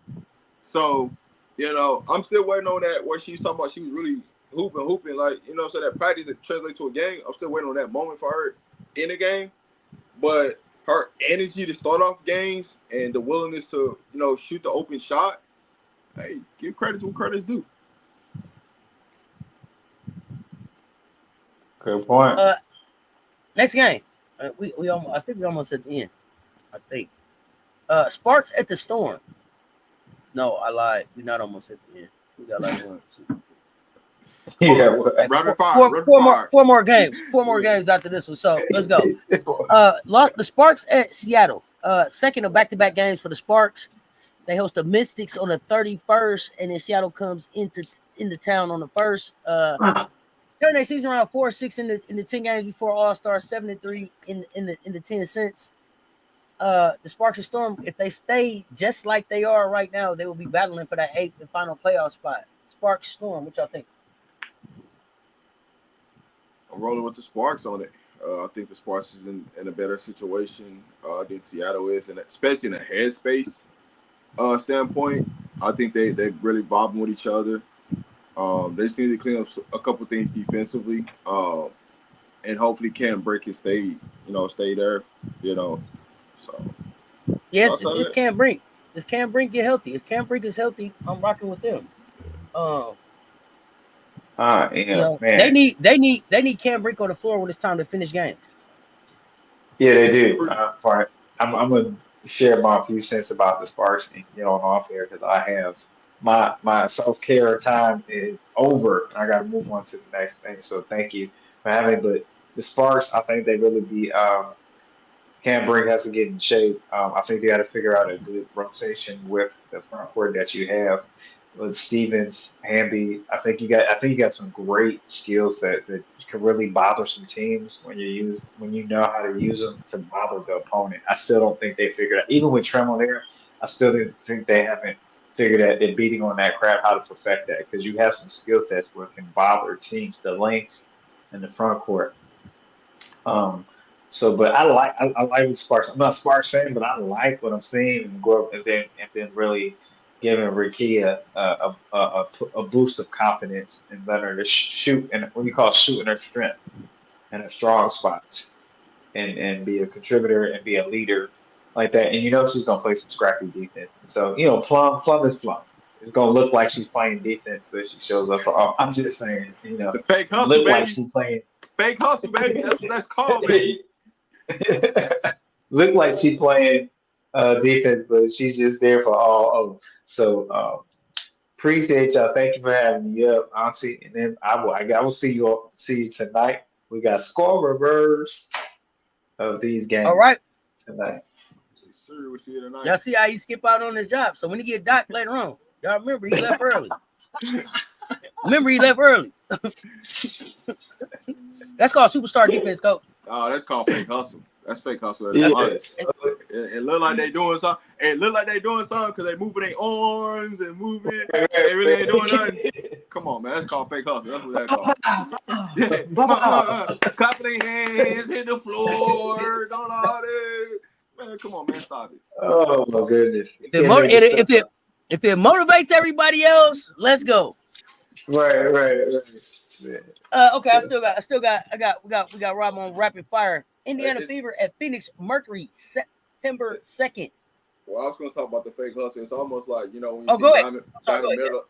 So, I'm still waiting on that where she's talking about she was really hooping, like, so that practice that translates to a game. I'm still waiting on that moment for her in the game. But her energy to start off games and the willingness to, shoot the open shot, hey, give credit to what credit's due. Good point. Next game, we almost. I think we almost at the end. I think. Sparks at the Storm. No, I lied. We're not almost at the end. We got like 1, 2. Yeah. Rapid fire. Four more games. 4 more games after this one. So let's go. The Sparks at Seattle. Second of back-to-back games for the Sparks. They host the Mystics on the 31st, and then Seattle comes into town on the 1st. Turn their season around 4-6 in the 10 games before All-Star, 7-3 in the 10 cents. The Sparks and Storm, if they stay just like they are right now, they will be battling for that 8th and final playoff spot. Sparks Storm, what y'all think? I'm rolling with the Sparks on it. I think the Sparks is in a better situation than Seattle is, and especially in a headspace standpoint. I think they're really vibing with each other. They just need to clean up a couple things defensively, and hopefully Cam Brink can stay there. So yes, it's Cam Brink. Does Cam Brink get healthy? If Cam Brink is healthy, I'm rocking with them. Man. They need Cam Brink on the floor when it's time to finish games. Yeah, they do. I'm gonna share my few cents about the Sparks and get on off here because I have my self-care time is over and I got to move on to the next thing. So thank you for having me. But the Sparks, I think they really be Cam Brink has to get in shape. I think you got to figure out a good rotation with the front court that you have with Stevens, Hamby. I think you got some great skills that can really bother some teams when you know how to use them to bother the opponent. I still don't think they figured out. Even with Tremel there, I still didn't think they haven't figured out they're beating on that crap how to perfect that because you have some skill sets where it can bother teams. The length in the front court. But I like the Sparks. I'm not a Sparks fan, but I like what I'm seeing and grow up and then really giving Ricky a boost of confidence and letting her to shoot and what you call shooting her strength and her strong spots and be a contributor and be a leader like that. And she's gonna play some scrappy defense. And so Plum is Plum. It's gonna look like she's playing defense, but she shows up for all. I'm just saying, the fake hustle, look baby. like she's playing. Fake hustle, baby. That's what that's called, baby. Look like she's playing defense, but she's just there for all. So appreciate y'all. Thank you for having me up, Auntie. And then I will see you tonight. We got score reverse of these games. All right. Tonight. Sure, we'll see you tonight. Y'all see how he skip out on his job. So when he get docked later on, y'all remember he left early. That's called superstar defense, coach. Oh, that's called fake hustle. That's fake hustle. Yeah. It look like they doing something. It look like they doing something because they moving their arms and moving. They really ain't doing nothing. Come on, man. That's called fake hustle. That's what that's called. Yeah. Clapping their hands, hit the floor, don't all that. Man, come on, man. Stop it. Oh my goodness. If it motivates everybody else, let's go. Right. Okay, we got Rob on rapid fire. Indiana Fever at Phoenix Mercury, September 2nd. Well, I was going to talk about the fake hustle. It's almost like, when you see Diamond Middle.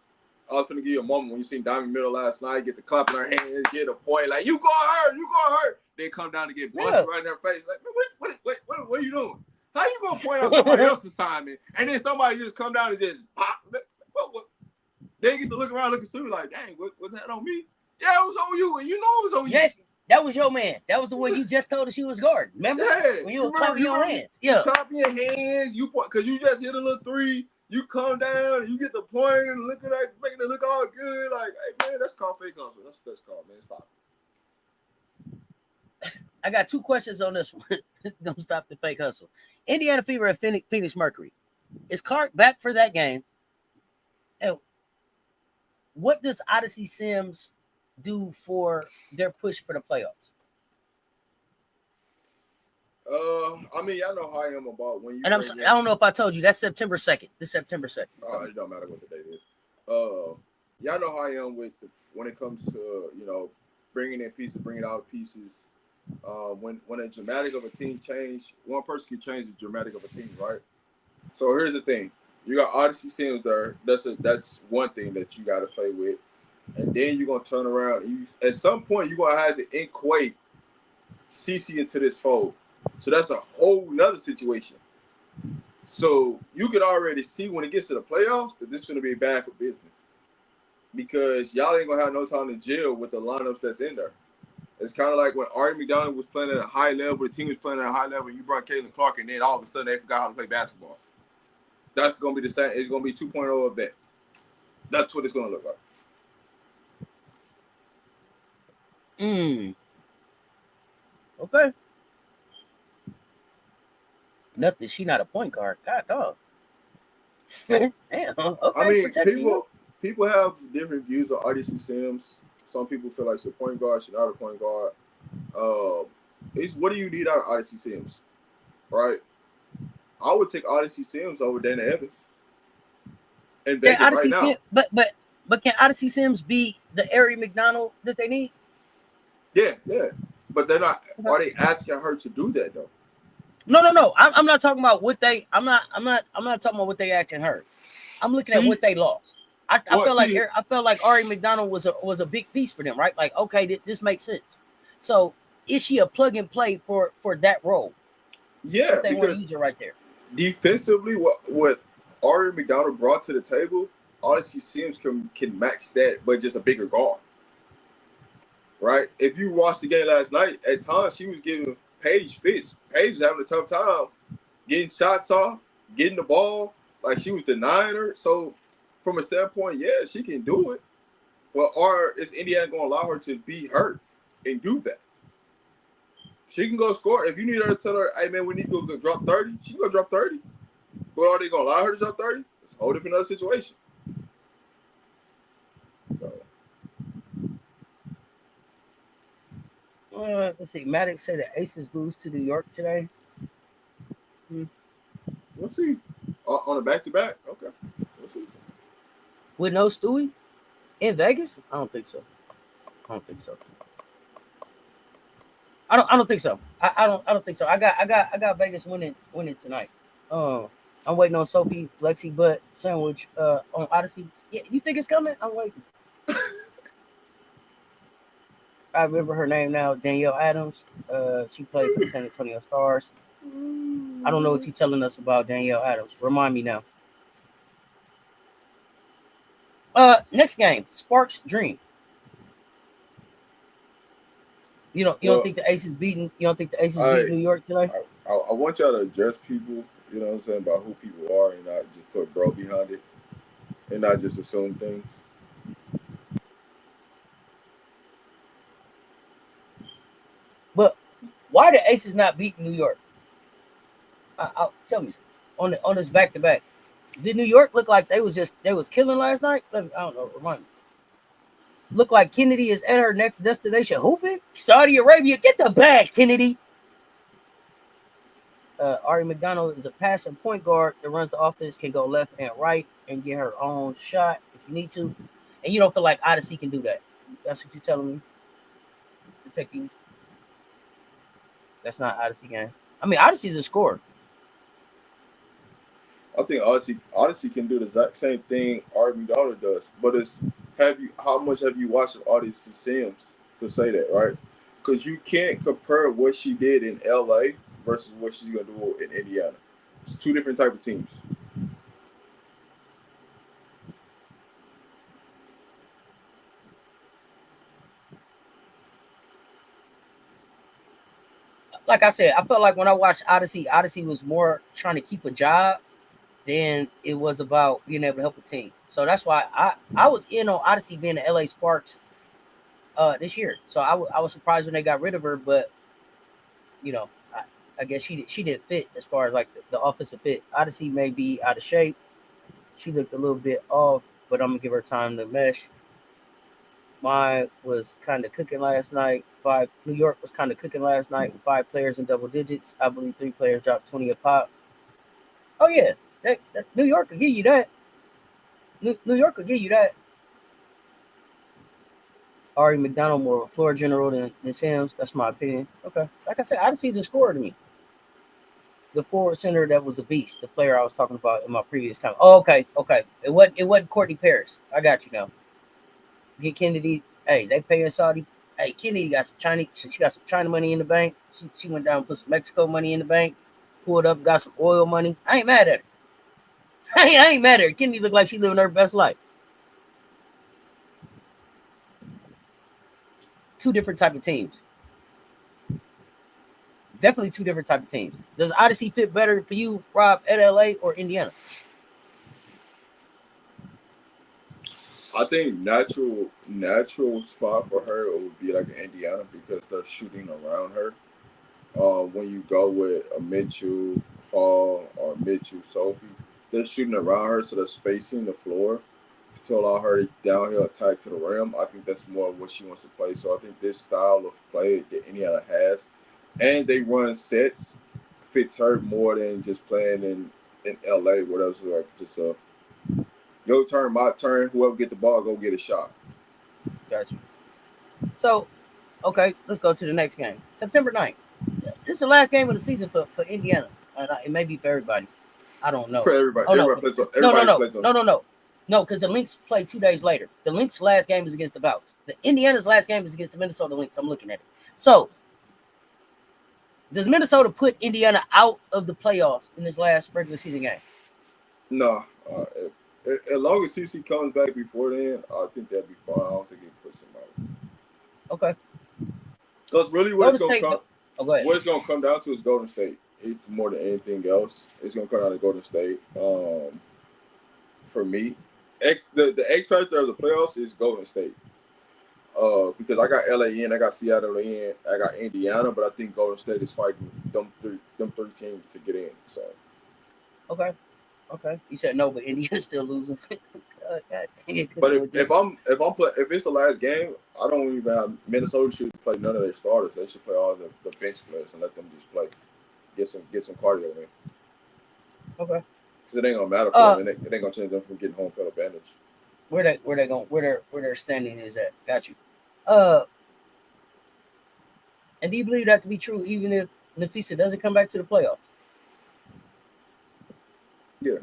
I was going to give you a moment when you seen Diamond Middle last night, get the clap in her hands, get a point, like, you going hurt. They come down to get busted right in their face. Like, what are you doing? How you going to point out somebody else's assignment, and then somebody just come down and just pop? What? They get to look around looking stupid like, dang, was that on me? Yeah, it was on you, and you know it was on you. Yes, that was your man. That was the one you just told us you was guarding. Remember? Yeah. When you were clapping your hands. Yeah. You clapping your hands, you point, because you just hit a little three, you come down, you get the point, and looking like, making it look all good. Like, hey, man, that's called fake hustle. That's what that's called, man. Stop. I got 2 questions on this one. Don't stop the fake hustle. Indiana Fever at Phoenix Mercury. Is Clark back for that game? And what does Odyssey Sims do for their push for the playoffs? I mean, y'all know how I am about when you. And I don't know if I told you that's September 2nd. This September 2nd. It don't matter what the date is. Y'all know how I am with when it comes to bringing in pieces, bringing out pieces. When a dramatic of a team change, one person can change the dramatic of a team, right? So here's the thing: you got Odyssey Sims there. That's one thing that you got to play with, and then you're gonna turn around. And at some point, you're gonna have to equate CC into this fold. So that's a whole nother situation. So you can already see when it gets to the playoffs that this is gonna be bad for business because y'all ain't gonna have no time to jail with the lineups that's in there. It's kind of like when Ari McDonald was playing at a high level, the team was playing at a high level, and you brought Caitlin Clark, and then all of a sudden they forgot how to play basketball. That's going to be the same. It's going to be 2.0 of that. That's what it's going to look like. Okay. Nothing. She not a point guard. God dog. Damn. Okay. I mean, people have different views on Odyssey Sims. Some people feel like she's a point guard. She's not a point guard. What do you need out of Odyssey Sims, right? I would take Odyssey Sims over Dana Evans. And can Odyssey Sims, but can Odyssey Sims be the Ari McDonald that they need? Yeah. But they're not. Are they asking her to do that though? No. I'm not talking about what they. I'm not talking about what they asking her. I'm looking at what they lost. I felt like Ari McDonald was a big piece for them, right? Like, okay, this makes sense. So, is she a plug and play for that role? Yeah, they want to use her right there. Defensively, what Ari McDonald brought to the table, Odyssey Sims can match that, but just a bigger guard, right? If you watched the game last night, at times she was giving Paige fits. Paige was having a tough time getting shots off, getting the ball, like she was denying her. So, from a standpoint, yeah, she can do it. But is Indiana going to allow her to be hurt and do that? She can go score. If you need her to tell her, hey, man, we need to go drop 30, she can go drop 30. But are they going to allow her to drop 30? It's a whole different other situation. So. Let's see. Maddox said the Aces lose to New York today. We'll see. On a back-to-back? Okay. We'll see. With no Stewie in Vegas? I don't think so. I don't think so. I don't think so. I don't think so. I got Vegas winning tonight. I'm waiting on Sophie Lexi Butt sandwich on Odyssey. Yeah, you think it's coming? I'm waiting. I remember her name now, Danielle Adams. She played for the San Antonio Stars. I don't know what you're telling us about Danielle Adams. Remind me now. Next game, Sparks Dream. You don't think the Aces beating? You don't think the Aces beat New York today? I want y'all to address people. You know what I'm saying, about who people are, and not just put bro behind it, and not just assume things. But why the Aces not beating New York? Tell me on this back to back. Did New York look like they was killing last night? I don't know. Remind me. Look like Kennedy is at her next destination. Hooping? Saudi Arabia, get the bag, Kennedy. Ari McDonald is a passing point guard that runs the offense, can go left and right and get her own shot if you need to. And you don't feel like Odyssey can do that? That's what you're telling me. Protecting. That's not Odyssey game. I mean, Odyssey's a score. I think Odyssey can do the exact same thing RB Dollar does, but it's how much have you watched of Odyssey Sims to say that, right? Because you can't compare what she did in LA versus what she's gonna do in Indiana. It's two different type of teams. Like I said, I felt like when I watched Odyssey, Odyssey was more trying to keep a job than it was about being able to help a team. So that's why I was in on Odyssey being the LA Sparks this year. So I was surprised when they got rid of her, but you know, I guess she did fit as far as like the offensive fit. Odyssey may be out of shape. She looked a little bit off, but I'm gonna give her time to mesh. Mine was kind of cooking last night. New York was kind of cooking last night with 5 players in double digits. I believe 3 players dropped 20 a pop. Oh yeah, that New York could give you that. New York could give you that. Ari McDonald more of a floor general than Sims. That's my opinion. Okay, like I said, Odyssey's a scorer to me. The forward center that was a beast, the player I was talking about in my previous comment. Oh, okay. It wasn't Courtney Paris. I got you now. Get Kennedy. Hey, they paying Saudi. Hey, Kennedy got some Chinese. She got some China money in the bank. She went down and put some Mexico money in the bank. Pulled up, got some oil money. I ain't mad at her. I ain't mad at her. Kennedy looked like she living her best life. Two different type of teams. Definitely two different type of teams. Does Odyssey fit better for you, Rob, at LA or Indiana? I think natural spot for her would be like Indiana because they're shooting around her. When you go with a Mitchell Hall or Mitchell Sophie, they're shooting around her, so they're spacing the floor to allow her to downhill attack to the rim. I think that's more of what she wants to play. So I think this style of play that Indiana has, and they run sets, fits her more than just playing in LA, whatever. So like just your turn, my turn. Whoever get the ball, go get a shot. Gotcha. So, okay, let's go to the next game. September 9th. This is the last game of the season for Indiana. It may be for everybody. I don't know. For everybody, Oh no, everybody plays on. no, because the Lynx play 2 days later. The Lynx last game is against the Bouts. The Indiana's last game is against the Minnesota Lynx. I'm looking at it. So, does Minnesota put Indiana out of the playoffs in this last regular season game? No, as long as CC comes back before then, I think that'd be fine. I don't think it puts him out. Okay. Because really, Go ahead. what it's gonna come down to is Golden State. It's more than anything else. It's gonna come down to Golden State. For me, the X factor of the playoffs is Golden State. Because I got LA in, I got Seattle in, I got Indiana, but I think Golden State is fighting them three teams to get in. So. Okay. You said no, but Indiana's still losing. God, But if it's the last game, I don't even have Minnesota should play none of their starters. They should play all the bench players and let them just play, get some cardio in. Okay. Because it ain't gonna matter for them. It ain't gonna change them from getting home field advantage. Where they going? Where their standing is at? Got you. And do you believe that to be true, even if Nafisa doesn't come back to the playoffs? Yeah.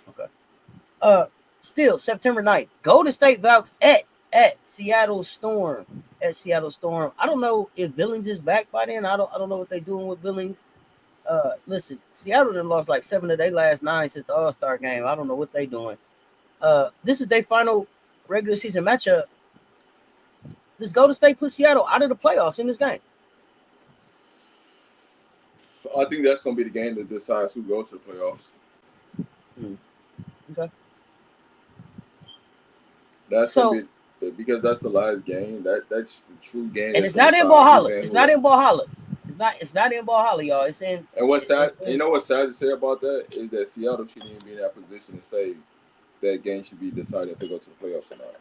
Okay. Still September 9th. Golden State Valks at Seattle Storm. At Seattle Storm. I don't know if Billings is back by then. I don't know what they're doing with Billings. Listen, Seattle done lost like 7 of their last 9 since the All-Star game. I don't know what they're doing. This is their final regular season matchup. Does Golden State put Seattle out of the playoffs in this game? I think that's gonna be the game that decides who goes to the playoffs. Okay. That's gonna be because that's the last game. That's the true game. And it's not in Valhalla. It's not in Valhalla. It's not in Valhalla, y'all. It's in. And what's sad? You know what's sad to say about that is that Seattle shouldn't even be in that position to say that game should be decided if they go to the playoffs or not.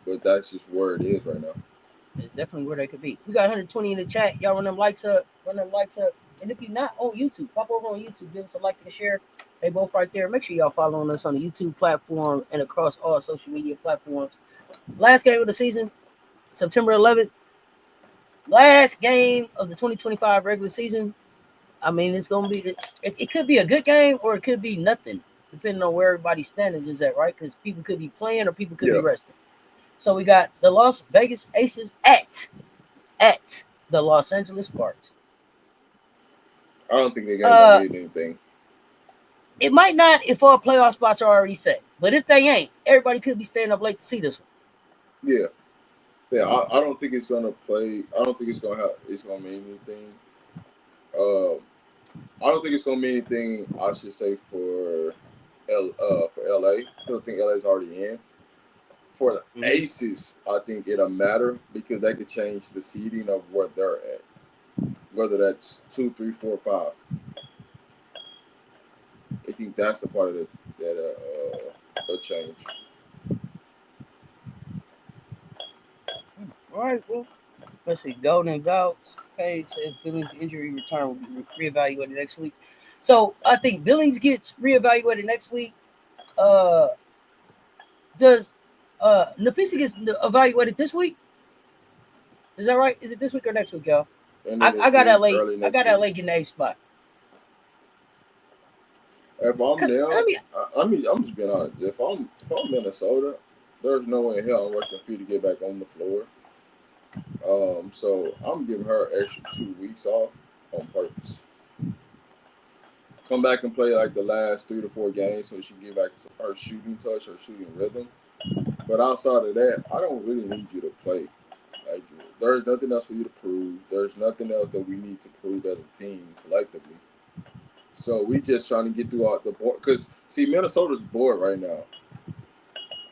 But that's just where it is right now. It's definitely where they could be. We got 120 in the chat. Y'all run them likes up. And if you're not on YouTube, pop over on YouTube. Give us a like and a share. They both right there. Make sure y'all following us on the YouTube platform and across all social media platforms. Last game of the season, September 11th. Last game of the 2025 regular season. I mean, it's gonna be. It could be a good game or it could be nothing, depending on where everybody's standings is at, right? Because people could be playing or people could be resting. So we got the Las Vegas Aces at the Los Angeles Sparks. I don't think they're gonna mean anything. It might not if all playoff spots are already set, but if they ain't, everybody could be staying up late to see this one. Yeah. I don't think it's gonna play. I don't think it's gonna mean anything. I don't think it's gonna mean anything. I should say for LA. I don't think LA's already in. For the Aces, I think it'll matter because they could change the seeding of where they're at, whether that's 2, 3, 4, 5. I think that's the part of that change. All right, well, let's see. Golden Vouts page says Billings injury return will be reevaluated next week. So I think Billings gets reevaluated next week. Does Nafisi gets evaluated this week? Is that right? Is it this week or next week, y'all? I got LA. I got LA getting the 8th spot. If I'm there, I'm just being honest. If I'm Minnesota, there's no way in hell I'm rushing Fee to get back on the floor. So I'm giving her extra 2 weeks off on purpose. Come back and play like the last 3 to 4 games so she can get back to her shooting touch, her shooting rhythm. But outside of that, I don't really need you to play. Like, there's nothing else for you to prove. There's nothing else that we need to prove as a team collectively. So we just trying to get through all the board. Because, see, Minnesota's bored right now.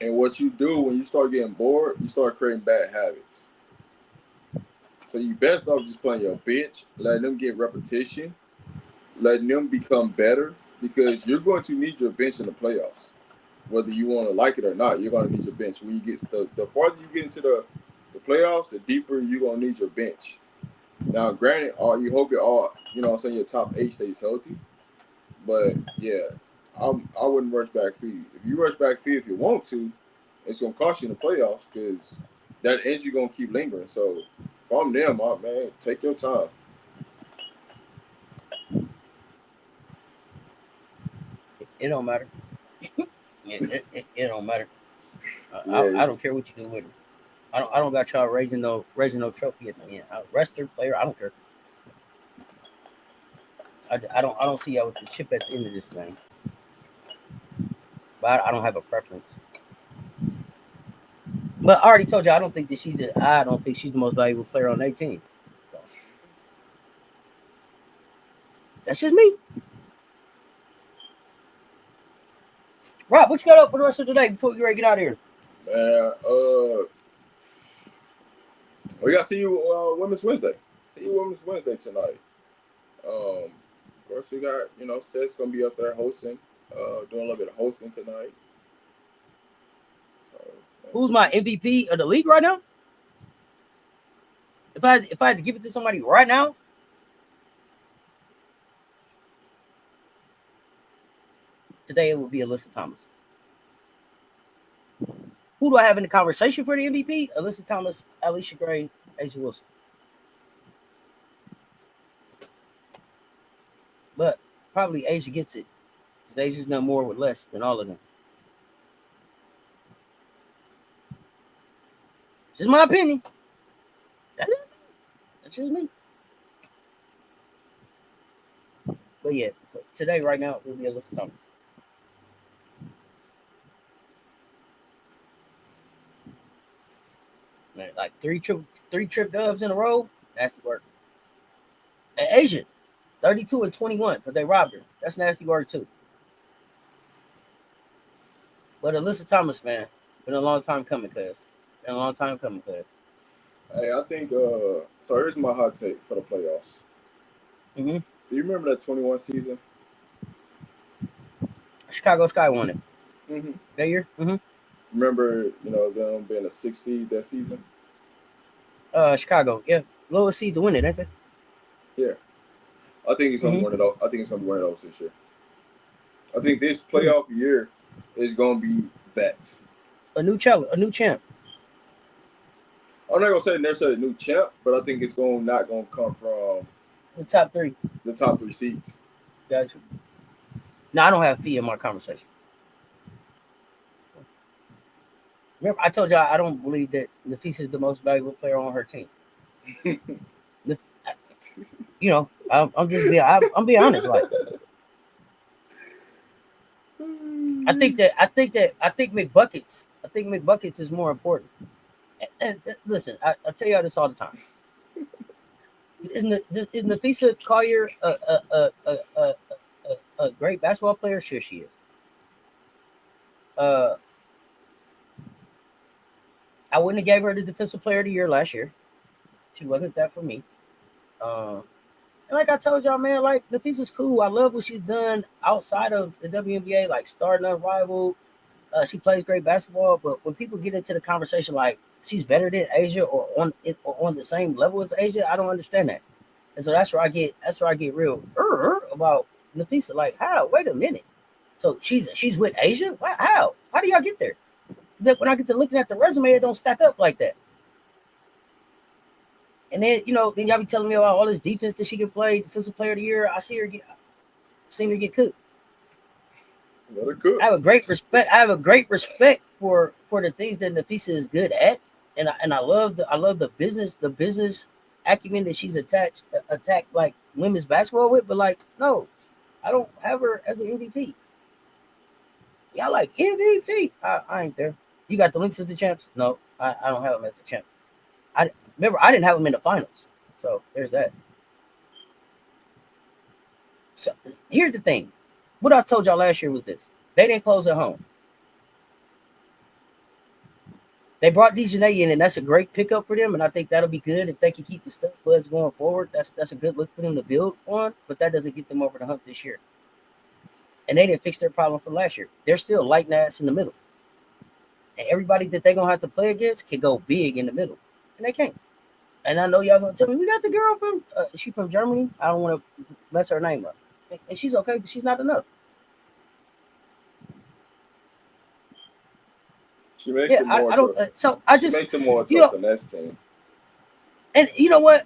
And what you do when you start getting bored, you start creating bad habits. So you best off just playing your bench, letting them get repetition, letting them become better, because you're going to need your bench in the playoffs. Whether you want to like it or not, you're going to need your bench. When you get the farther you get into the playoffs, the deeper you're going to need your bench. Now, granted, you hope your top 8 stays healthy. But yeah, I wouldn't rush back Fee. If you rush back Fee if you want to, it's gonna cost you in the playoffs because that injury gonna keep lingering. So if I'm them, man, take your time. It don't matter. it don't matter. Yeah. I don't care what you do with her. I don't got y'all raising no trophy at the end. Rest her player. I don't care. I don't see y'all with the chip at the end of this thing. But I don't have a preference. But I already told you I don't think she's the most valuable player on 18. So that's just me. Rob, what you got up for the rest of the day before we get out of here? Man, we got to see you Women's Wednesday. See you Women's Wednesday tonight. Of course, we got, Seth's going to be up there hosting, doing a little bit of hosting tonight. So, who's my MVP of the league right now? If I had to give it to somebody right now, today it would be Alyssa Thomas. Who do I have in the conversation for the MVP? Alyssa Thomas, Alicia Gray, A'ja Wilson. But probably A'ja gets it. Because Asia's done more with less than all of them. This is my opinion. That's just me. But yeah, today, right now, it will be Alyssa Thomas. Man, like three trip dubs in a row. Nasty work. And A'ja, 32 and 21 because they robbed her. That's nasty work too. But Alyssa Thomas, man, been a long time coming, cuz. Hey, I think. So here's my hot take for the playoffs. Mm-hmm. Do you remember that 21 season? Chicago Sky won it. Mm-hmm. That year? Mm-hmm. Remember, them being a 6th seed that season? Chicago, yeah. Lowest seed to win it, ain't they? Yeah. I think he's gonna win it all. I think he's gonna win it all this year. I think this playoff year is gonna be that. A new champ. I'm not gonna say necessarily a new champ, but I think it's not gonna come from The top three. the top 3 seeds. Gotcha. No, I don't have fee in my conversation. Remember, I told y'all I don't believe that Nafisa is the most valuable player on her team. You know, I'm just being I'm being honest. Like, I think McBuckets. I think McBuckets is more important. And listen, I tell y'all this all the time. Is Nafisa Collier a great basketball player? Sure, she is. I wouldn't have gave her the defensive player of the year last year. She wasn't that for me. And like I told y'all, man, like Nafisa's cool. I love what she's done outside of the WNBA, like starting unrivaled. She plays great basketball, but when people get into the conversation like she's better than Asia or on the same level as Asia, I don't understand that. And so that's where I get real about Nafisa. Like, how? Wait a minute. So she's with Asia? How? How do y'all get there? Because when I get to looking at the resume, it don't stack up like that. And then then y'all be telling me about all this defense that she can play, defensive player of the year. I see her get cooked. Let her cook. I have a great respect for the things that Nafisa is good at, and I love the business acumen that she's attacked like women's basketball with. But like, no, I don't have her as an MVP. Y'all like MVP? I ain't there. You got the Lynx as the champs? No, I don't have them as the champ. I didn't have them in the finals, so there's that. So here's the thing. What I told y'all last year was this: they didn't close at home. They brought Dejanay in, and that's a great pickup for them. And I think that'll be good if they can keep the stuff buzz going forward. That's a good look for them to build on, but that doesn't get them over the hump this year. And they didn't fix their problem from last year. They're still lighting ass in the middle. And everybody that they're going to have to play against can go big in the middle. And they can't. And I know y'all going to tell me, we got the girl from, she from Germany. I don't want to mess her name up. And she's okay, but she's not enough. She makes them more. I don't. So I just makes them more to a finesse team. And you know what?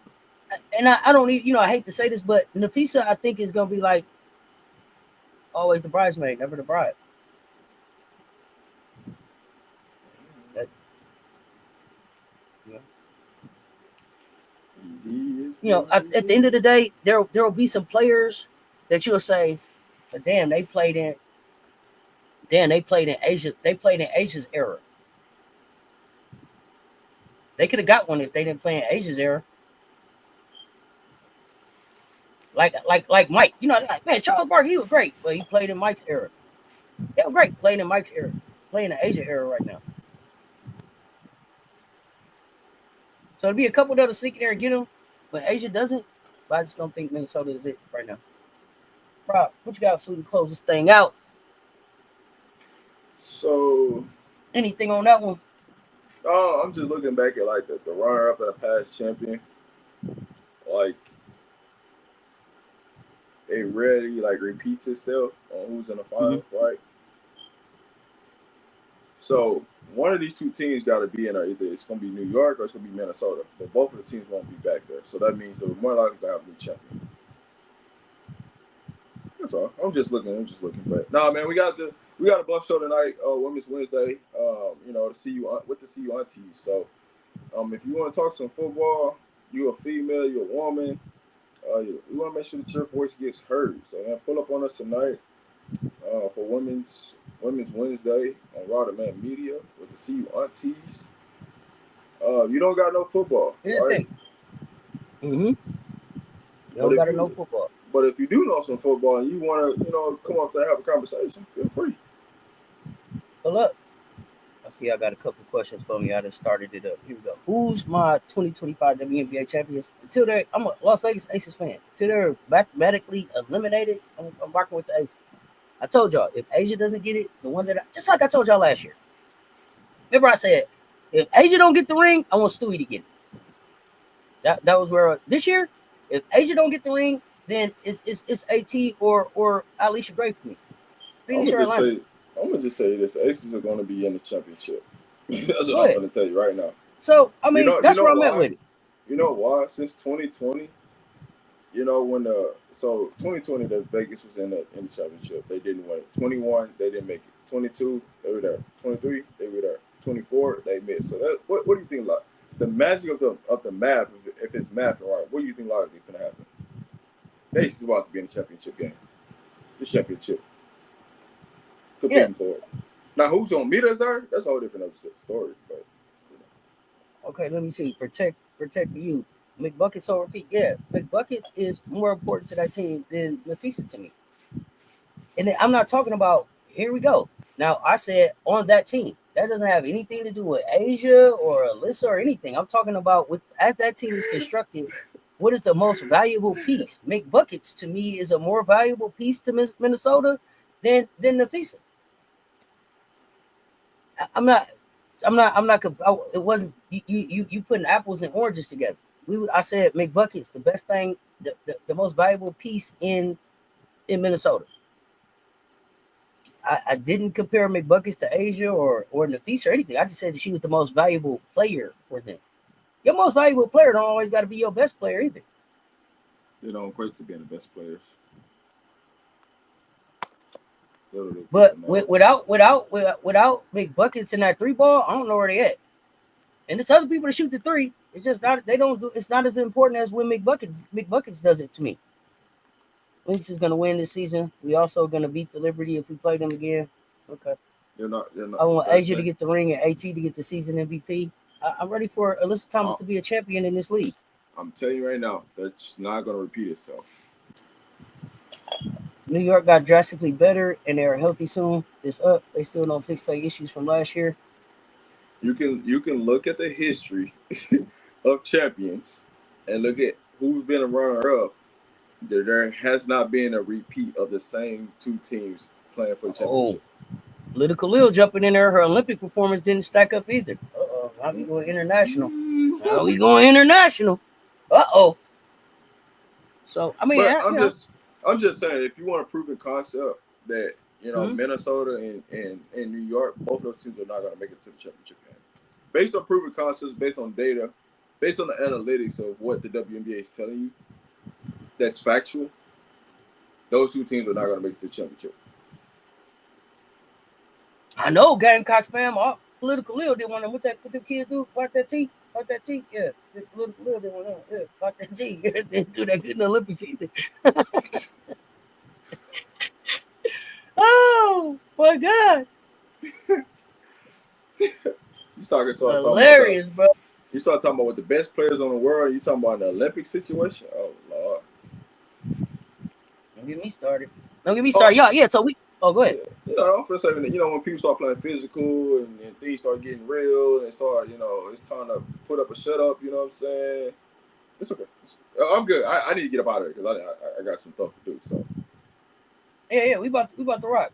And I don't need. I hate to say this, but Nafisa, I think, is gonna be like always the bridesmaid, never the bride. At the end of the day, there will be some players that you'll say, but damn, they played in Asia. They played in Asia's era. They could have got one if they didn't play in Asia's era. Like Mike, like, man, Charles Barkley, he was great, but he played in Mike's era. They were great playing in Mike's era, playing in the Asia era right now. So there'll be a couple that'll sneak in there and get him, but Asia doesn't. But I just don't think Minnesota is it right now. Rob, what you got so we can close this thing out? So, anything on that one? Oh, I'm just looking back at like the runner-up and the past champion. Like, it rarely like repeats itself on who's in the finals, right? So one of these two teams got to be in there. Either it's going to be New York or it's going to be Minnesota. But both of the teams won't be back there. So that means they're more likely to have a new champion. That's all. I'm just looking. But nah, man, we got a buff show tonight. Women's Wednesday. To see you with the see you aunties. So, if you want to talk some football, you're a female, you're a woman. We want to make sure that your voice gets heard. So, man, pull up on us tonight for Women's Wednesday on Raw the Man Media with the see you aunties. You don't got no football, right? You don't got to know football. But if you do know some football and you want to, come up there and have a conversation, feel free. Well, look, I see I got a couple questions for me. I just started it up. Here we go. Who's my 2025 WNBA champions? Until I'm a Las Vegas Aces fan. Until they're mathematically eliminated, I'm rocking with the Aces. I told y'all, if Asia doesn't get it, the one that just like I told y'all last year. Remember I said, if Asia don't get the ring, I want Stewie to get it. That was where this year, if Asia don't get the ring, then it's AT or Alicia Gray for me. I'm gonna just say this: the Aces are going to be in the championship. That's what I'm going to tell you right now. So I mean, You that's know where I'm at why? with it. You know why? Since 2020, when 2020 the Vegas was in the championship, they didn't win. 21, they didn't make it. 22, they were there. 23, they were there. 24, they missed. So what do you think? Like the magic of the map, if it's math right, what do you think logically gonna happen? They is about to be in the championship game. The championship, Yeah. competing for it. Now who's gonna meet us there? That's a whole different other story. But Okay, let me see. Protect the youth. McBuckets over feet. Yeah, McBuckets is more important to that team than Nafisa to me. And then I'm not talking about. Here we go. Now I said on that team. That doesn't have anything to do with Asia or Alyssa or anything. I'm talking about with as that team is constructed. What is the most valuable piece? McBuckets to me is a more valuable piece to Minnesota than Nafisa. I'm not. It wasn't you putting apples and oranges together. I said McBuckets the best thing, the most valuable piece in Minnesota. I didn't compare McBuckets to Asia or Nafisa or anything. I just said she was the most valuable player for them. Your most valuable player don't always got to be your best player either. they don't equate to being the best players. Literally, But people know. without McBuckets in that three ball, I don't know where they at. And it's other people to shoot the three. It's just not they don't do. It's not as important as when McBuckets does it to me. Lynx is going to win this season. We also going to beat the Liberty if we play them again. Okay. You're not. You're not. I want Asia to get the ring and AT to get the season MVP. I'm ready for Alyssa Thomas to be a champion in this league. I'm telling you right now, that's not going to repeat itself. New York got drastically better and they're healthy soon. It's up. They still don't fix their issues from last year. You can look at the history of champions and look at who's been a runner up. There has not been a repeat of the same two teams playing for the Oh, championship. Little Khalil jumping in there. Her Olympic performance didn't stack up either. Uh-oh. Now we going international. Now we going international. Uh-oh. So, I mean, But I'm just saying, if you want a proven concept that Minnesota and New York, both of those teams are not going to make it to the championship game. Based on proven concepts, based on data, based on the analytics of what the WNBA is telling you, that's factual. Those two teams are not going to make it to the championship. I know Gamecocks fam. Political Lil didn't want to what the kids do. Like that T. Yeah. Political Lil didn't want to like that T. Didn't do that good in the Olympics either. Oh my god. You start talking Hilarious, about bro. you start talking about what the best players on the world. You talking about the Olympic situation? Oh Lord. Don't get me started. Yeah. So we. Oh, go ahead. I'm for saying that, when people start playing physical and things start getting real and start, it's time to put up a shut up. You know what I'm saying? It's okay. I'm good. I need to get up out of here because I got some stuff to do. So Yeah. We about to rock.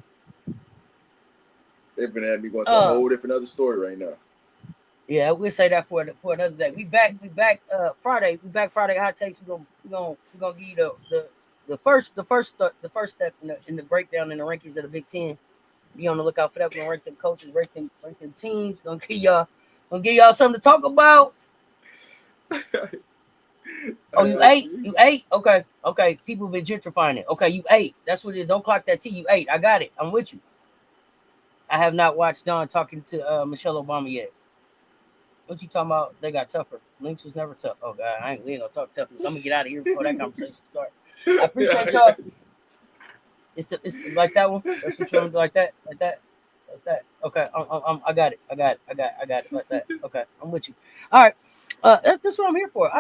they've been having me going to a whole different other story right now. Yeah, we'll say that for another day. We back Friday. We back Friday hot takes. We're gonna give you the first step in the breakdown in the rankings of the Big Ten. Be on the lookout for that. We're gonna rank them coaches, rank them teams. Gonna give y'all something to talk about. Oh, you ate? You ate? Okay. People been gentrifying it. Okay, you ate. That's what it is. Don't clock that T. You ate. I got it. I'm with you. I have not watched Don talking to Michelle Obama yet. What you talking about? They got tougher. Lynx was never tough. Oh God, we ain't gonna talk toughness. I'm gonna get out of here before that conversation starts. I appreciate y'all. It's like that one. That's what you want to do, like that. Okay, I got it. I got it like that. Okay, I'm with you. All right, that's what I'm here for.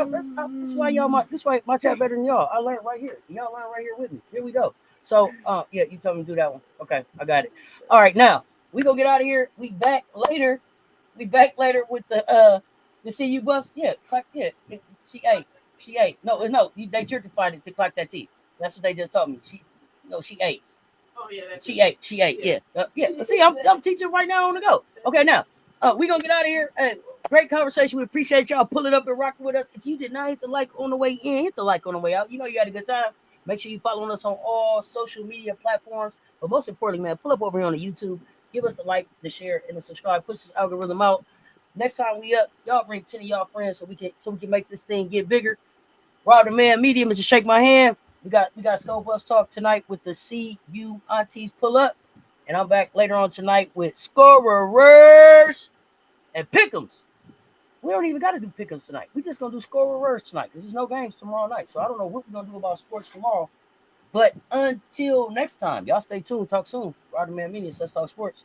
This is why my chat better than y'all. I learned right here. Y'all learn right here with me. Here we go. So, yeah, you told me to do that one. Okay, I got it. All right, now we gonna get out of here. We back later with the CU buffs. Yeah, she ate. No, they certified it to clock that T. That's what they just told me. She ate. Oh yeah, she ate. Yeah. See, I'm teaching right now on the go. Okay, now we gonna get out of here. Great conversation. We appreciate y'all pulling up and rocking with us. If you did not hit the like on the way in, hit the like on the way out. You know you had a good time. Make sure you following us on all social media platforms. But most importantly, man, pull up over here on the YouTube. Give us the like, the share, and the subscribe. Push this algorithm out. Next time we up, y'all bring 10 of y'all friends so we can make this thing get bigger. Rob the Man Media, Mr. Shake My Hand. We got Skull Bus Talk tonight with the CU Aunties Pull Up. And I'm back later on tonight with Scorers and Pick'ems. We don't even got to do Pick'ems tonight. We just going to do Scorers tonight because there's no games tomorrow night. So I don't know what we're going to do about sports tomorrow. But until next time, y'all stay tuned. Talk soon. Rob the Man Media, Let's Talk Sports.